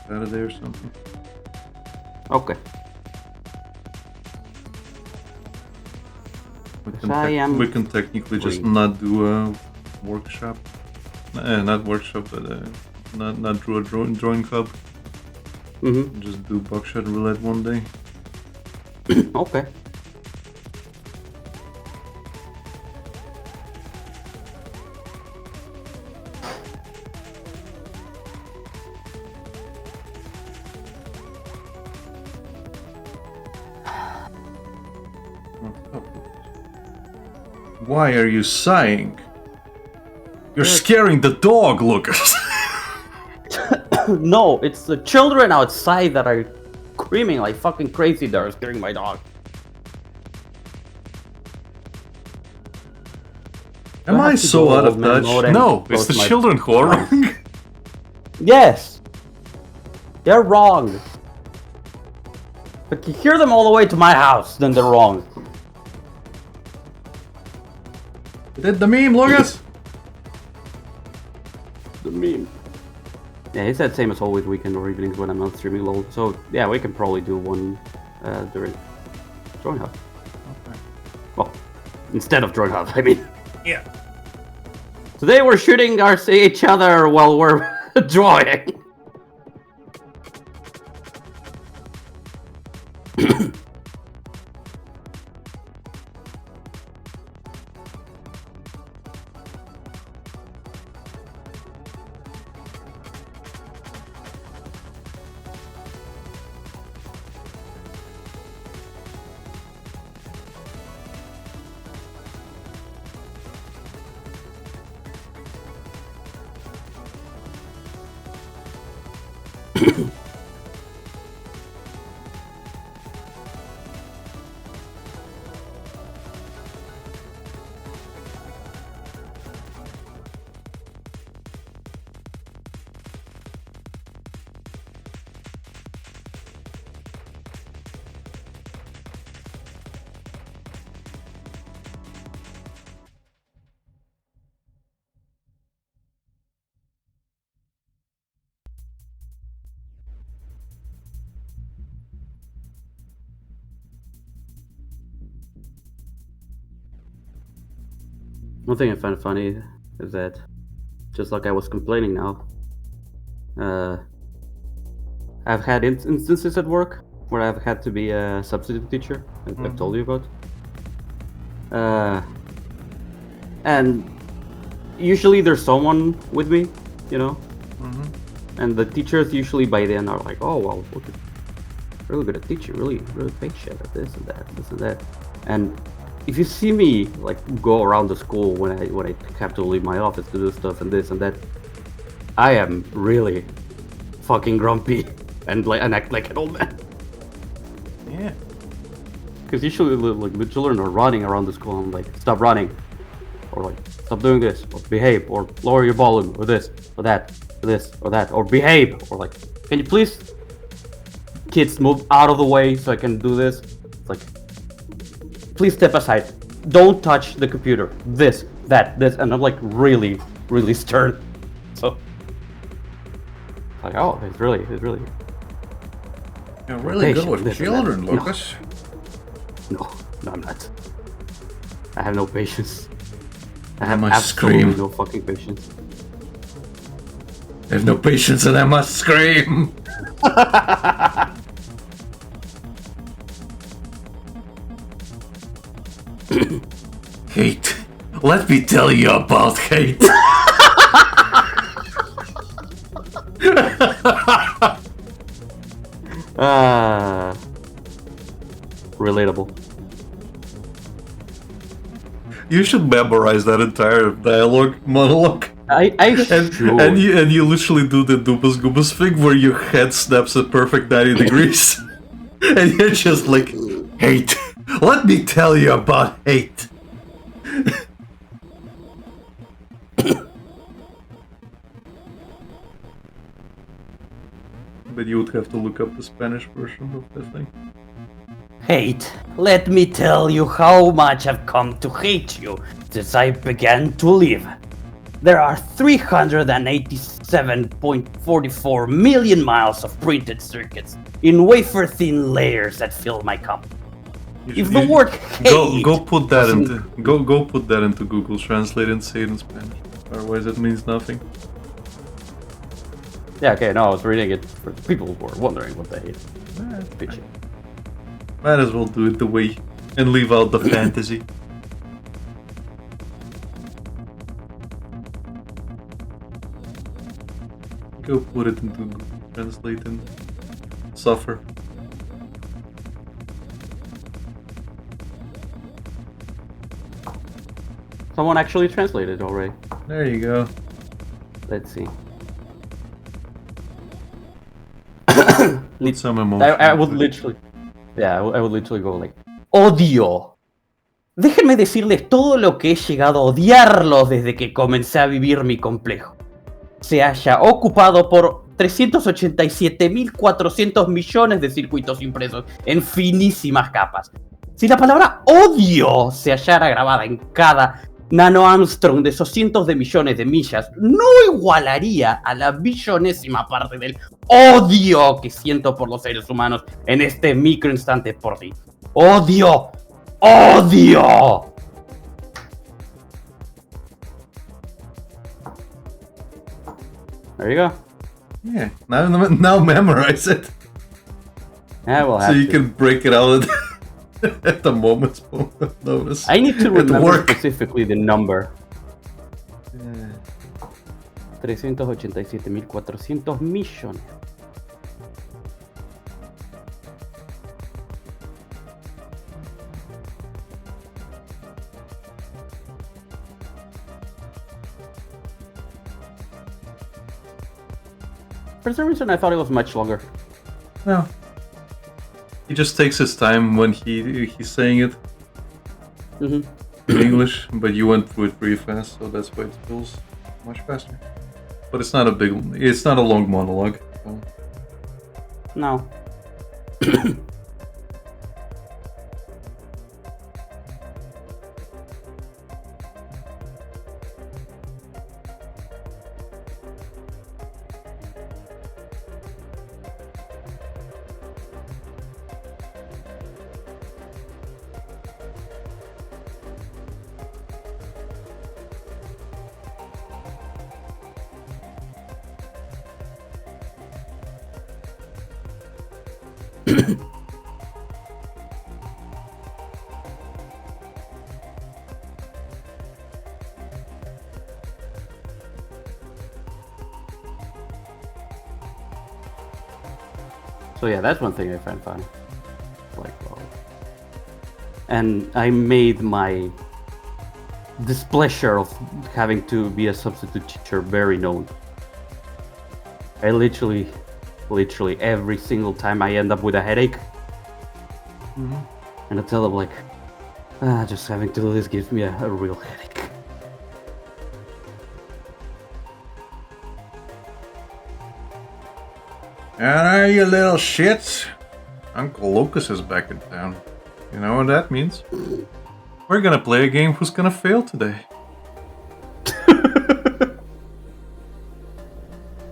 Saturday or something. Okay. We can technically just not do a workshop. Not workshop, but not do a drawing club. Just do buckshot roulette one day. Okay. Why are you sighing? You're scaring the dog, Lucas. No, it's the children outside that are screaming like fucking crazy that are scaring my dog. Am I so out of touch? No, it's the children who are wrong. Yes! They're wrong. But you hear them all the way to my house, then they're wrong. Did the meme, Lucas? The meme. Yeah, he said same as always, weekend or evenings when I'm not streaming lol. So yeah, we can probably do one during Drawing Hub. Okay. Well, instead of Drawing Hub, I mean. Yeah. Today we're shooting each other while we're drawing. One thing I find funny is that, just like I was complaining now, I've had instances at work where I've had to be a substitute teacher, like I've told you about. And usually there's someone with me, you know? And the teachers usually by then are like, oh, well, look, really good at teaching, really patient at this and that. And if you see me like go around the school when I have to leave my office to do stuff and this and that, I am really fucking grumpy and act like an old man. Yeah. Because usually like the children are running around the school and I'm like, stop running, or like stop doing this, or behave, or lower your volume, or this, or that, or this, or that, or behave, or like, can you please, kids, move out of the way so I can do this? It's like, please step aside. Don't touch the computer. This, that, this, and I'm like really stern. So, like, oh, it's really. You're really good with children, Lucas. No, I'm not. I have no patience. I have must absolutely scream. no fucking patience. I have no patience and I must scream. Hate. Let me tell you about hate. Relatable. You should memorize that entire monologue. I should. And you literally do the Dubas Goobas thing where your head snaps at perfect 90 degrees. And you're just like, hate. Let me tell you about hate. But you would have to look up the Spanish version of that thing. Hate. Let me tell you how much I've come to hate you since I began to live. There are 387.44 million miles of printed circuits in wafer-thin layers that fill my comp. If the word hate... Go put that into... Go put that into Google Translate and say it in Spanish. Otherwise it means nothing. Yeah, okay, no, I was reading it for people who were wondering what they hate. Bitch. Might as well do it the way and leave out the fantasy. Go put it into Google Translate and suffer. Someone actually translated already. There you go. Let's see. Need some emotion. I would literally... Yeah, I would literally go like... Odio. Déjenme decirles todo lo que he llegado a odiarlo desde que comencé a vivir mi complejo. Se haya ocupado por 387.400 millones de circuitos impresos en finísimas capas. Si la palabra odio se hallara grabada en cada nanoarmstrong de esos cientos de millones de millas, no igualaría a la billonésima parte del odio que siento por los seres humanos en este microinstante por ti. ¡Odio! ¡Odio! There you go. Yeah, now memorize it. Yeah, we'll have So you to. can break it out at the moment's notice. I need to at remember work. specifically the number. 387.400 millones. For some reason, I thought it was much longer. No. He just takes his time when he's saying it Mm-hmm. in English, but you went through it pretty fast, so that's why it feels much faster. But it's not a long monologue. So. No. So yeah, that's one thing I find funny. Like, well, and I made my displeasure of having to be a substitute teacher very known. I literally every single time I end up with a headache, and I tell them like, just having to do this gives me a real headache. Alright, you little shits. Uncle Lucas is back in town. You know what that means? We're gonna play a game who's gonna fail today.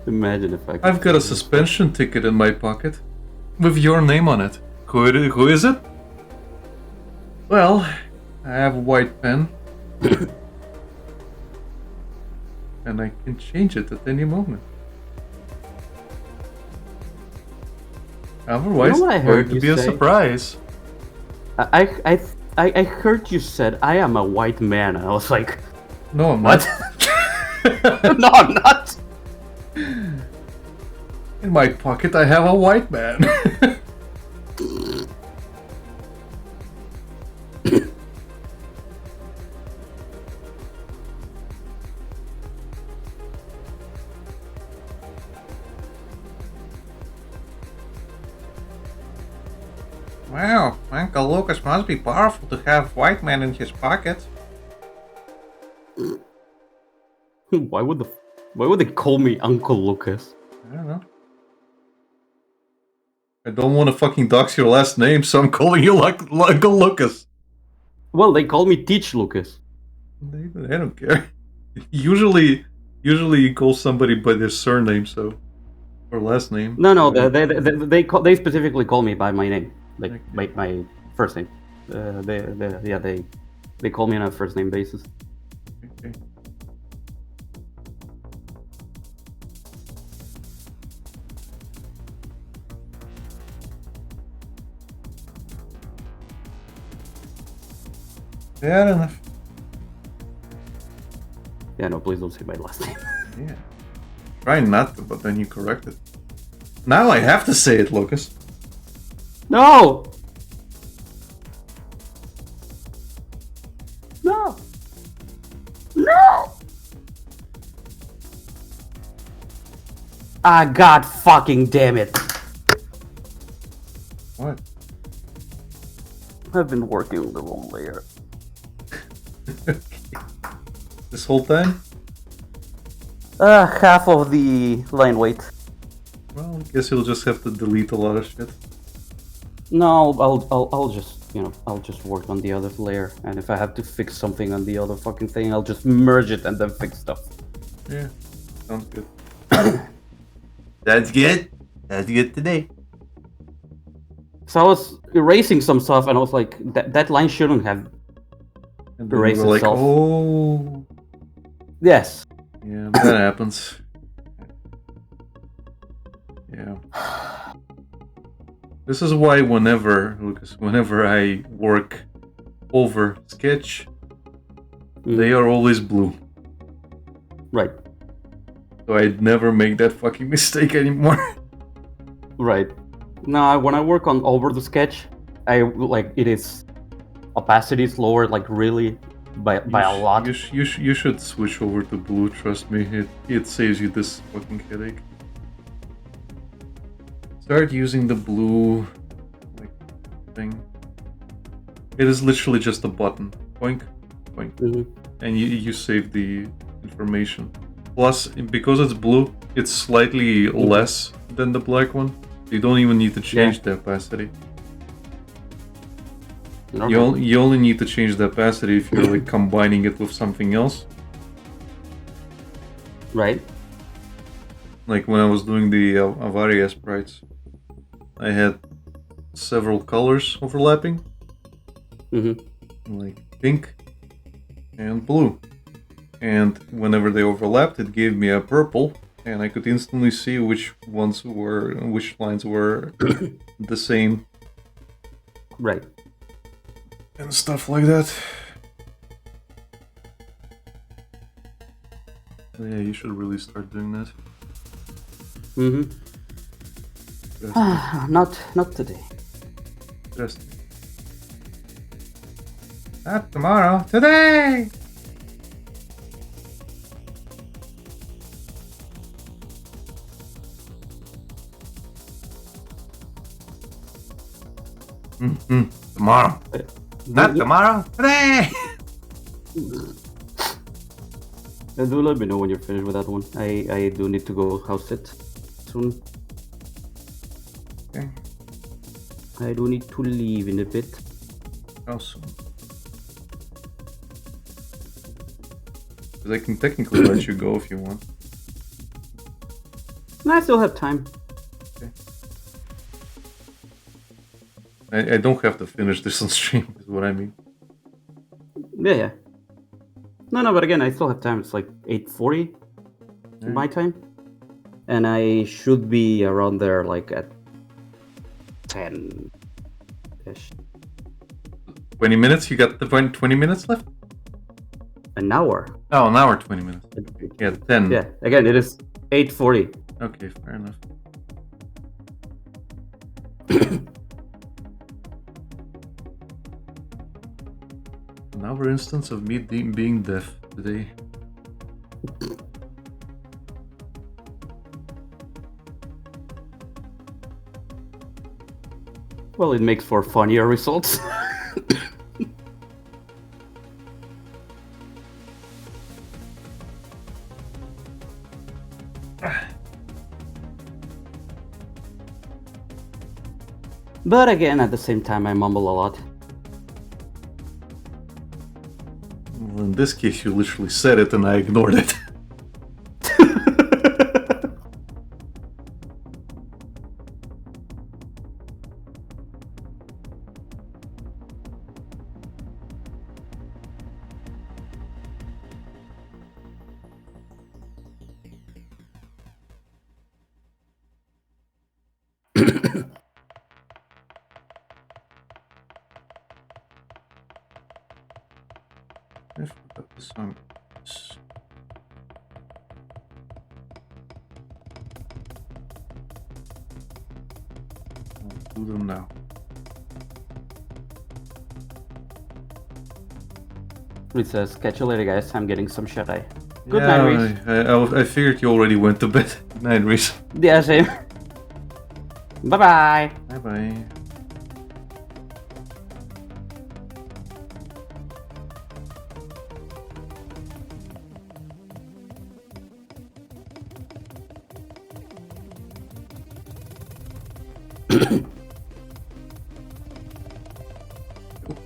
Imagine if I could. I've got a suspension ticket in my pocket with your name on it. Who is it? Well, I have a white pen. And I can change it at any moment. Otherwise, what I it's heard going to you be a say? surprise. I heard you said I am a white man, and I was like, No, I'm what? not. No, I'm not. In my pocket, I have a white man. Wow, Uncle Lucas must be powerful to have white man in his pocket. Why would they call me Uncle Lucas? I don't know. I don't want to fucking dox your last name, so I'm calling you like Uncle Lucas. Well, they call me Teach Lucas. They don't care. Usually you call somebody by their surname, so or last name. No, they specifically call me by my name, like my first name. They call me on a first name basis. Okay. Fair enough. Yeah, no, please don't say my last name. Yeah. Try not to, but then you correct it. Now I have to say it, Lucas. No! No! No! Ah, god fucking damn it. What? I've been working on the wrong layer. This whole time? Half of the line weight. Well, I guess you'll just have to delete a lot of shit. No, I'll just, I'll just work on the other layer, and if I have to fix something on the other fucking thing, I'll just merge it and then fix stuff. Yeah, sounds good. That's good. That's good today. So I was erasing some stuff, and I was like, that line shouldn't have And then erased you were like, itself. oh. Yes. Yeah, that happens. Yeah. This is why whenever I work over sketch, they are always blue. Right. So I'd never make that fucking mistake anymore. Right. Now, when I work on over the sketch, it is opacity is lower, like really by a lot. You should switch over to blue. Trust me, it saves you this fucking headache. Start using the blue thing. It is literally just a button. Boink, boink, and you save the information. Plus, because it's blue, it's slightly less than the black one. You don't even need to change the opacity. Okay. You only need to change the opacity if you're like combining it with something else. Right. Like when I was doing the Avaria sprites, I had several colors overlapping, like pink and blue. And whenever they overlapped, it gave me a purple. And I could instantly see which lines were the same. Right. And stuff like that. Yeah, you should really start doing that. Mm-hmm. Not today. Just not tomorrow. Today. Tomorrow. Not tomorrow. Today. Do let me know when you're finished with that one. I do need to go house it soon. Okay. I do need to leave in a bit. How soon? Because I can technically let you go if you want. I still have time. Okay. I don't have to finish this on stream, is what I mean. Yeah. No, but again, I still have time. It's like 8:40 my time. And I should be around there like at 10-ish. 20 minutes? You got the 20 minutes left? An hour. Oh, an hour, 20 minutes. Yeah, 10. Yeah, again, it is 8:40. Okay, fair enough. Another instance of me being deaf today. Well, it makes for funnier results. But again, at the same time, I mumble a lot. Well, in this case, you literally said it and I ignored it. I forgot the song. I'll do them now. It says, catch you later, guys. I'm getting some shut eye. Good night, Reese. I figured you already went to bed. Good night, Reese. Yeah, same. Bye-bye. Bye-bye.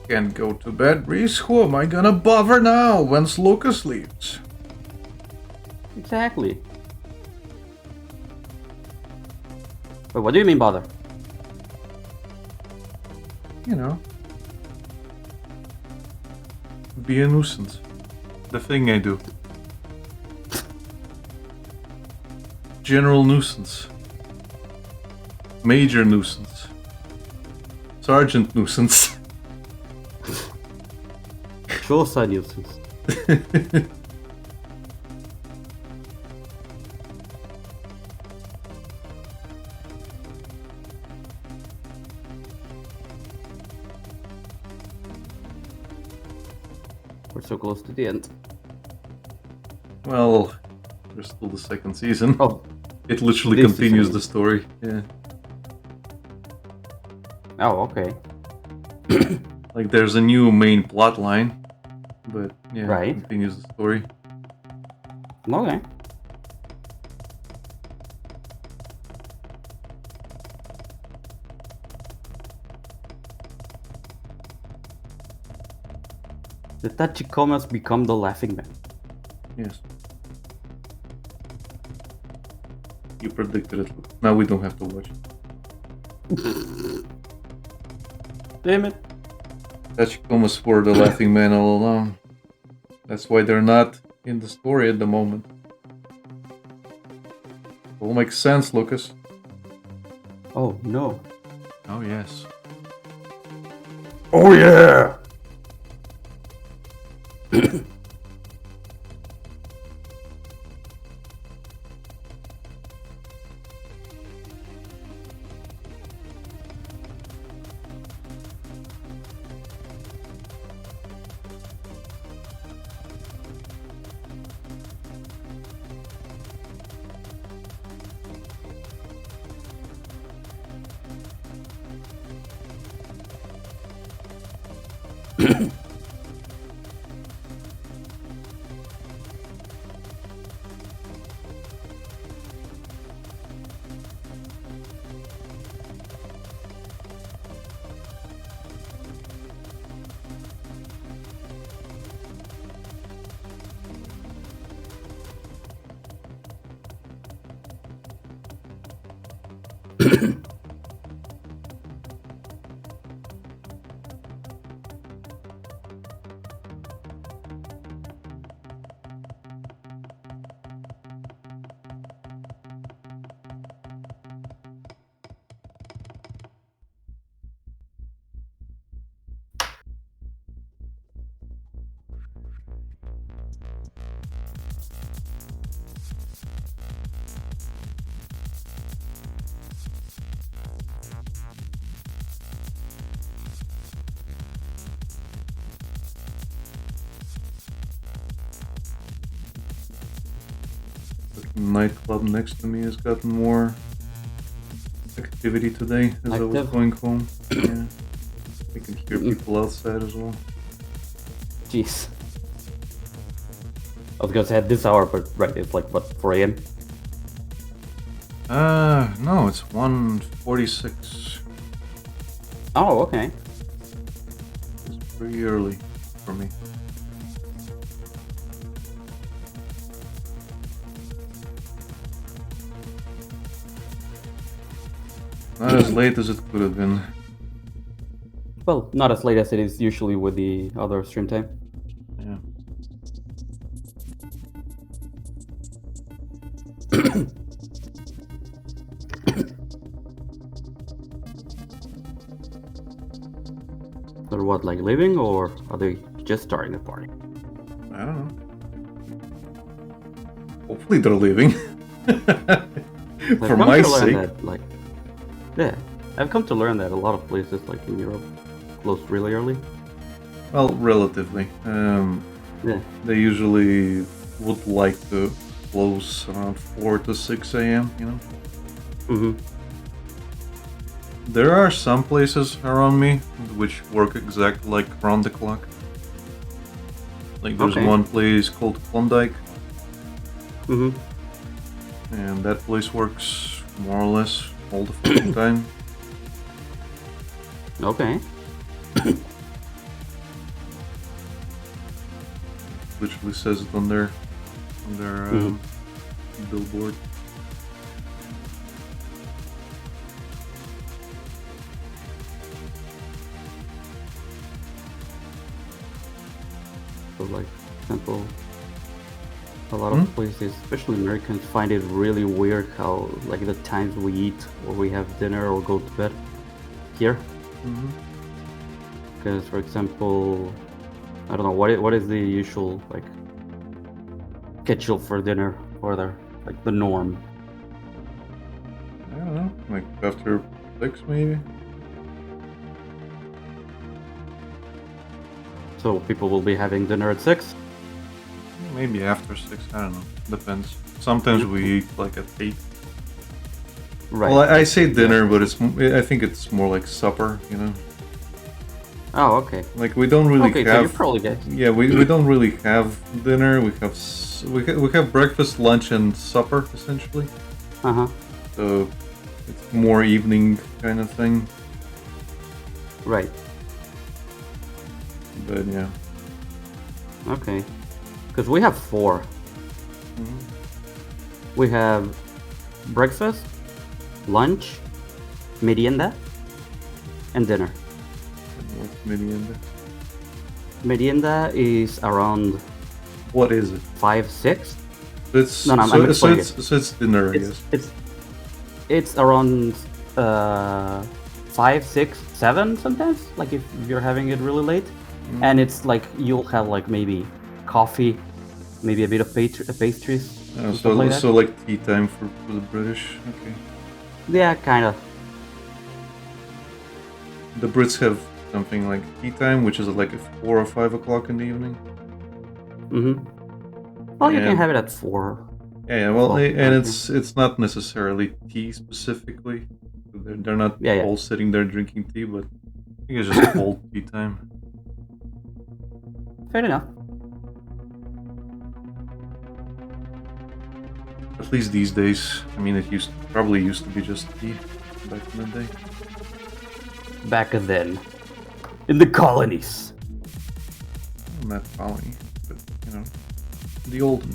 Can't go to bed, Reese. Who am I gonna bother now once Lucas leaves? Exactly. Wait, what do you mean bother? You know. Be a nuisance. The thing I do. General nuisance. Major nuisance. Sergeant nuisance. Chosa nuisance. We're so close to the end. Well, there's still the second season. Oh. It literally This continues season. the story. Yeah. Oh, okay. Like there's a new main plot line. But yeah, Right. it continues the story. Okay. The Tachikomas become the laughing man. Yes. You predicted it. Now we don't have to watch it. Damn it. Tachikomas were the laughing man all along. That's why they're not in the story at the moment. All makes sense, Lucas. Oh no. Oh yes. Oh yeah. The nightclub next to me has gotten more activity today as I was Active? going home. Yeah. I can hear people outside as well. Jeez. I was gonna say at this hour, but right, it's like what, 4 a.m. No, it's 1:46. Oh, okay. It's pretty early for me. Not as late as it could have been. Well, not as late as it is usually with the other stream time. Yeah. They're what, like leaving, or are they just starting the party? I don't know. Hopefully they're leaving. I've For come my to learn sake. that, like, yeah, I've come to learn that a lot of places, like in Europe, close really early. Well, relatively. Yeah. They usually would like to close around 4 to 6 a.m., you know? Mm-hmm. There are some places around me which work exactly like round the clock. Like there's Okay. one place called Klondike, Mm-hmm. and that place works more or less all the fucking time. Okay. Literally says it on their billboard. So, like, for example, a lot of places, especially Americans, find it really weird how, like, the times we eat or we have dinner or go to bed here. Mm-hmm. Because, for example, I don't know what is the usual like schedule for dinner or like the norm. I don't know, like after 6 maybe? So people will be having dinner at 6. Maybe after 6, I don't know. Depends. Sometimes we eat like at 8. Right. Well, I say dinner, but I think it's more like supper, you know? Oh, okay. Like we don't really Okay, so have. you probably get. Yeah, we don't really have dinner. We have we have breakfast, lunch, and supper essentially. Uh huh. So it's more evening kind of thing. Right. But yeah. Okay. Because we have 4. Mhm. We have breakfast, lunch, merienda, and dinner. What's merienda? Merienda is around What is it? 5, 6. It's No, I'm explaining it. so it's dinner, I guess. It's around 5, 6, 7 sometimes. Like if you're having it really late, and it's like you'll have like maybe coffee, maybe a bit of pastries. So like tea time for the British. Okay. Yeah, kind of. The Brits have something like tea time, which is like at 4 or 5 o'clock in the evening. Well, you can have it at 4. Yeah. Well, and it's not necessarily tea specifically. They're not all sitting there drinking tea, but I think it's just cold tea time. Fair enough. At least these days. I mean, it probably used to be just tea back in the day. Back then, in the colonies. Not colony, but the old.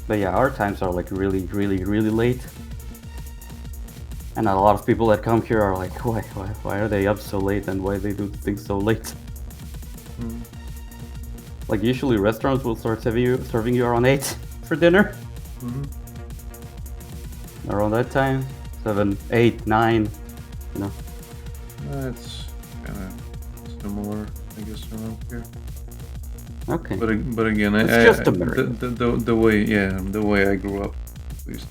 But yeah, our times are like really, really, really late. And a lot of people that come here are like, why are they up so late and why they do things so late? Like usually restaurants will start serving you around 8 for dinner. Around that time, 7, 8, 9, It's kind of similar, I guess, around here. Okay. But again, the way I grew up, at least,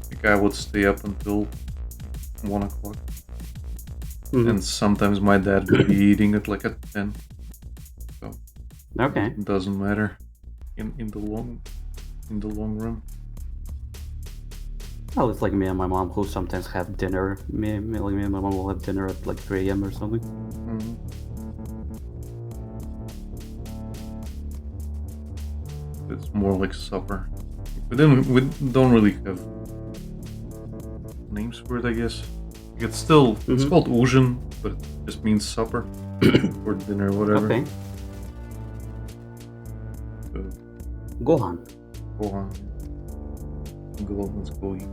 like I would stay up until 1 o'clock, and sometimes my dad would be eating it like at 10. So it doesn't matter in the long run. Oh, it's like me and my mom who sometimes have dinner. Me and my mom will have dinner at like 3 a.m. or something. It's more like supper. We don't really have names for it, I guess. It's called ужин, but it just means supper or dinner or whatever. Okay. So, Gohan. Let's go eat.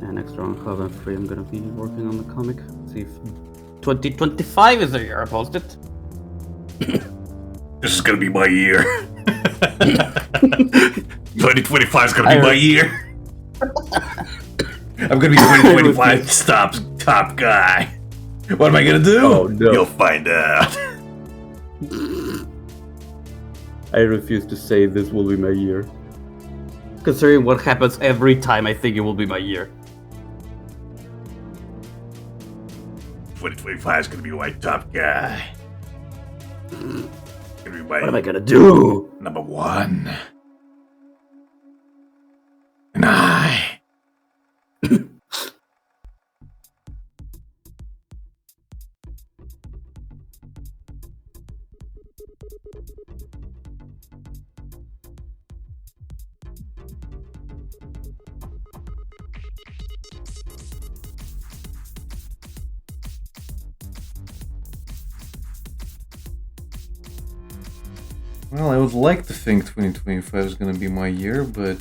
Next round, Hub and Free, I'm gonna be working on the comic. See if 2025 is the year I post it. This is gonna be my year. 2025 is gonna be my year. I'm gonna be 2025's top guy. What am I gonna do? Oh, no. You'll find out. I refuse to say this will be my year. Considering what happens every time I think it will be my year. 2025 is gonna be my top guy. What am I gonna do? Number 1. And I. Well, I would like to think 2025 is gonna be my year, but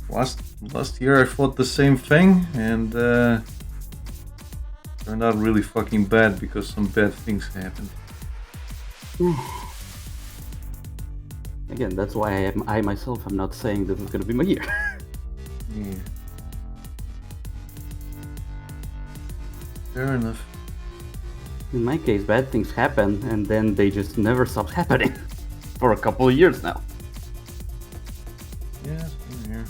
last year I thought the same thing, and turned out really fucking bad because some bad things happened. Again, that's why I myself am not saying this is gonna be my year. Yeah. Fair enough. In my case, bad things happen, and then they just never stop happening for a couple of years now. Yeah, same here.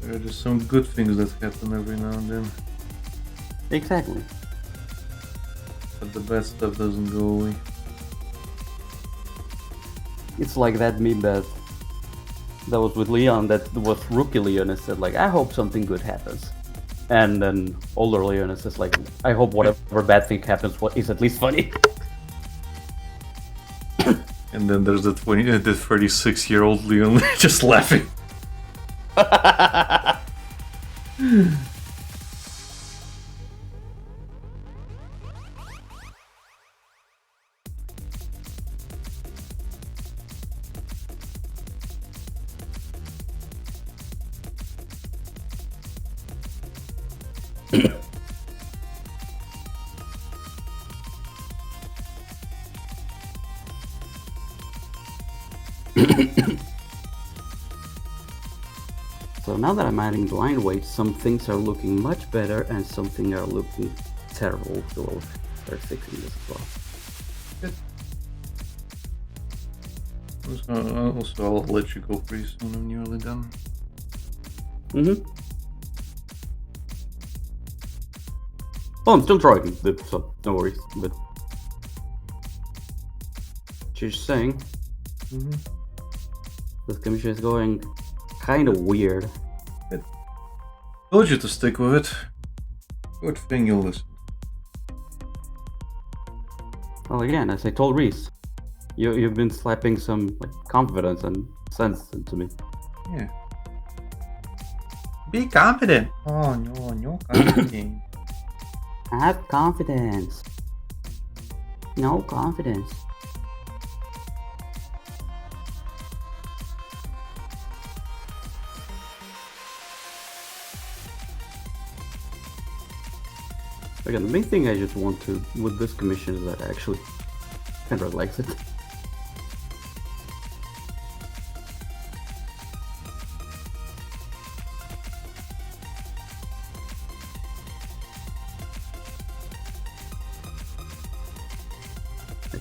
There are just some good things that happen every now and then, Exactly. but the bad stuff doesn't go away. It's like that meme that was with Leon, that was rookie Leon, and said like, I hope something good happens. And then older Leon is just like, I hope whatever bad thing happens is at least funny. And then there's the 36-year-old Leon just laughing. So now that I'm adding blind weights, some things are looking much better and some things are looking terrible. So we'll start fixing this as well. Also, I'll let you go pretty soon. I'm nearly done. Oh, I'm still drawing, so no worries. But just saying, this commission is going kind of weird. Told you to stick with it. Good thing you listened. Well, again, as I told Reese, you've been slapping some like confidence and sense into me. Yeah. Be confident. Oh no confident. Have confidence. No confidence. Again, the main thing I just want to with this commission is that I actually kind of likes it.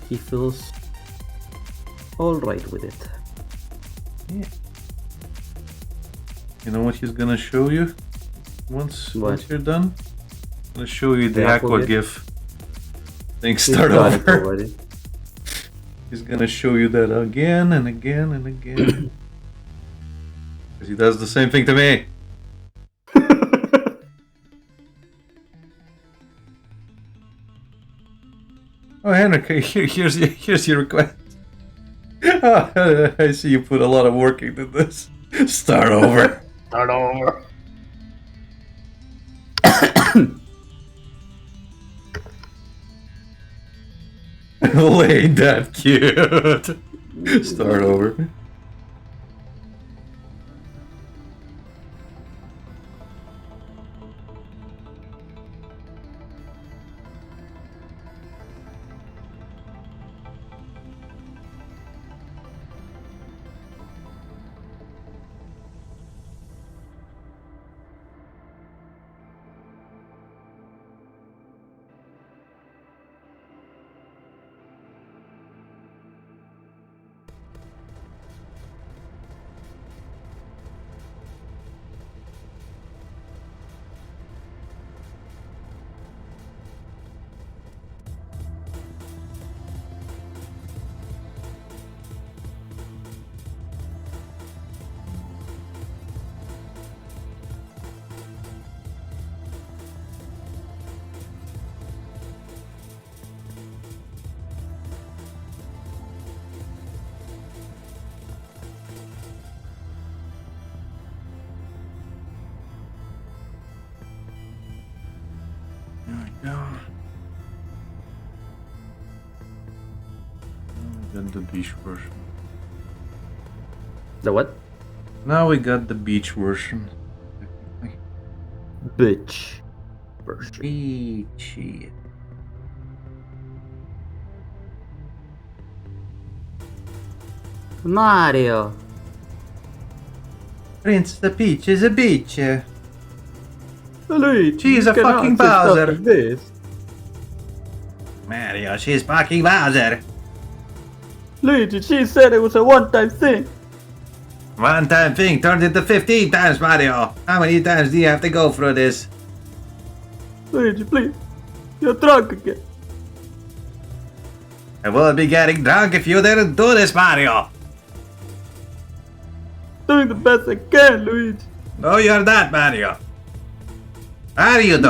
He feels alright with it. Yeah. You know what he's gonna show you once you're done? I'm gonna show you the aqua gif. Things start over. He's gonna show you that again and again and again. Because he does the same thing to me. Oh, Henrik, here's your request. I see you put a lot of work into this. Start over. Start over. Ain't that cute? Start over. got the beach version. The what? Now we got the beach version. Bitch. Version. Beachy. Mario. Princess the Peach is a beach. Luigi, She is you a cannot fucking say stuff Bowser. like this. Mario, she's fucking Bowser. Luigi, she said it was a one-time thing. One time thing turned into 15 times, Mario. How many times do you have to go through this? Luigi, please. You're drunk again. I will be getting drunk if you didn't do this, Mario. Doing the best I can, Luigi. No, you're not, Mario. Are you, though?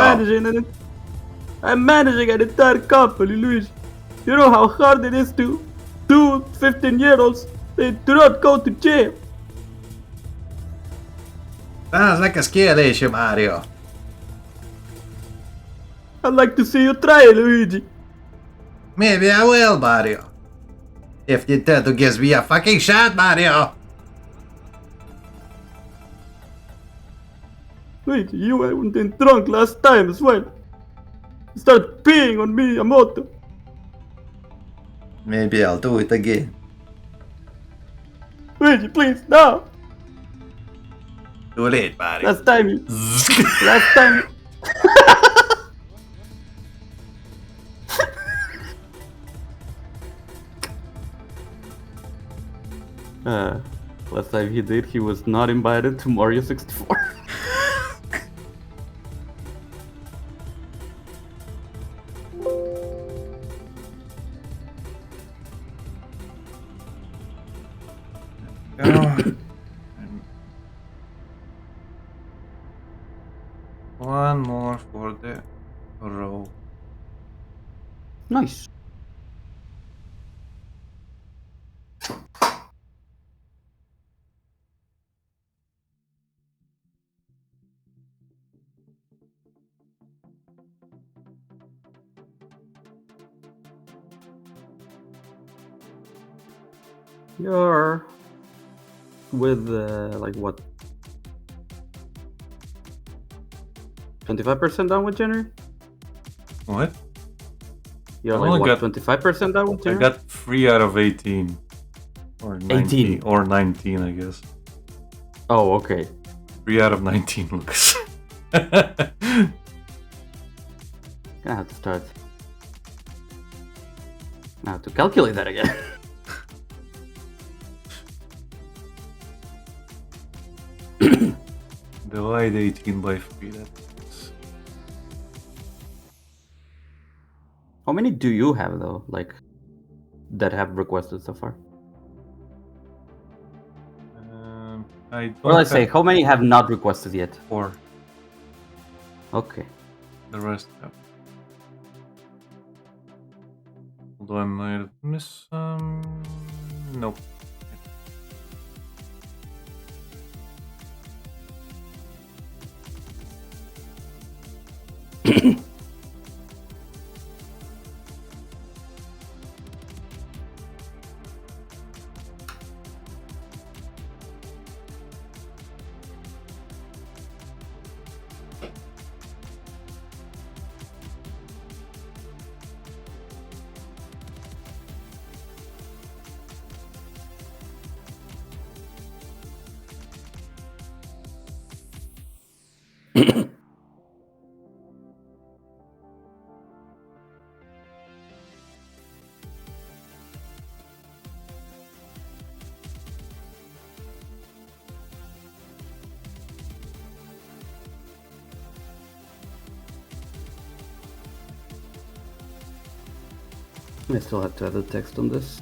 I'm managing an entire company, Luigi. You know how hard it is to do 15-year-olds. They do not go to jail. Sounds like a skill issue, Mario. I'd like to see you try, Luigi. Maybe I will, Mario. If you dare to give me a fucking shot, Mario. Luigi, you went in drunk last time as well. You started peeing on Miyamoto. Maybe I'll do it again. Luigi, please, no. Too late, Mario. Last time. Last time. Last time he did, he was not invited to Mario 64. One more for the row. Nice. You're with like what? 25% down with January? What? You're I like only what? got- 25% down with I January? got 3 out of 18. Or 19. 18. Or 19, I guess. Oh, okay. 3 out of 19, Lucas. Gonna have to start. I have to calculate that again. Divide 18 by 3. That's... How many do you have though? Like that have requested so far? I don't Or let's say, have how many have not requested yet? 4. Okay. The rest have. Although I might miss some. Nope. I still have to add the text on this.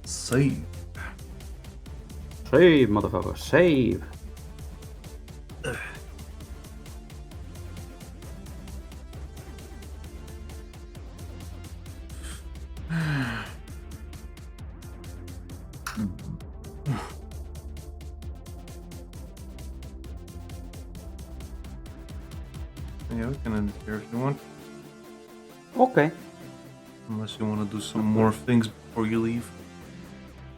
Save. Save, motherfucker, save. Yeah, we can end it here if you want. Okay. Unless you want to do some more things before you leave.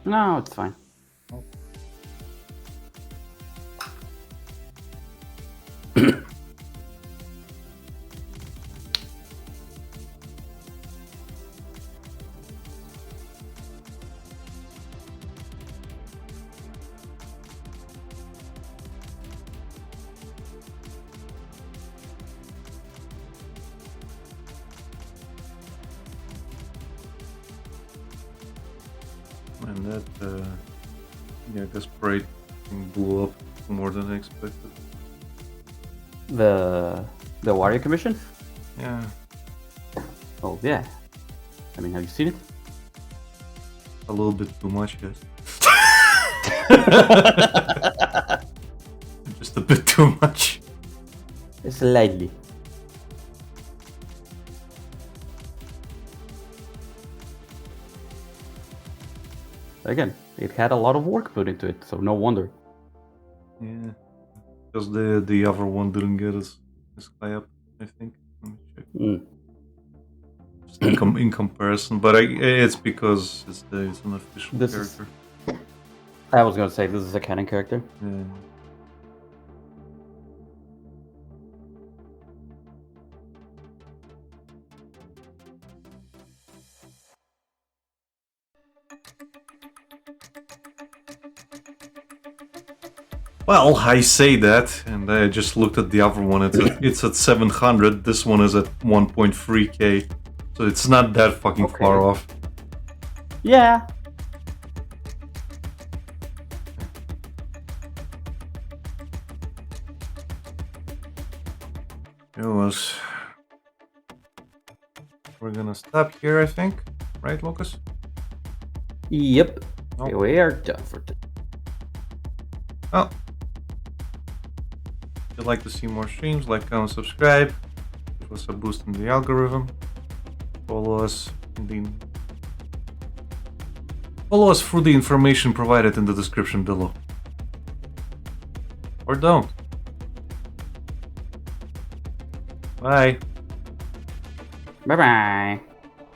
No, it's fine. And that, yeah, this parade thing blew up more than I expected. The Warrior Commission? Yeah, Oh yeah. I mean, have you seen it? a little bit too much, yes. Just a bit too much. Slightly. Again, it had a lot of work put into it, so no wonder. Yeah, because the other one didn't get as high up, I think. Let me check. Just in comparison, but it's because it's an official This is- character. I was gonna say this is a canon character. Yeah. Well, I say that, and I just looked at the other one. It's at 700. This one is at 1.3k, so it's not that fucking Okay. far off. Yeah. It was. We're gonna stop here, I think. Right, Lucas? Yep. Oh. Okay, we are done for today. Oh. If you'd like to see more streams, like, comment, subscribe. Give us a boost in the algorithm. Follow us through the information provided in the description below. Or don't. Bye. Bye bye.